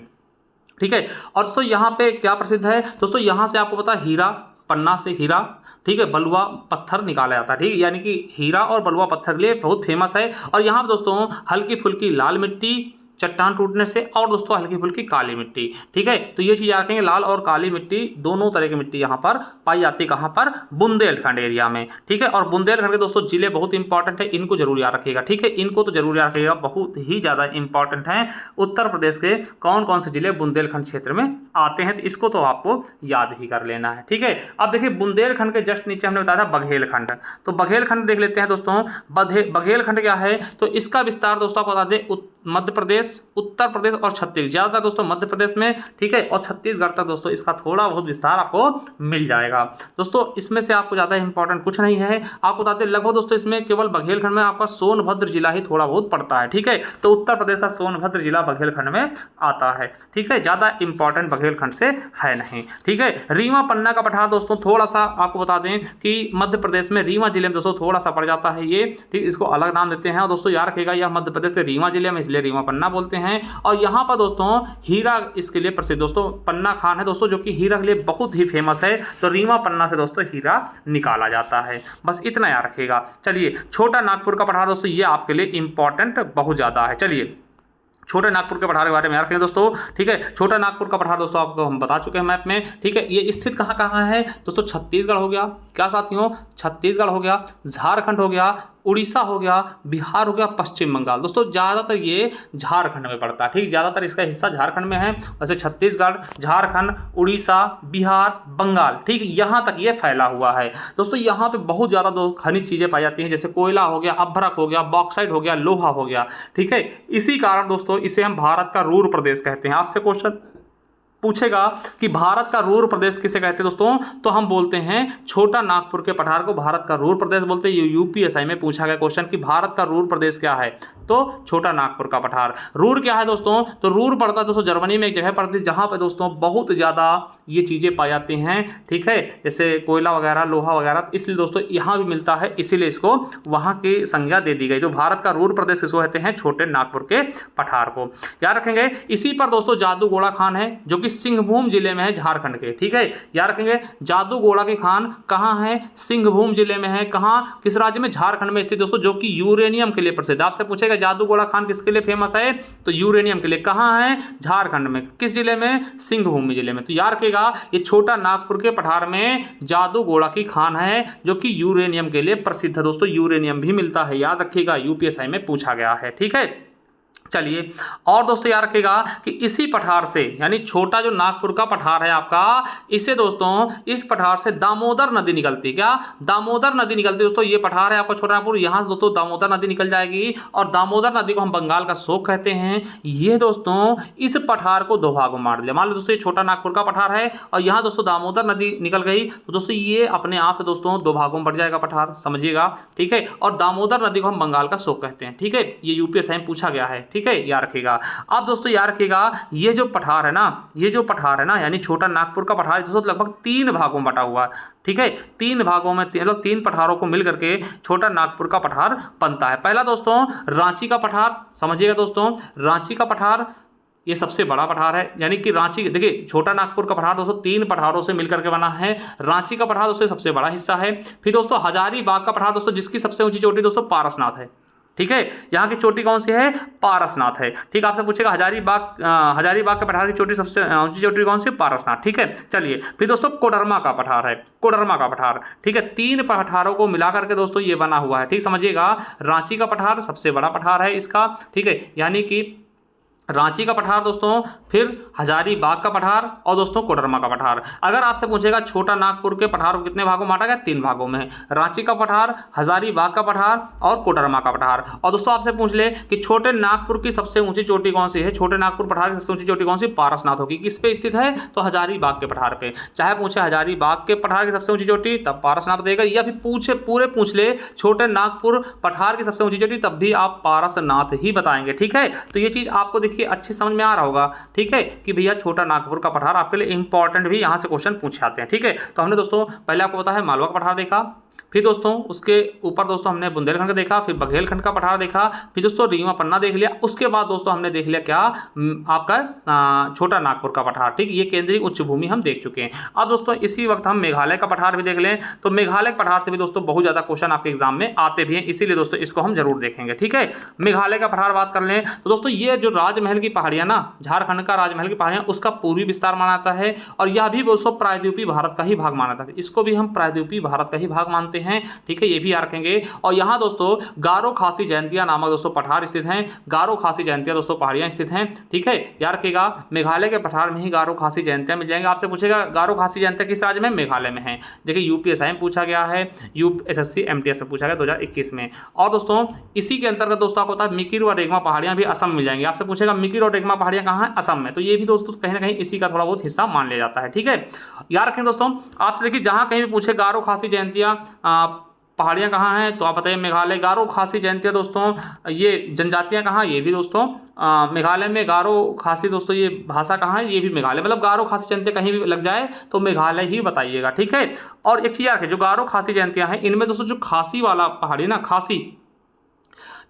ठीक है, और दोस्तों यहाँ पे क्या प्रसिद्ध है दोस्तों, यहाँ से आपको पता है हीरा, पन्ना से हीरा, ठीक है, बलुआ पत्थर निकाला जाता है। ठीक है, यानी कि हीरा और बलुआ पत्थर के लिए बहुत फेमस है। और यहाँ पर दोस्तों हल्की फुल्की लाल मिट्टी चट्टान टूटने से, और दोस्तों हल्की फुल्की काली मिट्टी। ठीक है, तो ये चीज याद रखेंगे, लाल और काली मिट्टी दोनों तरह की मिट्टी यहाँ पर पाई जाती है। कहाँ पर, बुंदेलखंड एरिया में। ठीक है, और बुंदेलखंड के दोस्तों जिले बहुत इंपॉर्टेंट है, इनको जरूर याद रखिएगा। ठीक है, इनको तो जरूर याद रखिएगा, बहुत ही ज्यादा इंपॉर्टेंट है। उत्तर प्रदेश के कौन कौन से जिले बुंदेलखंड क्षेत्र में आते हैं, तो इसको तो आपको याद ही कर लेना है। ठीक है, अब देखिए बुंदेलखंड के जस्ट नीचे हमने बताया था बघेलखंड, तो बघेलखंड देख लेते हैं दोस्तों। बघेलखंड क्या है, तो इसका विस्तार दोस्तों आपको बता दें मध्य प्रदेश, उत्तर प्रदेश और छत्तीसगढ़, ज्यादातर दोस्तों मध्य प्रदेश में, ठीक है, और छत्तीसगढ़ तक दोस्तों इसका थोड़ा बहुत विस्तार आपको मिल जाएगा। दोस्तों इसमें से आपको ज्यादा इंपॉर्टेंट कुछ नहीं है, आपको बताते लगभग दोस्तों इसमें केवल बघेलखंड में आपका सोनभद्र जिला ही थोड़ा बहुत पड़ता है। ठीक है, तो उत्तर प्रदेश का सोनभद्र जिला बघेलखंड में आता है। ठीक है, ज्यादा इंपॉर्टेंट बघेलखंड से है नहीं। ठीक है, रीवा पन्ना का पठार दोस्तों थोड़ा सा आपको बता दें कि मध्य प्रदेश में रीवा जिले में दोस्तों थोड़ा सा पड़ जाता है ये। ठीक, इसको अलग नाम देते हैं, और दोस्तों याद रखिएगा यह मध्य प्रदेश के रीवा जिले में, इसलिए रीवा पन्ना बोलते हैं। और यहाँ पर दोस्तों हीरा इसके लिए प्रसिद्ध दोस्तों पन्ना खान है दोस्तों, जो कि हीरा के लिए बहुत ही फेमस है। तो रीवा पन्ना से दोस्तों हीरा निकाला जाता है, बस इतना याद रखिएगा। चलिए छोटा नागपुर का पठार दोस्तों ये आपके लिए इंपॉर्टेंट बहुत ज्यादा है। चलिए छोटे नागपुर के पठार के बारे में याद रखें दोस्तों। ठीक है, छोटा नागपुर का पठार दोस्तों आपको हम बता चुके हैं मैप में। ठीक है, ये स्थित कहाँ कहाँ है दोस्तों, छत्तीसगढ़ हो गया, क्या साथियों, छत्तीसगढ़ हो गया, झारखंड हो गया, उड़ीसा हो गया, बिहार हो गया, पश्चिम बंगाल। दोस्तों ज़्यादातर ये झारखंड में पड़ता है। ठीक, ज़्यादातर इसका हिस्सा झारखंड में है, वैसे छत्तीसगढ़, झारखंड, उड़ीसा, बिहार, बंगाल, ठीक यहाँ तक ये फैला हुआ है। दोस्तों यहाँ पे बहुत ज़्यादा खनिज चीज़ें पाई जाती हैं, जैसे कोयला हो गया, अभ्रक हो गया, बॉक्साइट हो गया, लोहा हो गया। ठीक है, इसी कारण दोस्तों इसे हम भारत का रूर प्रदेश कहते हैं। आपसे क्वेश्चन पूछेगा कि भारत का रूर प्रदेश किसे कहते हैं दोस्तों, तो हम बोलते हैं छोटा नागपुर के पठार को भारत का रूर प्रदेश बोलते हैं। यूपीएसआई में पूछा गया क्वेश्चन कि भारत का रूर प्रदेश क्या है, तो छोटा नागपुर का पठार। रूर क्या है दोस्तों, तो रूर पड़ता है दोस्तों जर्मनी में एक जगह पड़ती है, जहां पे दोस्तों बहुत ज्यादा ये चीजें पाई जाती हैं। ठीक है, जैसे कोयला वगैरह, लोहा वगैरह, इसलिए दोस्तों यहाँ भी मिलता है, इसीलिए इसको वहां की संज्ञा दे दी गई। जो भारत का रूर प्रदेश किसको कहते हैं, छोटे नागपुर के पठार को याद रखेंगे। इसी पर दोस्तों जादूगोड़ा खान है, जो कि सिंहभूम जिले में है, झारखंड के। ठीक है, याद रखेंगे जादूगोड़ा की खान कहाँ है, सिंहभूम जिले में है। कहाँ, किस राज्य में, झारखंड में स्थित दोस्तों, जो कि यूरेनियम के लिए प्रसिद्ध। आपसे पूछेगा पूछेगा जादूगोड़ा खान किसके लिए फेमस है, तो यूरेनियम के लिए। कहाँ है, झारखंड में। किस जिले में, सिंहभूमि जिले में। तो याद रखिएगा ये छोटा नागपुर के पठार में जादूगोड़ा की खान है जो कि यूरेनियम के लिए प्रसिद्ध है दोस्तों। यूरेनियम भी मिलता है, याद रखिएगा, यूपीएससी में पूछा गया है। ठीक है, चलिए और दोस्तों याद रखिएगा कि इसी पठार से, यानी छोटा जो नागपुर का पठार है आपका, इसे दोस्तों इस पठार से दामोदर नदी निकलती है। क्या, दामोदर नदी निकलती है दोस्तों। ये पठार है आपका छोटा नागपुर, यहां से दोस्तों दामोदर नदी निकल जाएगी और दामोदर नदी को हम बंगाल का शोक कहते हैं। ये दोस्तों इस पठार को दो भागों में बांट दिया। मान लो दोस्तों ये छोटा नागपुर का पठार है और यहाँ दोस्तों दामोदर नदी निकल गई, तो दोस्तों ये अपने आप से दोस्तों दो भागों में बढ़ जाएगा पठार, समझिएगा। ठीक है, और दामोदर नदी को हम बंगाल का शोक कहते हैं। ठीक है, ये यूपीएससी में पूछा गया है। ठीक है, याद रखिएगा। अब दोस्तों याद रखिएगा ये जो पठार है ना, ये जो पठार है ना, यानी छोटा नागपुर का पठार दोस्तों लगभग 3 भागों में बटा हुआ है। ठीक है, 3 भागों में, मतलब 3 पठारों को मिलकर के छोटा नागपुर का पठार बनता है। पहला दोस्तों रांची का पठार, समझिएगा दोस्तों, रांची का पठार ये सबसे बड़ा पठार है। यानी कि रांची, देखिए छोटा नागपुर का पठार दोस्तों 3 पठारों से मिलकर के बना है। रांची का पठार दोस्तों सबसे बड़ा हिस्सा है। फिर दोस्तों हजारीबाग का पठार दोस्तों, जिसकी सबसे ऊंची चोटी दोस्तों पारसनाथ है। ठीक है, यहाँ की चोटी कौन सी है, पारसनाथ है। ठीक, आपसे पूछेगा हजारीबाग के पठार की चोटी सबसे ऊंची चोटी कौन सी, पारसनाथ। ठीक है, चलिए फिर दोस्तों कोडरमा का पठार है, कोडरमा का पठार। ठीक है, 3 पठारों को मिलाकर के दोस्तों ये बना हुआ है। ठीक, समझिएगा, रांची का पठार सबसे बड़ा पठार है इसका। ठीक है, यानी कि रांची का पठार दोस्तों, फिर हजारीबाग का पठार और दोस्तों कोडरमा का पठार। अगर आपसे पूछेगा छोटा नागपुर के पठार को कितने भागों में बांटा गया, 3 भागों में, रांची का पठार, हजारीबाग का पठार और कोडरमा का पठार। और दोस्तों आपसे पूछ ले कि छोटे नागपुर की सबसे ऊंची चोटी कौन सी है, छोटे नागपुर पठार की सबसे ऊंची चोटी कौन सी, पारसनाथ होगी। किस पे स्थित है, तो हजारीबाग के पठार पे। चाहे पूछे हजारीबाग के पठार की सबसे ऊंची चोटी, तब पारसनाथ देगा, या फिर पूछ ले छोटे नागपुर पठार की सबसे ऊंची चोटी, तब भी आप पारसनाथ ही बताएंगे। ठीक है, तो ये चीज आपको देखिए अच्छे समझ में आ रहा होगा। ठीक है, कि भैया छोटा नागपुर का पठार आपके लिए इंपॉर्टेंट भी यहां से क्वेश्चन पूछे जाते हैं। ठीक है, तो हमने दोस्तों पहले आपको पता है मालवा का पठार देखा, फिर दोस्तों उसके ऊपर दोस्तों हमने बुंदेलखंड का देखा, फिर बघेलखंड का पठार देखा, फिर दोस्तों रीवा पन्ना देख लिया। उसके बाद दोस्तों हमने देख लिया क्या, आपका छोटा नागपुर का पठार। ठीक, ये केंद्रीय उच्च भूमि हम देख चुके हैं। अब दोस्तों इसी वक्त हम मेघालय का पठार भी देख लें, तो मेघालय पठार से भी दोस्तों बहुत ज्यादा क्वेश्चन आपके एग्जाम में आते भी हैं, इसीलिए दोस्तों इसको हम जरूर देखेंगे। ठीक है, मेघालय का पठार बात कर लें तो दोस्तों ये जो राजमहल की पहाड़ियां ना, झारखंड का राजमहल की पहाड़ियां, उसका पूर्वी विस्तार माना जाता है और यह भी दोस्तों प्रायद्वीपीय भारत का ही भाग माना जाता है। इसको भी हम प्रायद्वीपीय भारत का ही भाग मानते हैं। ठीक है, ये भी याद रखेंगे। और यहाँ दोस्तों गारो खासी जयंतिया नामक दोस्तों पठार स्थित हैं, गारो खासी जयंतिया दोस्तों पहाड़ियां स्थित हैं। ठीक है, याद रखिएगा मेघालय के पठार में ही गारो खासी जयंतिया मिल जाएंगे। आपसे पूछेगा गारो खासी जयंतिया किस राज्य में, मेघालय में है। देखिए यूपीएससी में पूछा गया है, यूएसएससी एमटीएस में पूछा गया 2021 में। और दोस्तों इसी के अंतर्गत दोस्तों आपको पता है मिकिर और रेगमा पहाड़ियां भी असम मिल जाएंगी। आपसे पूछेगा मिकिर और रेगमा पहाड़ियां कहाँ है, असम में। तो ये भी दोस्तों कहीं ना कहीं इसी का थोड़ा बहुत हिस्सा मान लिया जाता है। ठीक है, याद रखें दोस्तों। आपसे देखिए जहां कहीं भी पूछे गारो खासी जयंतिया पहाड़ियाँ कहाँ हैं, तो आप बताइए मेघालय। गारो खासी जयंतिया दोस्तों ये जनजातियाँ कहाँ, ये भी दोस्तों मेघालय में। गारो खासी दोस्तों ये भाषा कहाँ है, ये भी मेघालय। मतलब गारो खासी जयंतिया कहीं भी लग जाए तो मेघालय ही बताइएगा। ठीक है, और एक चीज़ याद रखें, जो गारो खासी जयंतियाँ हैं इनमें दोस्तों जो खासी वाला पहाड़ी ना,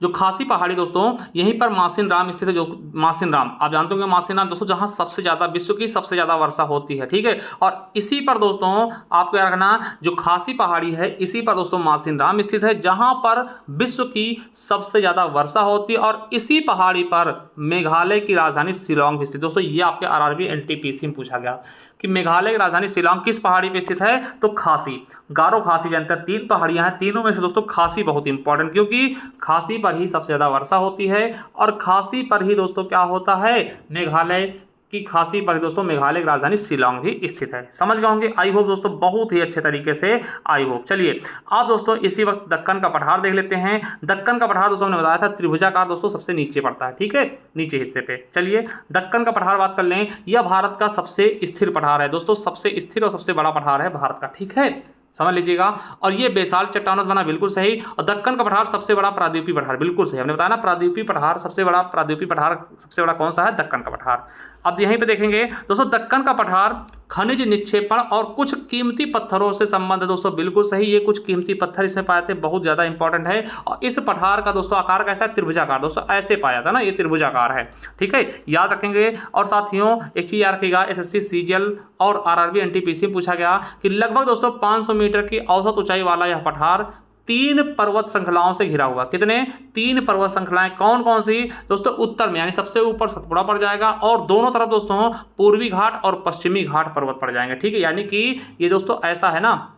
जो खासी पहाड़ी दोस्तों यहीं पर मासिन राम स्थित है। जो मासिन राम आप जानते होंगे, मासिन राम दोस्तों जहां सबसे ज्यादा विश्व की सबसे ज्यादा वर्षा होती है। ठीक है, और इसी पर दोस्तों आपको याद रखना, जो खासी पहाड़ी है इसी पर दोस्तों मासिन राम स्थित है, जहां पर विश्व की सबसे ज्यादा वर्षा होती है। और इसी पहाड़ी पर मेघालय की राजधानी शिलांग भी स्थित। दोस्तों ये आपके आरआरबी एनटीपीसी में पूछा गया कि मेघालय की राजधानी शिलांग किस पहाड़ी पर स्थित है, तो खासी। गारो खासी जयंतिया 3 पहाड़ियां हैं, तीनों में से दोस्तों खासी बहुत इंपॉर्टेंट, क्योंकि खासी पर ही सबसे ज्यादा वर्षा होती है और खासी पर ही दोस्तों क्या होता है, मेघालय की खासी पर दोस्तों मेघालय की राजधानी शिलांग भी स्थित है। समझ गए होंगे आई होप दोस्तों, बहुत ही अच्छे तरीके से आई होप। चलिए आप दोस्तों इसी वक्त दक्कन का पठार देख लेते हैं। दक्कन का पठार दोस्तों हमने बताया था त्रिभुजाकार दोस्तों सबसे नीचे पड़ता है। ठीक है, नीचे हिस्से पे। चलिए दक्कन का पठार बात कर लें, यह भारत का सबसे स्थिर पठार है दोस्तों, सबसे स्थिर और सबसे बड़ा पठार है भारत का। ठीक है, समझ लीजिएगा। और ये बेसाल्ट चट्टानों से बना, बिल्कुल सही। और दक्कन का पठार सबसे बड़ा प्रायद्वीपीय पठार, बिल्कुल सही। हमने बताया ना प्रायद्वीपीय पठार सबसे बड़ा, प्रायद्वीपीय पठार सबसे बड़ा कौन सा है, दक्कन का पठार। अब यहीं पे देखेंगे दोस्तों दक्कन का पठार खनिज निक्षेपण और कुछ कीमती पत्थरों से संबंध है दोस्तों, बिल्कुल सही। ये कुछ कीमती पत्थर इसमें पाए थे, बहुत ज्यादा इंपॉर्टेंट है। और इस पठार का दोस्तों आकार कैसा है, त्रिभुजाकार दोस्तों, ऐसे पाया था ना, ये त्रिभुजाकार है। ठीक है, याद रखेंगे। और साथियों एक चीज याद रखिएगा, एसएससी सीजीएल और आरआरबी एनटीपीसी में पूछा गया कि लगभग दोस्तों 500 मीटर की औसत ऊंचाई वाला यह पठार तीन पर्वत श्रृंखलाओं से घिरा हुआ। कितने? 3 पर्वत श्रृंखलाएं। कौन कौन सी दोस्तों? उत्तर में यानी सबसे ऊपर सतपुड़ा पड़ जाएगा और दोनों तरफ दोस्तों पूर्वी घाट और पश्चिमी घाट पर्वत पड़ जाएंगे। ठीक है, यानी कि ये दोस्तों ऐसा है ना,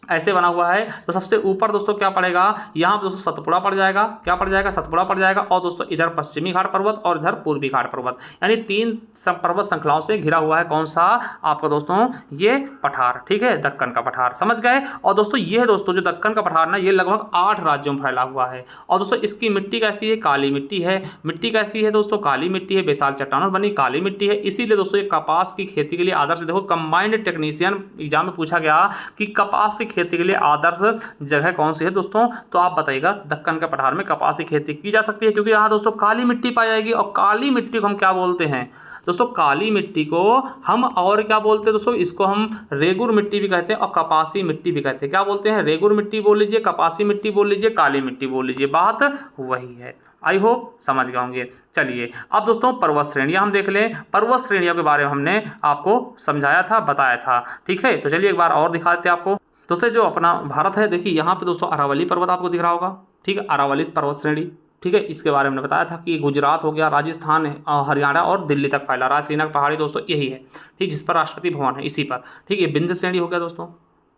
ऐसे बना हुआ है। तो सबसे ऊपर दोस्तों क्या पड़ेगा? यहाँ पर दोस्तों सतपुड़ा पड़ जाएगा। क्या पड़ जाएगा? सतपुड़ा पड़ जाएगा। और दोस्तों इधर पश्चिमी घाट पर्वत और इधर पूर्वी घाट पर्वत, यानी 3 पर्वत श्रृंखलाओं से घिरा हुआ है। कौन सा? आपका दोस्तों ये पठार। ठीक है, दक्कन का पठार। समझ गए? और दोस्तों ये दोस्तों जो दक्कन का पठार ना, ये लगभग 8 राज्यों में फैला हुआ है। और दोस्तों इसकी मिट्टी कैसी है? काली मिट्टी है। मिट्टी कैसी है दोस्तों? काली मिट्टी है, बेसाल चट्टानों बनी काली मिट्टी है। इसीलिए दोस्तों ये कपास की खेती के लिए आदर्श। देखो कंबाइंड टेक्नीशियन एग्जाम में पूछा गया कि कपास की खेती के लिए आदर्श जगह कौन सी है दोस्तों? तो आप बताइएगा दक्कन के पठार में कपास की खेती की जा सकती है, क्योंकि यहाँ दोस्तों काली मिट्टी पाई जाएगी। और काली मिट्टी को हम क्या बोलते हैं दोस्तों? काली मिट्टी को हम और क्या बोलते हैं दोस्तों? इसको हम रेगुर मिट्टी भी कहते हैं और कपासी मिट्टी भी कहते हैं। क्या बोलते हैं? रेगुर मिट्टी बोल लीजिए, कपासी मिट्टी बोल लीजिए, काली मिट्टी बोल लीजिए, बात वही है। आई होप समझ गए होंगे। चलिए अब दोस्तों पर्वत श्रेणियां हम देख लें। पर्वत श्रेणियों के बारे में हमने आपको समझाया था, बताया था। ठीक है, तो चलिए एक बार और दिखा देते हैं आपको। दोस्तों जो अपना भारत है, देखिए यहाँ पे दोस्तों अरावली पर्वत आपको दिख रहा होगा। ठीक है, अरावली पर्वत श्रेणी। ठीक है, इसके बारे में बताया था कि गुजरात हो गया, राजस्थान, हरियाणा और दिल्ली तक फैला। रायसीना की पहाड़ी दोस्तों यही है। ठीक, जिस पर राष्ट्रपति भवन है, इसी पर। ठीक है, विंध्य श्रेणी हो गया दोस्तों।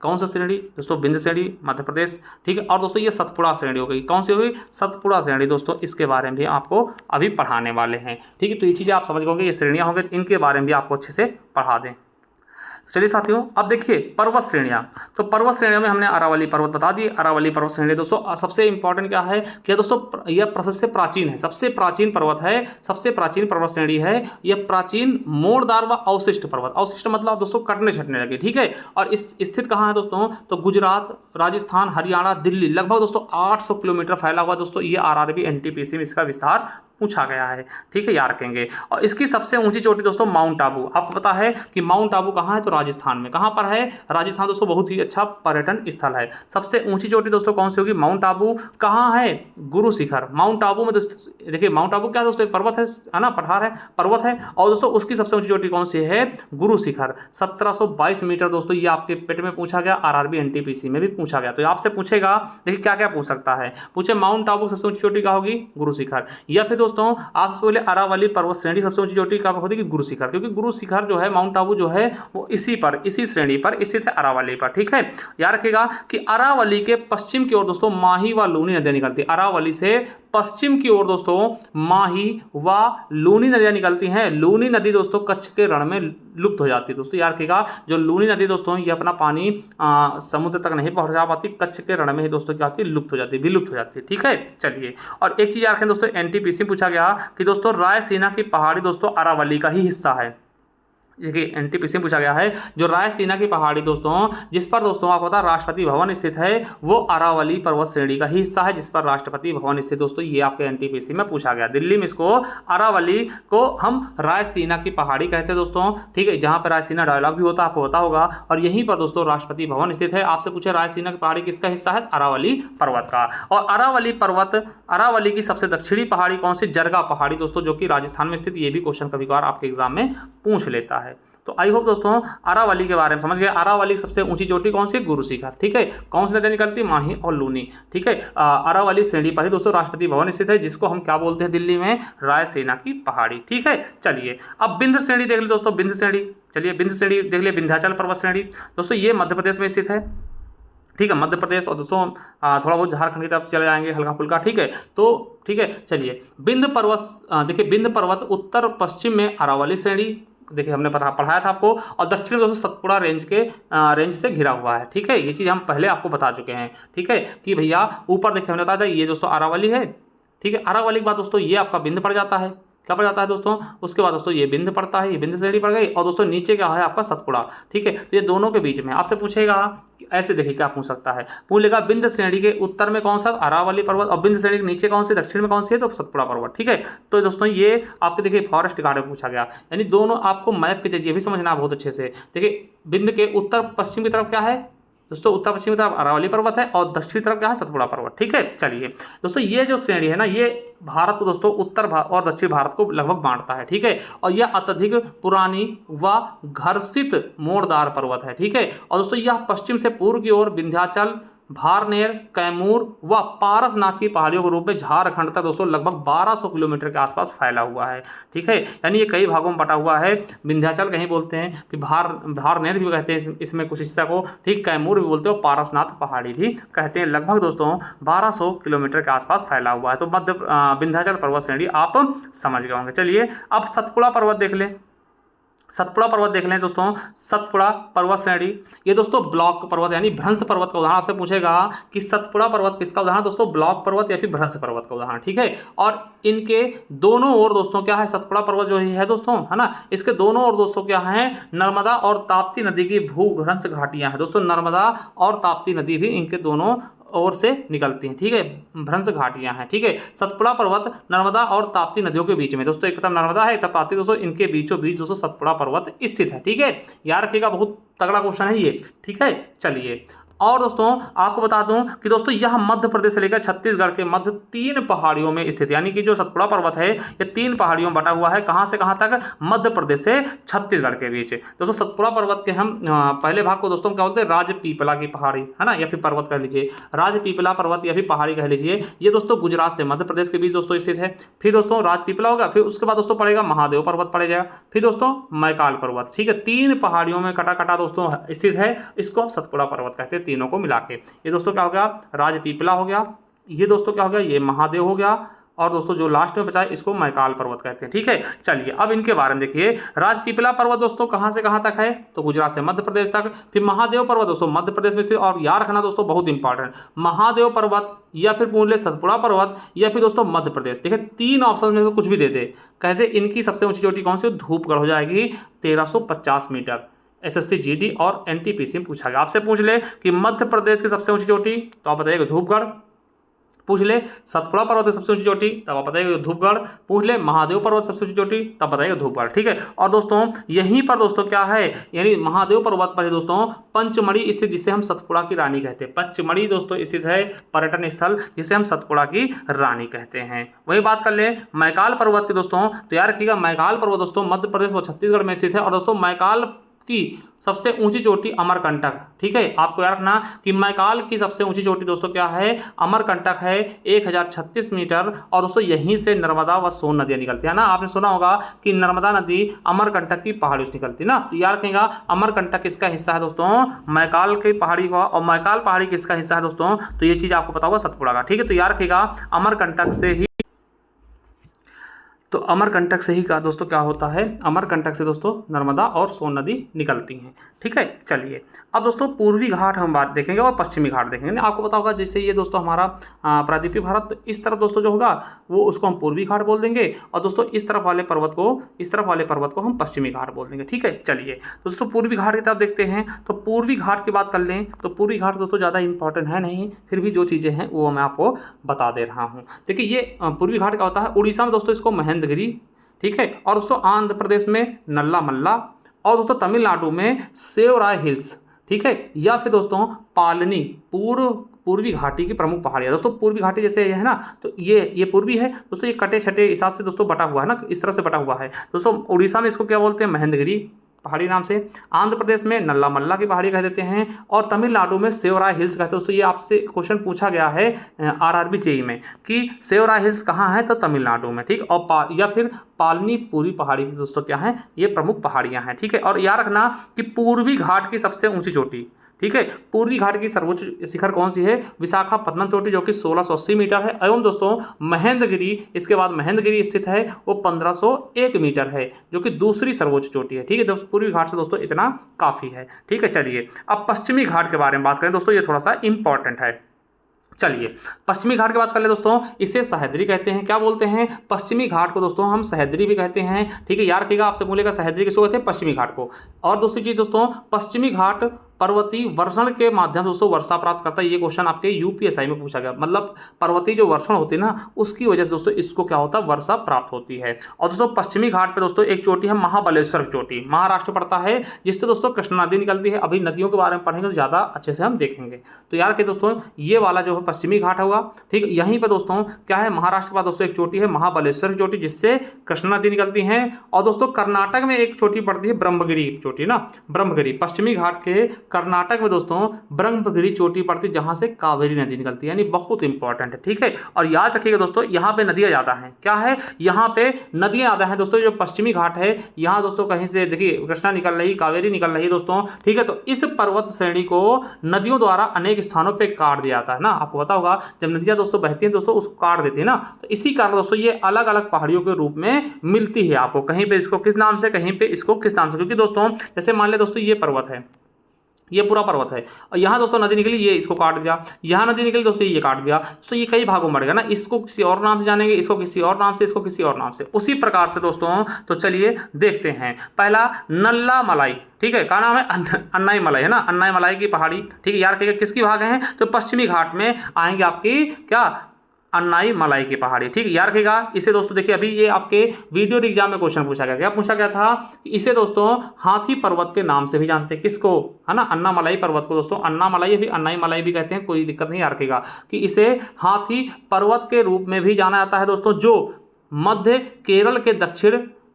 कौन सा श्रेणी दोस्तों? विंध्य श्रेणी, मध्य प्रदेश। ठीक है, और दोस्तों ये सतपुड़ा श्रेणी हो गई। कौन सी हुई? सतपुड़ा श्रेणी दोस्तों। इसके बारे में भी आपको अभी पढ़ाने वाले हैं। ठीक है, तो ये चीज़ें आप समझ गए, ये श्रेणियाँ होंगे, इनके बारे में भी आपको अच्छे से पढ़ा दें। चलिए साथियों, अब देखिए पर्वत श्रेणियाँ। तो पर्वत श्रेणियों में हमने अरावली पर्वत बता दिए। अरावली पर्वत श्रेणी दोस्तों सबसे इंपॉर्टेंट क्या है कि दोस्तों यह सबसे प्राचीन है, सबसे प्राचीन पर्वत है, सबसे प्राचीन पर्वत श्रेणी है। यह प्राचीन मोड़दार व अवशिष्ट पर्वत। अवशिष्ट मतलब दोस्तों कटने छटने लगे। ठीक है, और इस स्थित कहाँ है दोस्तों? तो गुजरात, राजस्थान, हरियाणा, दिल्ली, लगभग दोस्तों 800 किलोमीटर फैला हुआ दोस्तों। ये आरआरबी एनटीपीसी में इसका विस्तार पूछा गया है। ठीक है, याद रखेंगे। और इसकी सबसे ऊंची चोटी दोस्तों माउंट आबू। आपको पता है कि माउंट आबू कहाँ है? तो राजस्थान में। कहाँ पर है? राजस्थान दोस्तों बहुत ही अच्छा पर्यटन स्थल है। सबसे ऊंची चोटी दोस्तों कौन सी होगी? माउंट आबू। कहाँ है? गुरु शिखर। माउंट आबू में दोस्तों देखिए, माउंट आबू क्या दोस्तों? एक पर्वत है ना, पठार है, पर्वत है। और दोस्तों उसकी सबसे ऊंची चोटी कौन सी है? गुरु शिखर। 1722 मीटर दोस्तों। ये आपके पेट में पूछा गया, आरआरबी एनटीपीसी में भी पूछा गया। तो आपसे पूछेगा, देखिए क्या क्या पूछ सकता है। पूछे माउंट आबू सबसे ऊंची चोटी क्या होगी? गुरु शिखर। या फिर दोस्तों आपसे बोले अरावली पर्वत श्रेणी सबसे ऊंची चोटी क्या होती है? गुरु शिखर। क्योंकि गुरु शिखर जो है, माउंट आबू जो है, वो इसी श्रेणी पर स्थित है, अरावली पर। ठीक है, याद रखिएगा कि अरावली के पश्चिम की ओर दोस्तों माही व लूनी नदियां निकलती है। अरावली से पश्चिम की ओर दोस्तों माही व लूनी नदियां निकलती हैं। लूनी नदी दोस्तों कच्छ के रण में लुप्त हो जाती है दोस्तों। याद रखिएगा, जो लूनी नदी दोस्तों ये अपना पानी समुद्र तक नहीं पहुंचा पाती, कच्छ के रण में ही दोस्तों क्या होती है? लुप्त हो जाती है, विलुप्त हो जाती है। ठीक है, चलिए। और एक चीज याद रखें दोस्तों, एनटीपीसी पूछा गया कि दोस्तों रायसीना की पहाड़ी दोस्तों अरावली का ही हिस्सा है। देखिए एनटीपीसी में पूछा गया है, जो रायसीना की पहाड़ी दोस्तों, जिस पर दोस्तों आपको पता राष्ट्रपति भवन स्थित है, वो अरावली पर्वत श्रेणी का ही हिस्सा है, जिस पर राष्ट्रपति भवन स्थित दोस्तों। ये आपके एनटीपीसी में पूछा गया। दिल्ली में इसको अरावली को हम रायसीना की पहाड़ी कहते हैं दोस्तों। ठीक है, जहाँ पर रायसीना डायलॉग भी होता है, आपको पता होगा। और यहीं पर दोस्तों राष्ट्रपति भवन स्थित है। आपसे पूछे रायसीना की पहाड़ी किसका हिस्सा है? अरावली पर्वत का। और अरावली की सबसे दक्षिणी पहाड़ी कौन सी? जरगा पहाड़ी दोस्तों, जो कि राजस्थान में स्थित। ये भी क्वेश्चन कभी कभार आपके एग्जाम में पूछ लेता है। तो आई होप दोस्तों अरावली के बारे में समझ गए। अरावली की सबसे ऊंची चोटी कौन सी? गुरु शिखर। ठीक है, कौन सी नदियां निकलती? माही और लूनी। ठीक है, अरावली श्रेणी पर ही दोस्तों राष्ट्रपति भवन स्थित है, जिसको हम क्या बोलते हैं दिल्ली में? रायसीना की पहाड़ी। ठीक है, चलिए अब विंध्य श्रेणी देख ली दोस्तों। विंध्य श्रेणी, चलिए विंध्य श्रेणी देख लिया। विंध्याचल पर्वत श्रेणी दोस्तों, ये मध्य प्रदेश में स्थित है। ठीक है, मध्य प्रदेश। और दोस्तों थोड़ा बहुत झारखंड की तरफ चले जाएंगे हल्का फुल्का। ठीक है, तो ठीक है, चलिए विंध्य पर्वत देखिए, विंध्य पर्वत उत्तर पश्चिम में अरावली श्रेणी, देखिए हमने पढ़ाया था आपको। और दक्षिण में दोस्तों सतपुड़ा रेंज से घिरा हुआ है। ठीक है, ये चीज़ हम पहले आपको बता चुके हैं। ठीक है, कि भैया ऊपर देखिए हमने बताया था, ये दोस्तों अरावली है। ठीक है, अरावली के बाद दोस्तों ये आपका विंध्य पड़ जाता है। क्या पड़ जाता है दोस्तों? उसके बाद दोस्तों ये विंध्य पड़ता है, ये विंध्य श्रेणी पड़ गई। और दोस्तों नीचे क्या है आपका? सतपुड़ा। ठीक है, तो ये दोनों के बीच में आपसे पूछेगा, ऐसे देखिए क्या पूछ सकता है। पूछ लेगा विंध्य श्रेणी के उत्तर में कौन सा? अरावली पर्वत। और विंध्य श्रेणी के नीचे कौन सी? दक्षिण में कौन सी है? तो सतपुड़ा पर्वत। ठीक है, तो दोस्तों ये आपके देखिए फॉरेस्ट गार्ड में पूछा गया। यानी दोनों आपको मैप के जरिए भी समझना बहुत अच्छे से। देखिए विंध्य के उत्तर पश्चिम की तरफ क्या है दोस्तों? उत्तर पश्चिमी तरफ अरावली पर्वत है और दक्षिणी तरफ क्या है? सतपुड़ा पर्वत। ठीक है, चलिए दोस्तों ये जो श्रेणी है ना, ये भारत को दोस्तों उत्तर और दक्षिण भारत को लगभग बांटता है। ठीक है, और यह अत्यधिक पुरानी व घर्षित मोड़दार पर्वत है। ठीक है, और दोस्तों यह पश्चिम से पूर्व की ओर विंध्याचल भारनेर, कैमूर व पारसनाथ की पहाड़ियों के रूप में झारखंड तक दोस्तों लगभग 1200 किलोमीटर के आसपास फैला हुआ है। ठीक है, यानी ये कई भागों में बटा हुआ है। विंध्याचल कहीं बोलते हैं, फिर भारनेर भी कहते हैं इसमें कुछ हिस्सा को, ठीक, कैमूर भी बोलते हैं, पारसनाथ पहाड़ी भी कहते हैं। लगभग दोस्तों 1200 किलोमीटर के आसपास फैला हुआ है। तो मध्य विंध्याचल पर्वत श्रेणी आप समझ गए होंगे। चलिए अब सतपुड़ा पर्वत देख लें। सतपुड़ा पर्वत देख लें दोस्तों। सतपुड़ा पर्वत श्रेणी ये दोस्तों ब्लॉक पर्वत यानी भ्रंश पर्वत का उदाहरण आपसे पूछेगा कि सतपुड़ा पर्वत किसका उदाहरण, दोस्तों ब्लॉक पर्वत या फिर भ्रंश पर्वत का उदाहरण। ठीक है, और इनके दोनों ओर दोस्तों क्या है, सतपुड़ा पर्वत जो है दोस्तों, है ना, इसके दोनों ओर दोस्तों क्या है, नर्मदा और ताप्ती नदी की भूभ्रंश घाटियां हैं दोस्तों। नर्मदा और ताप्ती नदी भी इनके दोनों ओर से निकलती हैं। ठीक है, भ्रंश घाटियां हैं। ठीक है, सतपुड़ा पर्वत नर्मदा और ताप्ती नदियों के बीच में दोस्तों, एक तरफ नर्मदा है एक तरफ ताप्ती, दोस्तों इनके बीचों बीच दोस्तों सतपुड़ा पर्वत स्थित है। ठीक है, याद रखिएगा, बहुत तगड़ा क्वेश्चन है ये। ठीक है, चलिए और दोस्तों आपको बता दूं कि दोस्तों यह मध्य प्रदेश से लेकर छत्तीसगढ़ के मध्य 3 पहाड़ियों में स्थित, यानी कि जो सतपुड़ा पर्वत है ये 3 पहाड़ियों में बटा हुआ है। कहां से कहां तक, मध्य प्रदेश से छत्तीसगढ़ के बीच। दोस्तों सतपुड़ा पर्वत के हम पहले भाग को दोस्तों क्या बोलते हैं, राजपीपला की पहाड़ी, है ना, या फिर पर्वत कह लीजिए, राजपीपला पर्वत या फिर पहाड़ी कह लीजिए। ये दोस्तों गुजरात से मध्य प्रदेश के बीच दोस्तों स्थित है। फिर दोस्तों राजपीपला होगा, फिर उसके बाद दोस्तों पड़ेगा महादेव पर्वत पड़ेगा, फिर दोस्तों मैकाल पर्वत। ठीक है, 3 पहाड़ियों में कटा कटा दोस्तों स्थित है। इसको आप सतपुड़ा पर्वत कहते हैं, तीनों को मिला के। ये दोस्तों क्या हो गया, राजपीपला हो गया, ये दोस्तों क्या हो गया, ये महादेव हो गया, और दोस्तों जो लास्ट में बचा है इसको मैकाल पर्वत कहते हैं। ठीक है, चलिए अब इनके बारे में देखिए। राजपीपला पर्वत दोस्तों कहां से कहां तक है, तो गुजरात से मध्य प्रदेश तक। फिर महादेव पर्वत दोस्तों मध्य प्रदेश में से, और याद रखना दोस्तों बहुत इंपॉर्टेंट, महादेव पर्वत या फिर पूछ ले सतपुड़ा पर्वत या फिर दोस्तों मध्य प्रदेश। देखिए 3 ऑप्शन में से कुछ भी दे दे, कहते इनकी सबसे ऊंची चोटी कौन सी, धूपगढ़ हो जाएगी 1350 मीटर। एसएससी जीडी और एनटीपीसी में पूछा गया, आपसे पूछ ले कि मध्य प्रदेश की सबसे ऊंची चोटी, तो आप बताइएगा धूपगढ़। पूछ ले सतपुड़ा पर्वत की सबसे ऊंची चोटी, तब आप बताइएगा धूपगढ़। पूछ ले महादेव पर्वत सबसे ऊंची चोटी, तब बताइएगा धूपगढ़। ठीक है, और दोस्तों यहीं पर दोस्तों क्या है, यानी महादेव पर्वत पर है दोस्तों पंचमढ़ी स्थित, जिसे हम सतपुड़ा की रानी कहते हैं। पंचमढ़ी दोस्तों स्थित है पर्यटन स्थल, जिसे हम सतपुड़ा की रानी कहते हैं। वही बात कर ले मैकाल पर्वत की दोस्तों, तो याद रखिएगा मैकाल पर्वत दोस्तों मध्य प्रदेश व छत्तीसगढ़ में स्थित है। और दोस्तों मैकाल की सबसे ऊंची चोटी अमरकंटक। ठीक है, आपको याद रखना कि मैकाल की सबसे ऊंची चोटी दोस्तों क्या है, अमरकंटक है 1036 मीटर। और दोस्तों यहीं से नर्मदा व सोन नदियां निकलती है ना, आपने सुना होगा कि नर्मदा नदी अमरकंटक की पहाड़ी से निकलती है ना, तो याद रखेगा अमरकंटक किसका हिस्सा है दोस्तों, मैकाल की पहाड़ी का। और मैकाल पहाड़ी किसका हिस्सा है दोस्तों, तो ये चीज आपको पता होगा सतपुड़ा का। ठीक है, तो याद रखेगा अमरकंटक से ही, तो अमरकंटक से ही का दोस्तों क्या होता है, अमरकंटक से दोस्तों नर्मदा और सोन नदी निकलती हैं। ठीक है, चलिए अब दोस्तों पूर्वी घाट हम बात देखेंगे और पश्चिमी घाट देखेंगे। आपको पता होगा जैसे ये दोस्तों हमारा प्रायद्वीपीय भारत, तो इस तरफ दोस्तों जो होगा वो उसको हम पूर्वी घाट बोल देंगे, और दोस्तों इस तरफ वाले पर्वत को हम पश्चिमी घाट बोल देंगे। ठीक है, चलिए दोस्तों पूर्वी घाट की तरफ देखते हैं। तो पूर्वी घाट की बात कर लें तो पूर्वी घाट दोस्तों ज़्यादा इंपॉर्टेंट है नहीं, फिर भी जो चीज़ें हैं वो मैं आपको बता दे रहा हूँ। देखिए ये पूर्वी घाट क्या होता है, उड़ीसा में दोस्तों इसको महेंद्रगिरी, ठीक है, और दोस्तों आंध्र प्रदेश में नल्ला मल्ला, और दोस्तों तमिलनाडु में सेवराय हिल्स। ठीक है, या फिर दोस्तों पालनी, पूर्वी घाटी की प्रमुख पहाड़ियाँ। दोस्तों पूर्वी घाटी जैसे है ना, तो ये पूर्वी है दोस्तों, ये कटे छटे हिसाब से दोस्तों बटा हुआ है ना, इस तरह से बटा हुआ है दोस्तों। उड़ीसा में इसको क्या बोलते हैं, महेंद्रगिरी पहाड़ी नाम से। आंध्र प्रदेश में नल्ला मल्ला की पहाड़ी कह देते हैं, और तमिलनाडु में सेवराय हिल्स कहते हैं। दोस्तों ये आपसे क्वेश्चन पूछा गया है आरआरबी जेईई में कि सेवराय हिल्स कहाँ है, तो तमिलनाडु में। ठीक, और या फिर पालनी पूर्वी पहाड़ी की दोस्तों क्या है, ये प्रमुख पहाड़ियाँ हैं। ठीक है, और याद रखना कि पूर्वी घाट की सबसे ऊंची चोटी, ठीक है, पूर्वी घाट की सर्वोच्च शिखर कौन सी है, विशाखापत्तनम चोटी जो कि 1680 मीटर है। एवं दोस्तों महेंद्रगिरी, इसके बाद महेंद्रगिरी स्थित है, वो 1501 मीटर है, जो कि दूसरी सर्वोच्च चोटी है। ठीक है, दोस्तों पूर्वी घाट से दोस्तों इतना काफ़ी है। ठीक है, चलिए अब पश्चिमी घाट के बारे में बात करें दोस्तों, ये थोड़ा सा इंपॉर्टेंट है। चलिए पश्चिमी घाट की बात कर ले दोस्तों, इसे सह्याद्री कहते हैं। क्या बोलते हैं, पश्चिमी घाट को दोस्तों हम सह्याद्री भी कहते हैं। ठीक है, याद रखिएगा, आपसे बोलेगा सह्याद्री किसको कहते हैं, पश्चिमी घाट को। और दूसरी चीज दोस्तों, पश्चिमी घाट पर्वतीय वर्षण के माध्यम से दोस्तों वर्षा प्राप्त करता है। ये क्वेश्चन आपके यूपीएसआई में पूछा गया, मतलब पर्वतीय जो वर्षण होती है ना, उसकी वजह से दोस्तों इसको क्या होता है, वर्षा प्राप्त होती है। और दोस्तों पश्चिमी घाट पे दोस्तों एक चोटी है महाबलेश्वर चोटी, महाराष्ट्र पड़ता है, जिससे दोस्तों कृष्णा नदी निकलती है। अभी नदियों के बारे में पढ़ेंगे तो ज़्यादा अच्छे से हम देखेंगे। तो यार के दोस्तों ये वाला जो है पश्चिमी घाट होगा। ठीक, यहीं पर दोस्तों क्या है, महाराष्ट्र के बाद दोस्तों एक चोटी है महाबलेश्वर चोटी, जिससे कृष्णा नदी निकलती है। और दोस्तों कर्नाटक में एक चोटी पड़ती है ब्रह्मगिरी चोटी ना, ब्रह्मगिरी पश्चिमी घाट के कर्नाटक में दोस्तों ब्रह्मगिरी चोटी पड़ती जहां से कावेरी नदी निकलती है, यानी बहुत इंपॉर्टेंट है। ठीक है, और याद रखिएगा दोस्तों यहाँ पे नदियां ज्यादा हैं। क्या है, यहाँ पे नदियां ज्यादा हैं दोस्तों। जो पश्चिमी घाट है यहाँ दोस्तों कहीं से देखिए कृष्णा निकल रही, कावेरी निकल रही दोस्तों। ठीक है, तो इस पर्वत श्रेणी को नदियों द्वारा अनेक स्थानों पे काट दिया जाता है ना। आपको पता होगा जब नदियां दोस्तों बहती हैं दोस्तों उसको काट देती है ना, तो इसी कारण दोस्तों ये अलग अलग पहाड़ियों के रूप में मिलती है आपको। कहीं पे इसको किस नाम से, कहीं पे इसको किस नाम से, क्योंकि दोस्तों जैसे मान ले दोस्तों ये पर्वत है, ये पूरा पर्वत है और यहाँ दोस्तों नदी निकली, ये इसको काट दिया, यहाँ नदी निकली दोस्तों ये काट दिया, तो ये कई भागों में बढ़ गया ना। इसको किसी और नाम से जानेंगे, इसको किसी और नाम से, इसको किसी और नाम से। उसी प्रकार से दोस्तों तो चलिए देखते हैं। पहला नल्ला मलाई, ठीक है, का नाम है अन्नाई मलाई है ना, अन्नाई मलाई की पहाड़ी। ठीक है, यार किसकी भाग है, तो पश्चिमी घाट में आएंगे आपकी क्या, अन्नाई मलाई की पहाड़ी। ठीक है, याद रखिएगा इसे दोस्तों। देखिए अभी ये आपके वीडियो एग्जाम में क्वेश्चन पूछा गया, क्या पूछा गया था कि इसे दोस्तों हाथी पर्वत के नाम से भी जानते हैं, किसको, है ना, अन्ना मलाई पर्वत को दोस्तों अन्ना मलाई या फिर अन्नाई मलाई भी कहते हैं, कोई दिक्कत नहीं। याद रखिएगा कि इसे हाथी पर्वत के रूप में भी जाना जाता है दोस्तों, जो मध्य केरल के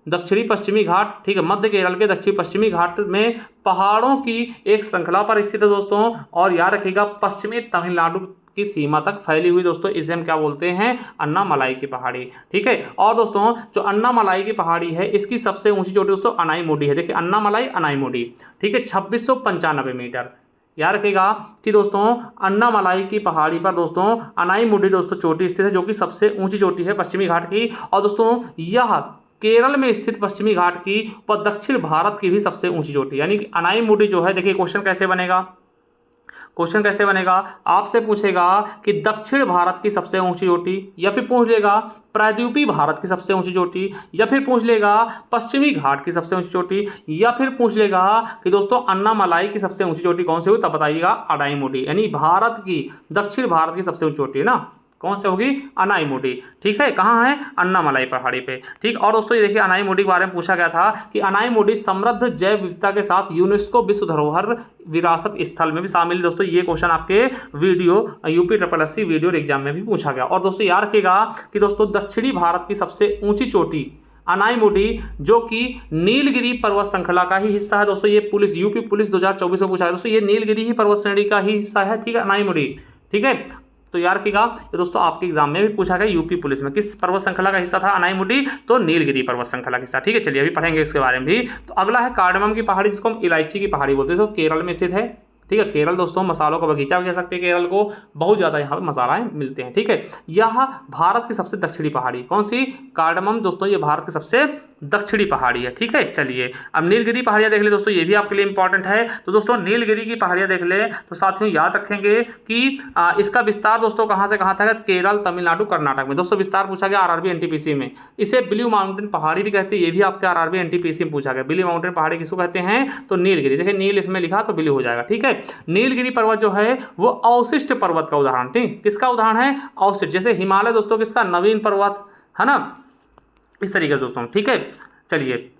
दक्षिणी पश्चिमी घाट, ठीक है, मध्य केरल के दक्षिणी पश्चिमी घाट में पहाड़ों की एक श्रृंखला पर स्थित है दोस्तों। और याद रखिएगा पश्चिमी तमिलनाडु की सीमा तक फैली हुई दोस्तों, इसे हम क्या बोलते हैं, अन्ना मलाई की पहाड़ी। ठीक है, और दोस्तों जो अन्ना मलाई की पहाड़ी है इसकी सबसे ऊंची चोटी दोस्तों अनाईमुडी है। देखिए अन्ना मलाई अनाईमुडी, ठीक है, 2695 मीटर। याद रखिएगा कि दोस्तों अन्ना मलाई की पहाड़ी पर दोस्तों अनाईमुडी दोस्तों चोटी स्थित है, जो कि सबसे ऊंची चोटी है पश्चिमी घाट की। और दोस्तों यह केरल में स्थित पश्चिमी घाट की व दक्षिण भारत की भी सबसे ऊंची चोटी, यानी कि अनाईमुडी जो है। देखिए क्वेश्चन कैसे बनेगा, आपसे पूछेगा कि दक्षिण भारत की सबसे ऊंची चोटी, या फिर पूछ लेगा प्रायद्वीपीय भारत की सबसे ऊंची चोटी, या फिर पूछ लेगा पश्चिमी घाट की सबसे ऊंची चोटी, या फिर पूछ लेगा कि दोस्तों अन्ना मलाई की सबसे ऊंची चोटी कौन सी हुई, तब बताइएगा अनाईमुडी, यानी भारत की दक्षिण भारत की सबसे ऊंची चोटी है ना, कौन से होगी, अनाईमुडी। ठीक है, कहाँ है, अन्ना मलाई पहाड़ी पे। ठीक, और दोस्तों ये देखिए अनाईमुडी के बारे में पूछा गया था कि अनाईमुडी समृद्ध जैव विविधता के साथ यूनेस्को विश्व धरोहर विरासत स्थल में भी शामिल है दोस्तों। ये क्वेश्चन आपके वीडियो UPSSC वीडियो एग्जाम में भी पूछा गया। और दोस्तों याद रखिएगा कि दोस्तों दक्षिणी भारत की सबसे ऊंची चोटी अनाईमुडी, जो कि नीलगिरी पर्वत श्रृंखला का ही हिस्सा है दोस्तों। ये UP पुलिस 2024 में पूछा है दोस्तों, ये नीलगिरी ही पर्वत श्रेणी का ही हिस्सा है। ठीक है, अनाईमुडी। ठीक है, तो याद रखिएगा ये दोस्तों आपके एग्जाम में भी पूछा गया, UP पुलिस में किस पर्वत श्रृंखला का हिस्सा था अनाईमुडी, तो नीलगिरी पर्वत श्रृंखला का हिस्सा। ठीक है, चलिए अभी पढ़ेंगे इसके बारे में भी। तो अगला है कार्डमम की पहाड़ी, जिसको हम इलायची की पहाड़ी बोलते हैं, तो केरल में स्थित है। ठीक है, केरल दोस्तों मसालों का बगीचा भी कह सकते हैं, केरल को बहुत ज़्यादा यहाँ पे मसालाएं मिलते हैं। ठीक है, यह भारत की सबसे दक्षिणी पहाड़ी, कौन सी, कार्डमम दोस्तों, ये भारत की सबसे दक्षिणी पहाड़ी है। ठीक है, चलिए अब नीलगिरी पहाड़ियाँ देख ले दोस्तों, ये भी आपके लिए इंपॉर्टेंट है। तो दोस्तों नीलगिरी की पहाड़ियाँ देख ले तो साथियों याद रखेंगे कि इसका विस्तार दोस्तों कहाँ से कहाँ तक, केरल, तमिलनाडु, कर्नाटक में दोस्तों विस्तार पूछा गया RRB NTPC में। इसे ब्लू माउंटेन पहाड़ी भी कहते हैं, ये भी आपके RRB NTPC में पूछा गया। ब्लू माउंटेन पहाड़ी किसको कहते हैं, तो नीलगिरी। देखिए नील इसमें लिखा तो ब्लू हो जाएगा। ठीक है, नीलगिरी पर्वत जो है वो अवशिष्ट पर्वत का उदाहरण, ठीक, किसका उदाहरण है, अवशिष्ट। जैसे हिमालय दोस्तों किसका, नवीन पर्वत है ना, इस तरीके से दोस्तों। ठीक है, चलिए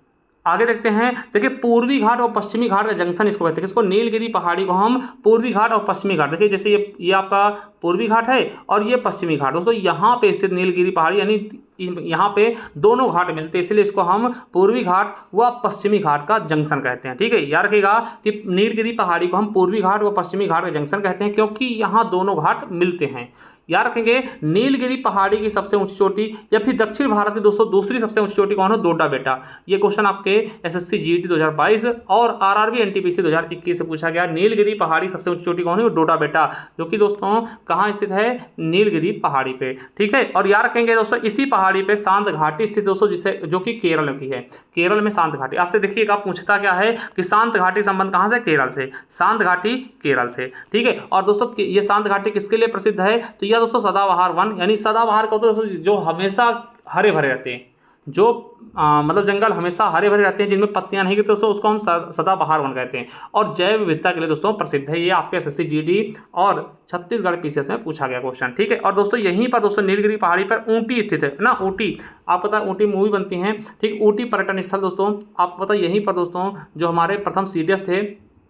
आगे देखते हैं। देखिए पूर्वी घाट और पश्चिमी घाट का जंक्शन इसको कहते हैं, किसको, नीलगिरी पहाड़ी को हम पूर्वी घाट और पश्चिमी घाट। देखिए जैसे ये आपका पूर्वी घाट है और ये पश्चिमी घाट दोस्तों, यहाँ पे स्थित नीलगिरी पहाड़ी, यानी यहाँ पे दोनों घाट मिलते हैं, इसलिए इसको हम पूर्वी घाट व पश्चिमी घाट का जंक्शन कहते हैं। ठीक है, याद रखिएगा कि नीलगिरी पहाड़ी को हम पूर्वी घाट व पश्चिमी घाट का जंक्शन कहते हैं, क्योंकि यहाँ दोनों घाट मिलते हैं। याद रखेंगे नीलगिरी पहाड़ी की सबसे ऊंची चोटी या फिर दक्षिण भारत की दोस्तों दूसरी सबसे ऊंची चोटी कौन है, डोडा बेटा। ये क्वेश्चन आपके SSC GT 2022 और RRB NTPC 2021 से पूछा गया। नीलगिरी पहाड़ी सबसे ऊंची चोटी कौन है, डोडा बेटा, जो कि दोस्तों कहाँ स्थित है, नीलगिरी पहाड़ी पे। ठीक है, और याद रखेंगे दोस्तों इसी पहाड़ी पे शांत घाटी स्थित दोस्तों, जिसे जो कि केरल की है। केरल में शांत घाटी, आपसे देखिएगा पूछता क्या है कि शांत घाटी संबंध कहाँ से, केरल से, शांत घाटी केरल से। ठीक है, और दोस्तों ये शांत घाटी किसके लिए प्रसिद्ध है, तो यह दोस्तों सदाबहार वन, यानी सदाबहार को दोस्तों जो हमेशा हरे भरे रहते हैं, जो मतलब जंगल हमेशा हरे भरे रहते हैं, जिनमें पत्तियां नहीं गिरती दोस्तों, उसको हम सदाबहार वन कहते हैं। और जैव विविधता के लिए दोस्तों प्रसिद्ध है। ये आपके SSC GD और छत्तीसगढ़ PCS में पूछा गया क्वेश्चन। ठीक है, और दोस्तों यहीं पर दोस्तों नीलगिरी पहाड़ी पर ऊटी स्थित है ना, ऊटी, आप पता है ऊटी मूवी बनती है। ठीक, ऊटी पर्यटन स्थल दोस्तों, आप पता यहीं पर दोस्तों जो हमारे प्रथम CDS थे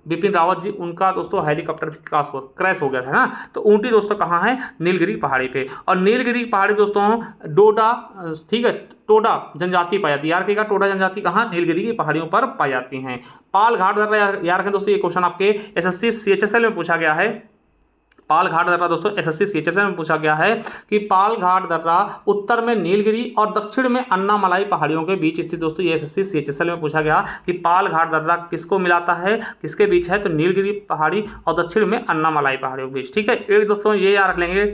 बिपिन रावत जी, उनका दोस्तों हेलीकॉप्टर क्रैश हो गया था ना। तो ऊटी दोस्तों कहाँ है, नीलगिरी पहाड़ी पे। और नीलगिरी पहाड़ी दोस्तों डोडा, ठीक है, टोडा जनजाति पाई जाती है। यार कहेगा टोडा जनजाति कहाँ? नीलगिरी की पहाड़ियों पर पाई जाती हैं। पाल घाट दर्रा, यार रखें दोस्तों, ये क्वेश्चन आपके एसएससी सीएचएसएल में पूछा गया है। पाल घाट दर्रा दोस्तों एसएससी सीएचएसएल में पूछा गया है कि पाल घाट दर्रा उत्तर में नीलगिरी और दक्षिण में अन्नामलाई पहाड़ियों के बीच स्थित। दोस्तों ये एसएससी सीएचएसएल में पूछा गया कि पाल घाट दर्रा किसको मिलाता है, किसके बीच है? तो नीलगिरी पहाड़ी और दक्षिण में अन्नामलाई पहाड़ियों के बीच। ठीक है, एक दोस्तों ये याद रख लेंगे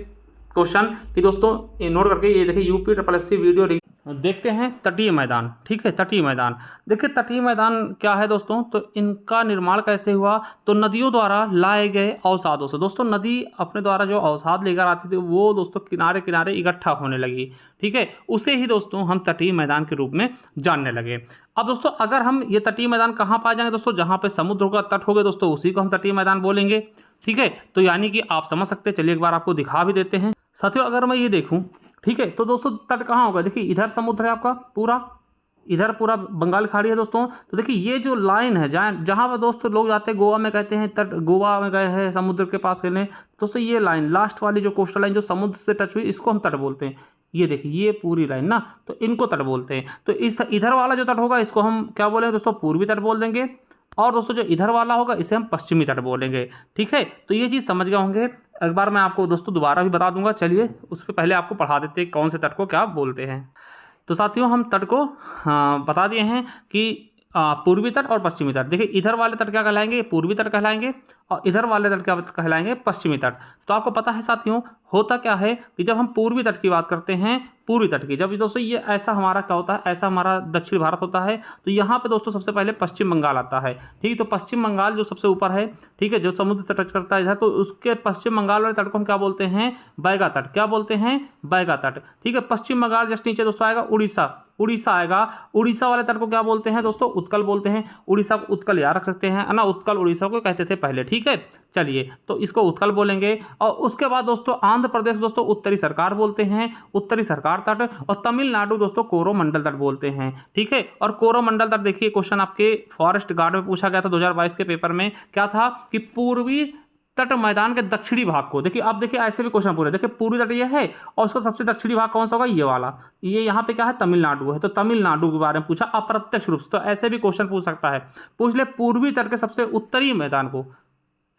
क्वेश्चन कि दोस्तों ये नोट करके, ये देखिए UPSSC वीडियो देखते हैं। तटीय मैदान, ठीक है, तटीय मैदान। देखिए तटीय मैदान क्या है दोस्तों, तो इनका निर्माण कैसे हुआ? तो नदियों द्वारा लाए गए अवसादों से। दोस्तों नदी अपने द्वारा जो अवसाद लेकर आती थी वो दोस्तों किनारे किनारे इकट्ठा होने लगी, ठीक है, उसे ही दोस्तों हम तटीय मैदान के रूप में जानने लगे। अब दोस्तों अगर हम ये तटीय मैदान कहाँ पाए जाएंगे दोस्तों? जहाँ पे समुद्र का तट हो गए दोस्तों, उसी को हम तटीय मैदान बोलेंगे, ठीक है। तो यानी कि आप समझ सकते हैं, चलिए एक बार आपको दिखा भी देते हैं साथियों। अगर मैं ये देखूं, ठीक है, तो दोस्तों तट कहाँ होगा? देखिए इधर समुद्र है आपका पूरा, इधर पूरा बंगाल खाड़ी है दोस्तों। तो देखिए ये जो लाइन है जहाँ पर दोस्तों लोग जाते हैं, गोवा में कहते हैं तट, गोवा में गए हैं समुद्र के पास खेलने, दोस्तों ये लाइन लास्ट वाली जो कोस्टल लाइन जो समुद्र से टच हुई, इसको हम तट बोलते हैं। ये देखिए ये पूरी लाइन ना, तो इनको तट बोलते हैं। तो इस इधर वाला जो तट होगा इसको हम क्या बोलेंगे दोस्तों? पूर्वी तट बोल देंगे। और दोस्तों जो इधर वाला होगा इसे हम पश्चिमी तट बोलेंगे, ठीक है। तो ये चीज़ समझ गए होंगे। एक बार मैं आपको दोस्तों दोबारा भी बता दूंगा, चलिए उससे पहले आपको पढ़ा देते हैं कौन से तट को क्या बोलते हैं। तो साथियों हम तट को बता दिए हैं कि पूर्वी तट और पश्चिमी तट। देखिए इधर वाले तट क्या कहलाएंगे? पूर्वी तट कहलाएंगे, और इधर वाले तट क्या कहलाएंगे? पश्चिमी तट। तो आपको पता है साथियों होता क्या है कि जब हम पूर्वी तट की बात करते हैं, पूर्वी तट की, जब दोस्तों ये ऐसा हमारा क्या होता है, ऐसा हमारा दक्षिण भारत होता है, तो यहाँ पे दोस्तों सबसे पहले पश्चिम बंगाल आता है, ठीक है। तो पश्चिम बंगाल जो सबसे ऊपर है, ठीक है, जो समुद्र से टच करता है इधर, तो उसके पश्चिम बंगाल वाले तट को हम क्या बोलते हैं? बैगा तट। क्या बोलते हैं? बैगा तट, ठीक है। पश्चिम बंगाल जस्ट नीचे दोस्तों आएगा उड़ीसा आएगा। उड़ीसा वाले तट को क्या बोलते हैं दोस्तों? उत्कल बोलते हैं। उड़ीसा को उत्कल याद रख सकते हैं ना, उत्कल उड़ीसा को कहते थे पहले, ठीक है। चलिए तो इसको उत्कल बोलेंगे। और उसके बाद दोस्तों आंध्र प्रदेश दोस्तों उत्तरी सरकार बोलते हैं, उत्तरी सरकार तट। और तमिलनाडु दोस्तों कोरोमंडल तट बोलते हैं, ठीक है। और कोरोमंडल तट देखिए क्वेश्चन आपके फॉरेस्ट गार्ड में पूछा गया था 2022 के पेपर में, क्या था कि पूर्वी तट मैदान के दक्षिणी भाग को, देखिए अब देखिए ऐसे भी क्वेश्चन पूरे, देखिए पूर्वी तट ये है और उसका सबसे दक्षिणी भाग कौन सा होगा? ये वाला, ये यहाँ पे क्या है? तमिलनाडु है। तो तमिलनाडु के बारे में पूछा अप्रत्यक्ष रूप से, तो ऐसे भी क्वेश्चन पूछ सकता है। पूछ ले पूर्वी तट के सबसे उत्तरी मैदान को,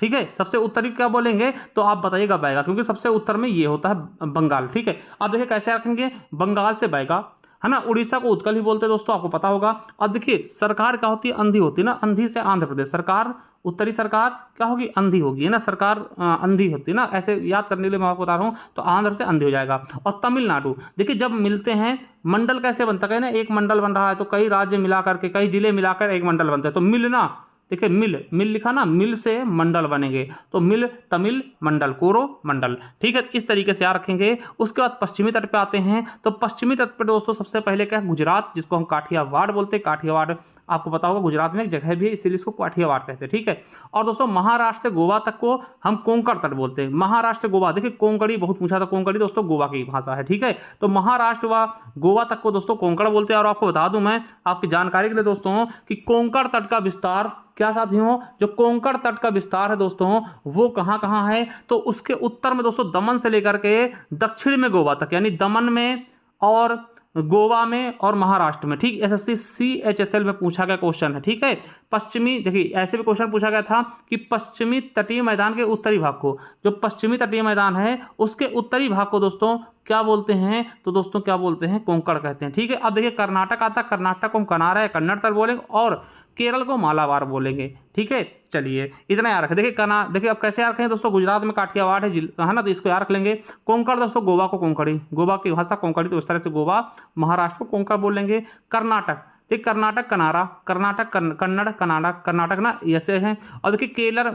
ठीक है, सबसे उत्तरी क्या बोलेंगे? तो आप बताइएगा बैगा, क्योंकि सबसे उत्तर में ये होता है बंगाल, ठीक है। अब देखिए कैसे रखेंगे? बंगाल से बैगा, है ना। उड़ीसा को उत्कल ही बोलते हैं दोस्तों, आपको पता होगा। अब देखिए सरकार क्या होती है? अंधी होती है ना, अंधी से आंध्र प्रदेश सरकार, उत्तरी सरकार क्या होगी? अंधी होगी, है ना, सरकार अंधी होती है ना, ऐसे याद करने के लिए मैं आपको बता रहा हूँ। तो आंध्र से अंधी हो जाएगा। और तमिलनाडु देखिए जब मिलते हैं, मंडल कैसे बनता है ना, एक मंडल बन रहा है तो कई राज्य मिला करके, कई जिले मिलाकर एक मंडल बनता है। तो मिलना, देखिए मिल लिखा ना, मिल से मंडल बनेंगे, तो मिल तमिल मंडल, कोरो मंडल, ठीक है। इस तरीके से याद रखेंगे। उसके बाद पश्चिमी तट पे आते हैं। तो पश्चिमी तट पे दोस्तों सबसे पहले क्या है? गुजरात, जिसको हम काठियावाड़ बोलते हैं। काठियावाड़ आपको पता होगा गुजरात में एक जगह भी है, इसीलिए इसको काठियावाड़ कहते हैं, ठीक है। और दोस्तों महाराष्ट्र से गोवा तक को हम कोंकण तट बोलते हैं। महाराष्ट्र से गोवा, देखिए कोंकणी बहुत पूछा था, कोंकणी दोस्तों गोवा की भाषा है, ठीक है। तो महाराष्ट्र व गोवा तक को दोस्तों कोंकण बोलते हैं। और आपको बता दूं मैं आपकी जानकारी के लिए दोस्तों कि कोंकण तट का विस्तार क्या साथियों, जो कोंकण तट का विस्तार है दोस्तों वो कहाँ कहाँ है? तो उसके उत्तर में दोस्तों दमन से लेकर के दक्षिण में गोवा तक, यानी दमन में और गोवा में और महाराष्ट्र में, ठीक। एसएससी सीएचएसएल में पूछा गया क्वेश्चन है, ठीक है। पश्चिमी, देखिए ऐसे भी क्वेश्चन पूछा गया था कि पश्चिमी तटीय मैदान के उत्तरी भाग को, जो पश्चिमी तटीय मैदान है उसके उत्तरी भाग को दोस्तों क्या बोलते हैं? तो दोस्तों क्या बोलते हैं? कोंकण कहते हैं, ठीक है। अब देखिए कर्नाटक आता, कर्नाटक को हम कनारा या कन्नड़ तट बोलेंगे, और केरल को मालाबार बोलेंगे, ठीक है। चलिए इतना याद रखें। देखिए देखिए अब कैसे याद रखें दोस्तों? गुजरात में काठियावाड़ है ना, तो इसको याद रख लेंगे। कोंकण दोस्तों गोवा को कोंकणी, गोवा की भाषा कोंकणी, तो इस तरह से गोवा, महाराष्ट्र को कोंकण बोलेंगे। कर्नाटक, देखिए कर्नाटक कनारा, कर्नाटक कन्नड़, कर्नाटक ना ऐसे हैं। और देखिए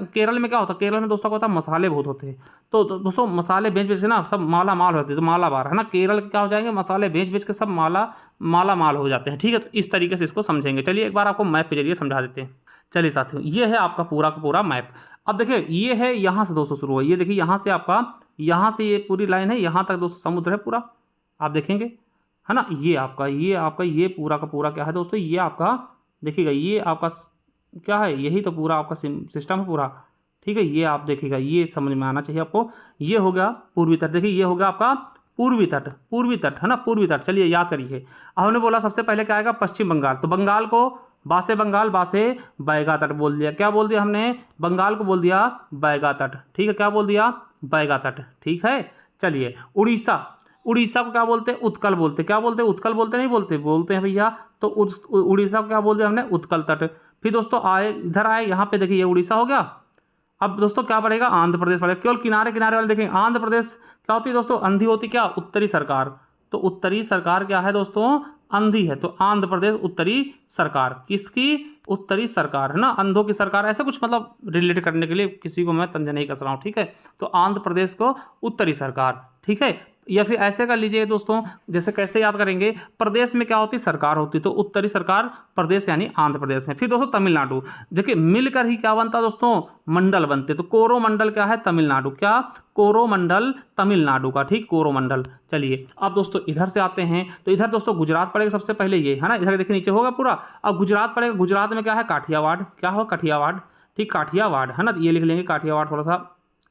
केरल में क्या होता है? केरल में दोस्तों क्या होता है? मसाले बहुत होते हैं, तो दोस्तों मसाले बेच के ना सब माला माल होते हैं, तो मालाबार है ना। केरल के क्या हो जाएंगे? मसाले बेच के सब माला माल हो जाते हैं, ठीक है। तो इस तरीके से इसको समझेंगे। चलिए एक बार आपको मैप के जरिए समझा देते हैं। चलिए साथियों ये है आपका पूरा का पूरा मैप। अब देखिए ये है यहाँ से दोस्तों शुरू है, ये देखिए यहाँ से आपका, यहाँ से ये पूरी लाइन है, यहाँ तक दोस्तों समुद्र है पूरा, आप देखेंगे है ना। ये आपका ये पूरा का पूरा क्या है दोस्तों? ये आपका देखिएगा, ये आपका क्या है? यही तो पूरा आपका सिस्टम है पूरा, ठीक है। ये आप देखिएगा, ये समझ में आना चाहिए आपको। ये हो गया पूर्वी तट, देखिए ये हो गया आपका पूर्वी तट है ना, पूर्वी तट। चलिए याद करिए। अब हमने बोला सबसे पहले क्या आएगा, पश्चिम बंगाल। तो बंगाल को बासे बंगाल, बासे बैगा तट बोल दिया। क्या बोल दिया हमने, बंगाल को बोल दिया बैगा तट। ठीक है, क्या बोल दिया, बैगा तट। ठीक है, चलिए उड़ीसा, उड़ीसा को क्या बोलते हैं, उत्कल बोलते। क्या बोलते हैं, उत्कल बोलते नहीं बोलते, बोलते हैं भैया। तो उड़ीसा को क्या बोलते हैं हमने, उत्कल तट। फिर दोस्तों आए, इधर आए, यहाँ पे देखिए ये उड़ीसा हो गया। अब दोस्तों क्या पड़ेगा, आंध्र प्रदेश पड़ेगा। केवल किनारे किनारे वाले देखें, आंध्र प्रदेश क्या होती है दोस्तों, अंधी होती, क्या, उत्तरी सरकार। तो उत्तरी सरकार क्या है दोस्तों, अंधी है। तो आंध्र प्रदेश उत्तरी सरकार, किसकी, उत्तरी सरकार है ना, अंधों की सरकार, ऐसे कुछ मतलब रिलेट करने के लिए किसी को मैं तंज नहीं कस रहा हूँ। ठीक है, तो आंध्र प्रदेश को उत्तरी सरकार। ठीक है, या फिर ऐसे कर लीजिए दोस्तों, जैसे कैसे याद करेंगे, प्रदेश में क्या होती, सरकार होती, तो उत्तरी सरकार प्रदेश यानी आंध्र प्रदेश में। फिर दोस्तों तमिलनाडु, देखिए मिलकर ही क्या बनता दोस्तों, मंडल बनते। तो कोरोमंडल क्या है, तमिलनाडु। क्या, कोरोमंडल तमिलनाडु का। ठीक, कोरोमंडल। चलिए अब दोस्तों इधर से आते हैं, तो इधर दोस्तों गुजरात पड़ेगा सबसे पहले, ये है ना, इधर देखिए नीचे होगा पूरा। अब गुजरात पड़ेगा, गुजरात में क्या है, काठियावाड़। क्या हो, काठियावाड़। ठीक, काठियावाड़ है ना, ये लिख लेंगे काठियावाड़ थोड़ा सा,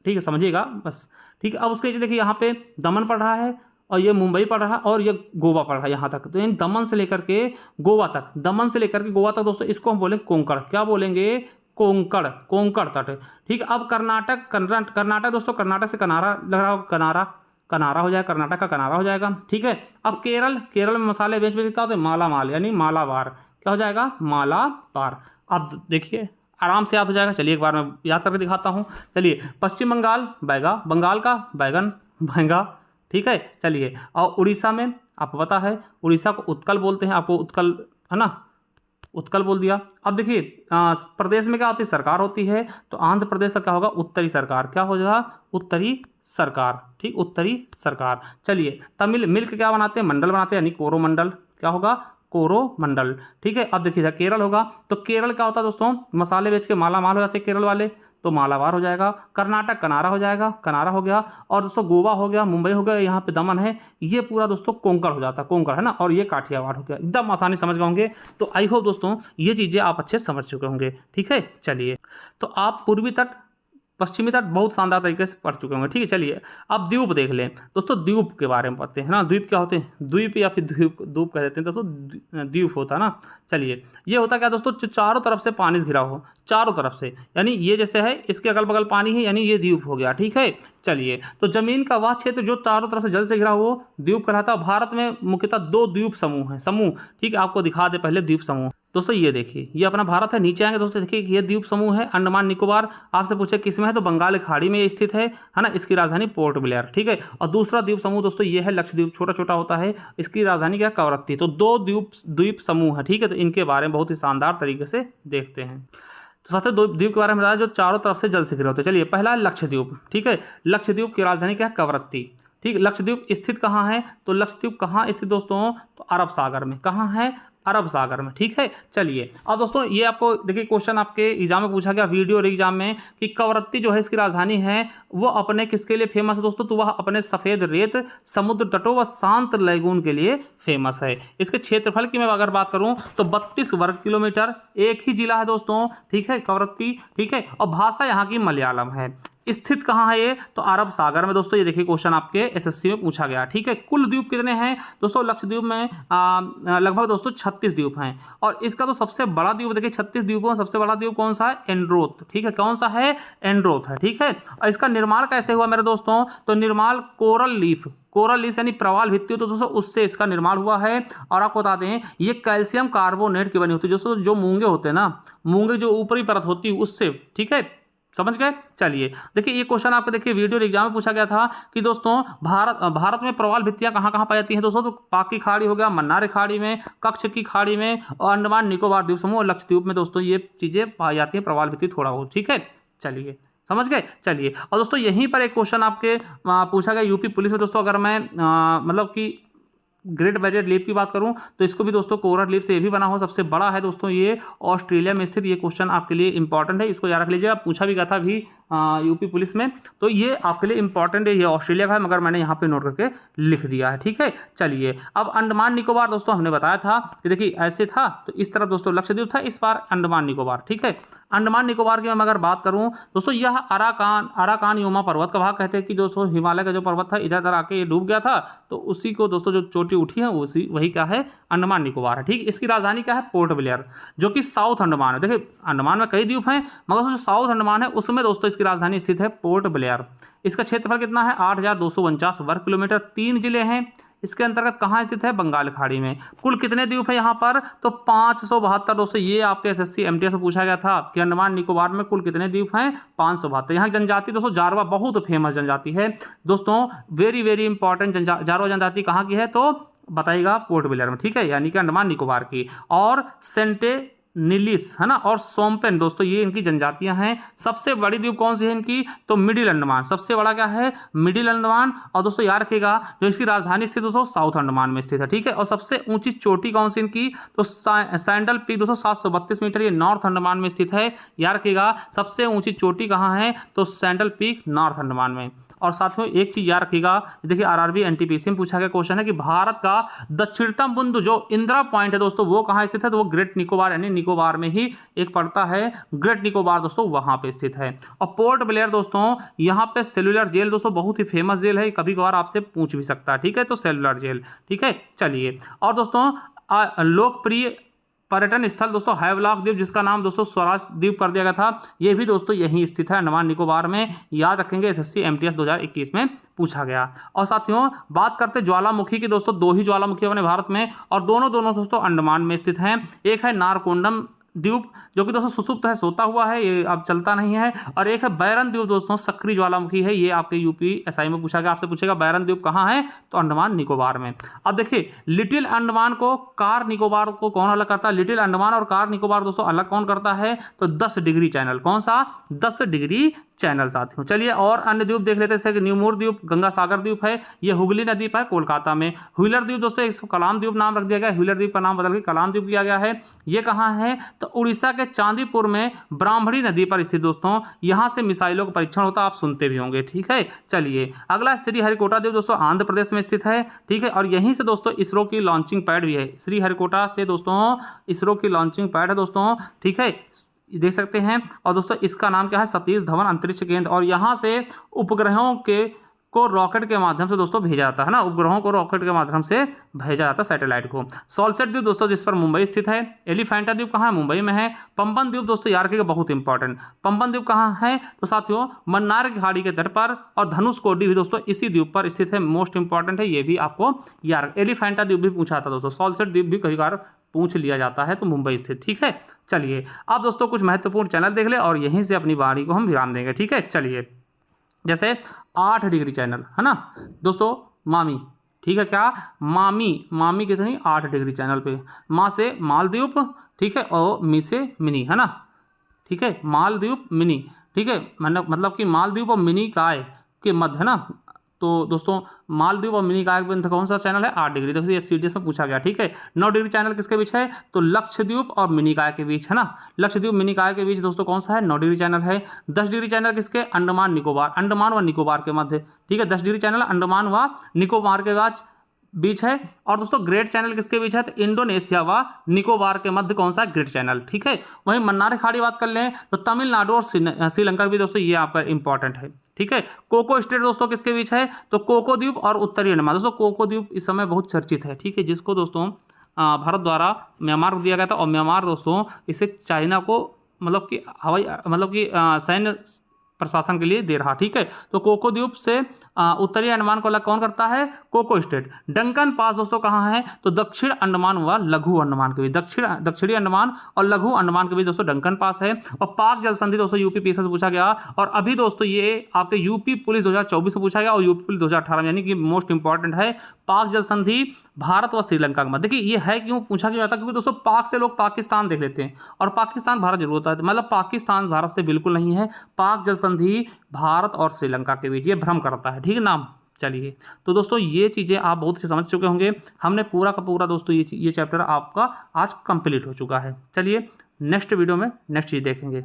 ठीक है, समझिएगा बस। ठीक है, अब उसके नीचे देखिए यहाँ पे दमन पड़ रहा है, और ये मुंबई पड़ रहा है, और ये गोवा पड़ रहा है यहाँ तक। तो इन दमन से लेकर के गोवा तक, दमन से लेकर के गोवा तक दोस्तों, इसको हम बोलेंगे कोंकण। क्या बोलेंगे, कोंकण, कोंकण तट। ठीक है, अब कर्नाटक, कर्नाटक दोस्तों, कर्नाटक से कनारा लग रहा होगा, कनारा, कनारा हो जाएगा, कर्नाटक का कनारा हो जाएगा। ठीक है, अब केरल, केरल में मसाले बेच बेच क्या होते हैं, माला माल यानी मालाबार। क्या हो जाएगा, मालाबार। अब देखिए आराम से याद हो जाएगा। चलिए एक बार मैं याद करके दिखाता हूँ। चलिए, पश्चिम बंगाल बैगा, बंगाल का बैगन, बैंगा। ठीक है, चलिए, और उड़ीसा में आपको पता है, उड़ीसा को उत्कल बोलते हैं, आपको उत्कल है ना, उत्कल बोल दिया। अब देखिए प्रदेश में क्या होती है, सरकार होती है। तो आंध्र प्रदेश का क्या होगा, उत्तरी सरकार। क्या हो जाएगा, उत्तरी सरकार। ठीक, उत्तरी सरकार। चलिए, तमिल मिल्क क्या बनाते हैं, मंडल बनाते हैं, यानी कोरोमंडल। क्या होगा, कोरोमंडल। ठीक है, अब देखिए केरल होगा। तो केरल क्या होता है दोस्तों, मसाले बेच के माला माल हो जाते हैं केरल वाले, तो मालाबार हो जाएगा। कर्नाटक कनारा हो जाएगा, कनारा हो गया। और दोस्तों गोवा हो गया, मुंबई हो गया, यहाँ पे दमन है, ये पूरा दोस्तों कोंकण हो जाता है, कोंकण है ना, और ये काठियावाड़ हो गया। एकदम आसानी समझ गए होंगे। तो आई होप दोस्तों ये चीज़ें आप अच्छे समझ चुके होंगे। ठीक है, चलिए, तो आप पूर्वी तट पश्चिमी तट बहुत शानदार तरीके से पढ़ चुके होंगे। ठीक है, चलिए अब द्वीप देख लें दोस्तों, द्वीप के बारे में पढ़ते हैं ना। द्वीप क्या होते हैं, द्वीप या फिर द्वीप, द्वीप कह देते हैं दोस्तों, द्वीप होता है ना। चलिए, ये होता क्या दोस्तों, जो चारों तरफ से पानी से घिरा हो, चारों तरफ से, यानी ये जैसे है, इसके अगल बगल पानी है, यानी ये द्वीप हो गया। ठीक है, चलिए, तो जमीन का वह क्षेत्र जो चारों तरफ से जल से घिरा हो द्वीप कहलाता है। भारत में मुख्यतः 2 द्वीप समूह हैं, समूह। ठीक है, आपको दिखा दे पहले द्वीप समूह। दोस्तों ये देखिए, ये अपना भारत है। नीचे आएंगे दोस्तों, देखिए ये द्वीप समूह है, अंडमान निकोबार। आपसे पूछे किस में है, तो बंगाल की खाड़ी में ये स्थित है ना। इसकी राजधानी पोर्ट ब्लेयर। ठीक है, और दूसरा द्वीप समूह दोस्तों ये है लक्षद्वीप, छोटा छोटा होता है, इसकी राजधानी क्या, कवरत्ती। तो 2 द्वीप समूह है। ठीक है, तो इनके बारे में बहुत ही शानदार तरीके से देखते हैं। तो सबसे 2 द्वीप के बारे में बताया जो चारों तरफ से जल से घिरे होते हैं। चलिए, पहला है लक्षद्वीप। ठीक है, लक्षद्वीप की राजधानी क्या है, कवरत्ती। ठीक, लक्षद्वीप स्थित कहाँ है, तो लक्षद्वीप कहाँ स्थित दोस्तों, तो अरब सागर में। कहाँ है, अरब सागर में। ठीक है, चलिए अब दोस्तों ये आपको देखिए क्वेश्चन आपके एग्जाम में पूछा गया, वीडियो और एग्जाम में, कि कवरत्ती जो है इसकी राजधानी है, वो अपने किसके लिए फेमस है दोस्तों, तो वह अपने सफ़ेद रेत समुद्र तटों व शांत लैगून के लिए फेमस है। इसके क्षेत्रफल की मैं अगर बात करूं तो 32 वर्ग किलोमीटर, एक ही जिला है दोस्तों। ठीक है, कवरत्ती। ठीक है, और भाषा यहाँ की मलयालम है। स्थित कहाँ है ये, तो अरब सागर में दोस्तों। ये देखिए क्वेश्चन आपके एसएससी में पूछा गया। ठीक है, कुल द्वीप कितने हैं दोस्तों, लक्षद्वीप में लगभग दोस्तों 36 द्वीप हैं। और इसका तो सबसे बड़ा द्वीप देखिए, 36 द्वीपों में सबसे बड़ा द्वीप कौन सा है, एंड्रोथ। ठीक है, कौन सा है, एंड्रोथ है। ठीक है, और इसका निर्माण कैसे हुआ मेरे दोस्तों, तो निर्माण कोरल लीफ, कोरल लीफ यानी प्रवाल भित्ति, तो दोस्तों उससे इसका निर्माण हुआ है। और आपको बता दें ये कैल्शियम कार्बोनेट की बनी होती है दोस्तों, जो मूंगे होते हैं ना, मूंगे जो ऊपरी परत होती है उससे। ठीक है, समझ गए। चलिए देखिए, ये क्वेश्चन आपको देखिए वीडियो एग्जाम में पूछा गया था कि दोस्तों भारत में प्रवाल भित्तियां कहाँ कहाँ पाई जाती हैं दोस्तों, तो पाक की खाड़ी हो गया, मन्नार खाड़ी में, कच्छ की खाड़ी में, और अंडमान निकोबार द्वीप समूह और लक्षद्वीप में दोस्तों ये चीज़ें पाई जाती हैं, प्रवाल भित्ति थोड़ा बहुत। ठीक है, चलिए समझ गए। चलिए, और दोस्तों यहीं पर एक क्वेश्चन आपके पूछा गया यूपी पुलिस में दोस्तों, अगर मैं मतलब कि ग्रेट बैरियर रीफ की बात करूं तो इसको भी दोस्तों कोरल रीफ से ये भी बना हो, सबसे बड़ा है दोस्तों ये ऑस्ट्रेलिया में स्थित। ये क्वेश्चन आपके लिए इंपॉर्टेंट है, इसको याद रख लीजिएगा, पूछा भी गया था अभी यूपी पुलिस में, तो ये आपके लिए इंपॉर्टेंट है। ये ऑस्ट्रेलिया का है मगर मैंने यहाँ पे नोट करके लिख दिया है। ठीक है, चलिए अब अंडमान निकोबार दोस्तों हमने बताया था कि देखिए ऐसे था, तो इस तरफ दोस्तों लक्षद्वीप था, इस बार अंडमान निकोबार। ठीक है, अंडमान निकोबार की मैं अगर बात करूं दोस्तों, यह अराकान योमा पर्वत का भाग कहते हैं कि दोस्तों हिमालय का जो पर्वत था इधर उधर आके ये डूब गया था, तो उसी को दोस्तों जो चोटी उठी है उसी वही क्या है, अंडमान निकोबार है। ठीक, इसकी राजधानी क्या है, पोर्ट ब्लेयर, जो कि साउथ अंडमान है। देखिए अंडमान में कई द्वीप हैं मगर जो साउथ अंडमान है उसमें दोस्तों इसकी राजधानी स्थित है पोर्ट ब्लेयर। इसका क्षेत्रफल कितना है, 8,249 वर्ग किलोमीटर, 3 जिले हैं इसके अंतर्गत। कहाँ स्थित है, बंगाल खाड़ी में। कुल कितने द्वीप है यहाँ पर, तो 572 दोस्तों। ये आपके एसएससी एमटीएस में पूछा गया था कि अंडमान निकोबार में कुल कितने द्वीप हैं, 572। यहाँ जनजाति दोस्तों जारवा बहुत फेमस जनजाति है दोस्तों, वेरी वेरी इंपॉर्टेंट जारवा जनजाति कहाँ की है, तो बताइएगा पोर्ट ब्लेयर में। ठीक है, यानी कि अंडमान निकोबार की। और सेंटे नीलिस है ना, और सोमपेन दोस्तों ये इनकी जनजातियां हैं। सबसे बड़ी द्वीप कौन सी है इनकी, तो मिडिल अंडमान, सबसे बड़ा क्या है, मिडिल अंडमान। और दोस्तों याद रखिएगा जो इसकी राजधानी स्थित दोस्तों साउथ अंडमान में स्थित है। ठीक है, और सबसे ऊंची चोटी कौन सी इनकी, तो सैंडल पीक दोस्तों 732 मीटर, ये नॉर्थ अंडमान में स्थित है। याद रखिएगा सबसे ऊंची चोटी कहाँ है, तो सैंडल पीक नॉर्थ अंडमान में। और साथियों एक चीज याद रखिएगा, देखिए आरआरबी एनटीपीसी में पूछा गया क्वेश्चन है कि भारत का दक्षिणतम बिंदु जो इंदिरा पॉइंट है दोस्तों वो कहाँ स्थित है, तो वो ग्रेट निकोबार यानी निकोबार में ही एक पड़ता है, ग्रेट निकोबार दोस्तों वहां पे स्थित है। और पोर्ट ब्लेयर दोस्तों यहाँ पे सेलुलर जेल दोस्तों बहुत ही फेमस जेल है, कभी कभार आपसे पूछ भी सकता है। ठीक है, तो सेलुलर जेल। ठीक है, चलिए। और दोस्तों लोकप्रिय पर्यटन स्थल दोस्तों हैवलॉक द्वीप, जिसका नाम दोस्तों स्वराज द्वीप कर दिया गया था, ये भी दोस्तों यहीं स्थित है अंडमान निकोबार में। याद रखेंगे, एसएससी एमटीएस 2021 में पूछा गया। और साथियों बात करते ज्वालामुखी की दोस्तों, 2 ही ज्वालामुखी अपने भारत में और दोनों दोस्तों अंडमान में स्थित हैं। एक है नारकोंडम द्वीप जो कि दोस्तों सुसुप्त है, सोता हुआ है, ये अब चलता नहीं है। और एक है बैरन द्वीप दोस्तों, सक्रिय ज्वालामुखी है, ये आपके यूपीएसआई में पूछा गया, आपसे पूछेगा बैरन द्वीप कहाँ है, तो अंडमान निकोबार में। अब देखिए लिटिल अंडमान को कार निकोबार को कौन अलग करता है, लिटिल अंडमान और कार निकोबार दोस्तों अलग कौन करता है, तो 10 डिग्री चैनल। कौन सा, 10 डिग्री चैनल साथियों। चलिए और अन्य द्वीप देख लेते हैं, जैसे न्यूमोर द्वीप गंगा सागर द्वीप है, ये हुगली नदी पर है कोलकाता में। व्हीलर द्वीप दोस्तों इसको कलाम द्वीप नाम रख दिया गया, व्हीलर द्वीप का नाम बदल के कलाम द्वीप किया गया है। ये कहाँ है, तो उड़ीसा के चांदीपुर में ब्राह्मणी नदी पर स्थित दोस्तों, यहां से मिसाइलों का परीक्षण होता है, आप सुनते भी होंगे। ठीक है, चलिए अगला श्रीहरिकोटा द्वीप दोस्तों आंध्र प्रदेश में स्थित है। ठीक है, और यहीं से दोस्तों इसरो की लॉन्चिंग पैड भी है, श्रीहरिकोटा से दोस्तों इसरो की लॉन्चिंग पैड है दोस्तों। ठीक है, देख सकते हैं। और दोस्तों इसका नाम क्या है, सतीश धवन अंतरिक्ष केंद्र। और यहाँ से उपग्रहों को रॉकेट के माध्यम से दोस्तों भेजा जाता है ना, उपग्रहों को रॉकेट के माध्यम से भेजा जाता है, सैटेलाइट को। सॉल्सेट द्वीप दोस्तों जिस पर मुंबई स्थित है। एलिफेंटा द्वीप कहाँ है, मुंबई में है। पंबन द्वीप दोस्तों यार के बहुत इंपॉर्टेंट, पंबन द्वीप कहाँ है, तो साथियों मन्नार की खाड़ी के तट पर। और धनुषकोडी भी दोस्तों इसी द्वीप पर स्थित है, मोस्ट इंपॉर्टेंट है ये भी आपको यार। एलिफेंटा द्वीप भी पूछा था दोस्तों, सॉल्सेट द्वीप भी कई बार पूछ लिया जाता है, तो मुंबई स्थित। ठीक है, चलिए अब दोस्तों कुछ महत्वपूर्ण चैनल देख ले और यहीं से अपनी बारी को हम विराम देंगे। ठीक है, चलिए जैसे 8 डिग्री चैनल है ना दोस्तों, मामी। ठीक है, क्या मामी कितनी, 8 डिग्री चैनल पे। माँ से मालद्वीप, ठीक है, और मी से मिनी है ना। ठीक है, मालद्वीप मिनी। ठीक है, मतलब कि मालद्वीप और मिनी काय के मध्य है ना, तो दोस्तों मालदीव और मिनी काय के बीच कौन सा चैनल है, 8 डिग्री। देखो ये सीडीएस में पूछा गया। ठीक है, 9 डिग्री चैनल किसके बीच है, तो लक्षद्वीप और मिनी काय के बीच है ना, लक्षद्वीप मिनी काय के बीच दोस्तों कौन सा है, 9 डिग्री चैनल है। 10 डिग्री चैनल किसके, अंडमान निकोबार, अंडमान व निकोबार के मध्य। ठीक है, 10 डिग्री चैनल अंडमान व निकोबार के बीच है। और दोस्तों ग्रेट चैनल किसके बीच है, तो इंडोनेशिया व निकोबार के मध्य कौन सा, ग्रेट चैनल। ठीक है, वहीं मन्नार खाड़ी बात कर लें तो तमिलनाडु और श्रीलंका भी दोस्तों ये आपका इंपॉर्टेंट है। ठीक है, कोको स्टेट दोस्तों किसके बीच है, तो कोको द्वीप और उत्तरी अंडमान। दोस्तों कोको द्वीप इस समय बहुत चर्चित है। ठीक है, जिसको दोस्तों भारत द्वारा म्यांमार को दिया गया था, और म्यांमार दोस्तों इसे चाइना को मतलब कि सैन्य प्रशासन के लिए दे रहा। ठीक है, तो कोको द्वीप से उत्तरी अंडमान को अलग कौन करता है, कोको स्टेट। डंकन पास दोस्तों कहाँ है, तो दक्षिण अंडमान व लघु अंडमान के बीच, दक्षिणी अंडमान और लघु अंडमान के बीच दोस्तों डंकन पास है। और पाक जल संधि दोस्तों यूपी पीएसएस से पूछा गया, और अभी दोस्तों ये आपके यूपी पुलिस 2024 में पूछा गया और यूपी पुलिस 2018 में, यानी कि मोस्ट इंपॉर्टेंट है पाक जल संधि भारत व श्रीलंका के मध्य। देखिए ये है क्यों पूछा क्यों जाता है, क्योंकि दोस्तों पाक से लोग पाकिस्तान देख लेते हैं और पाकिस्तान भारत जरूर होता है, मतलब पाकिस्तान भारत से बिल्कुल नहीं है। पाक जल संधि भारत और श्रीलंका के बीच, ये भ्रम करता है। ठीक है नाम। चलिए तो दोस्तों ये चीज़ें आप बहुत से समझ चुके होंगे। हमने पूरा का पूरा दोस्तों ये चैप्टर आपका आज कंप्लीट हो चुका है। चलिए नेक्स्ट वीडियो में नेक्स्ट चीज़ देखेंगे।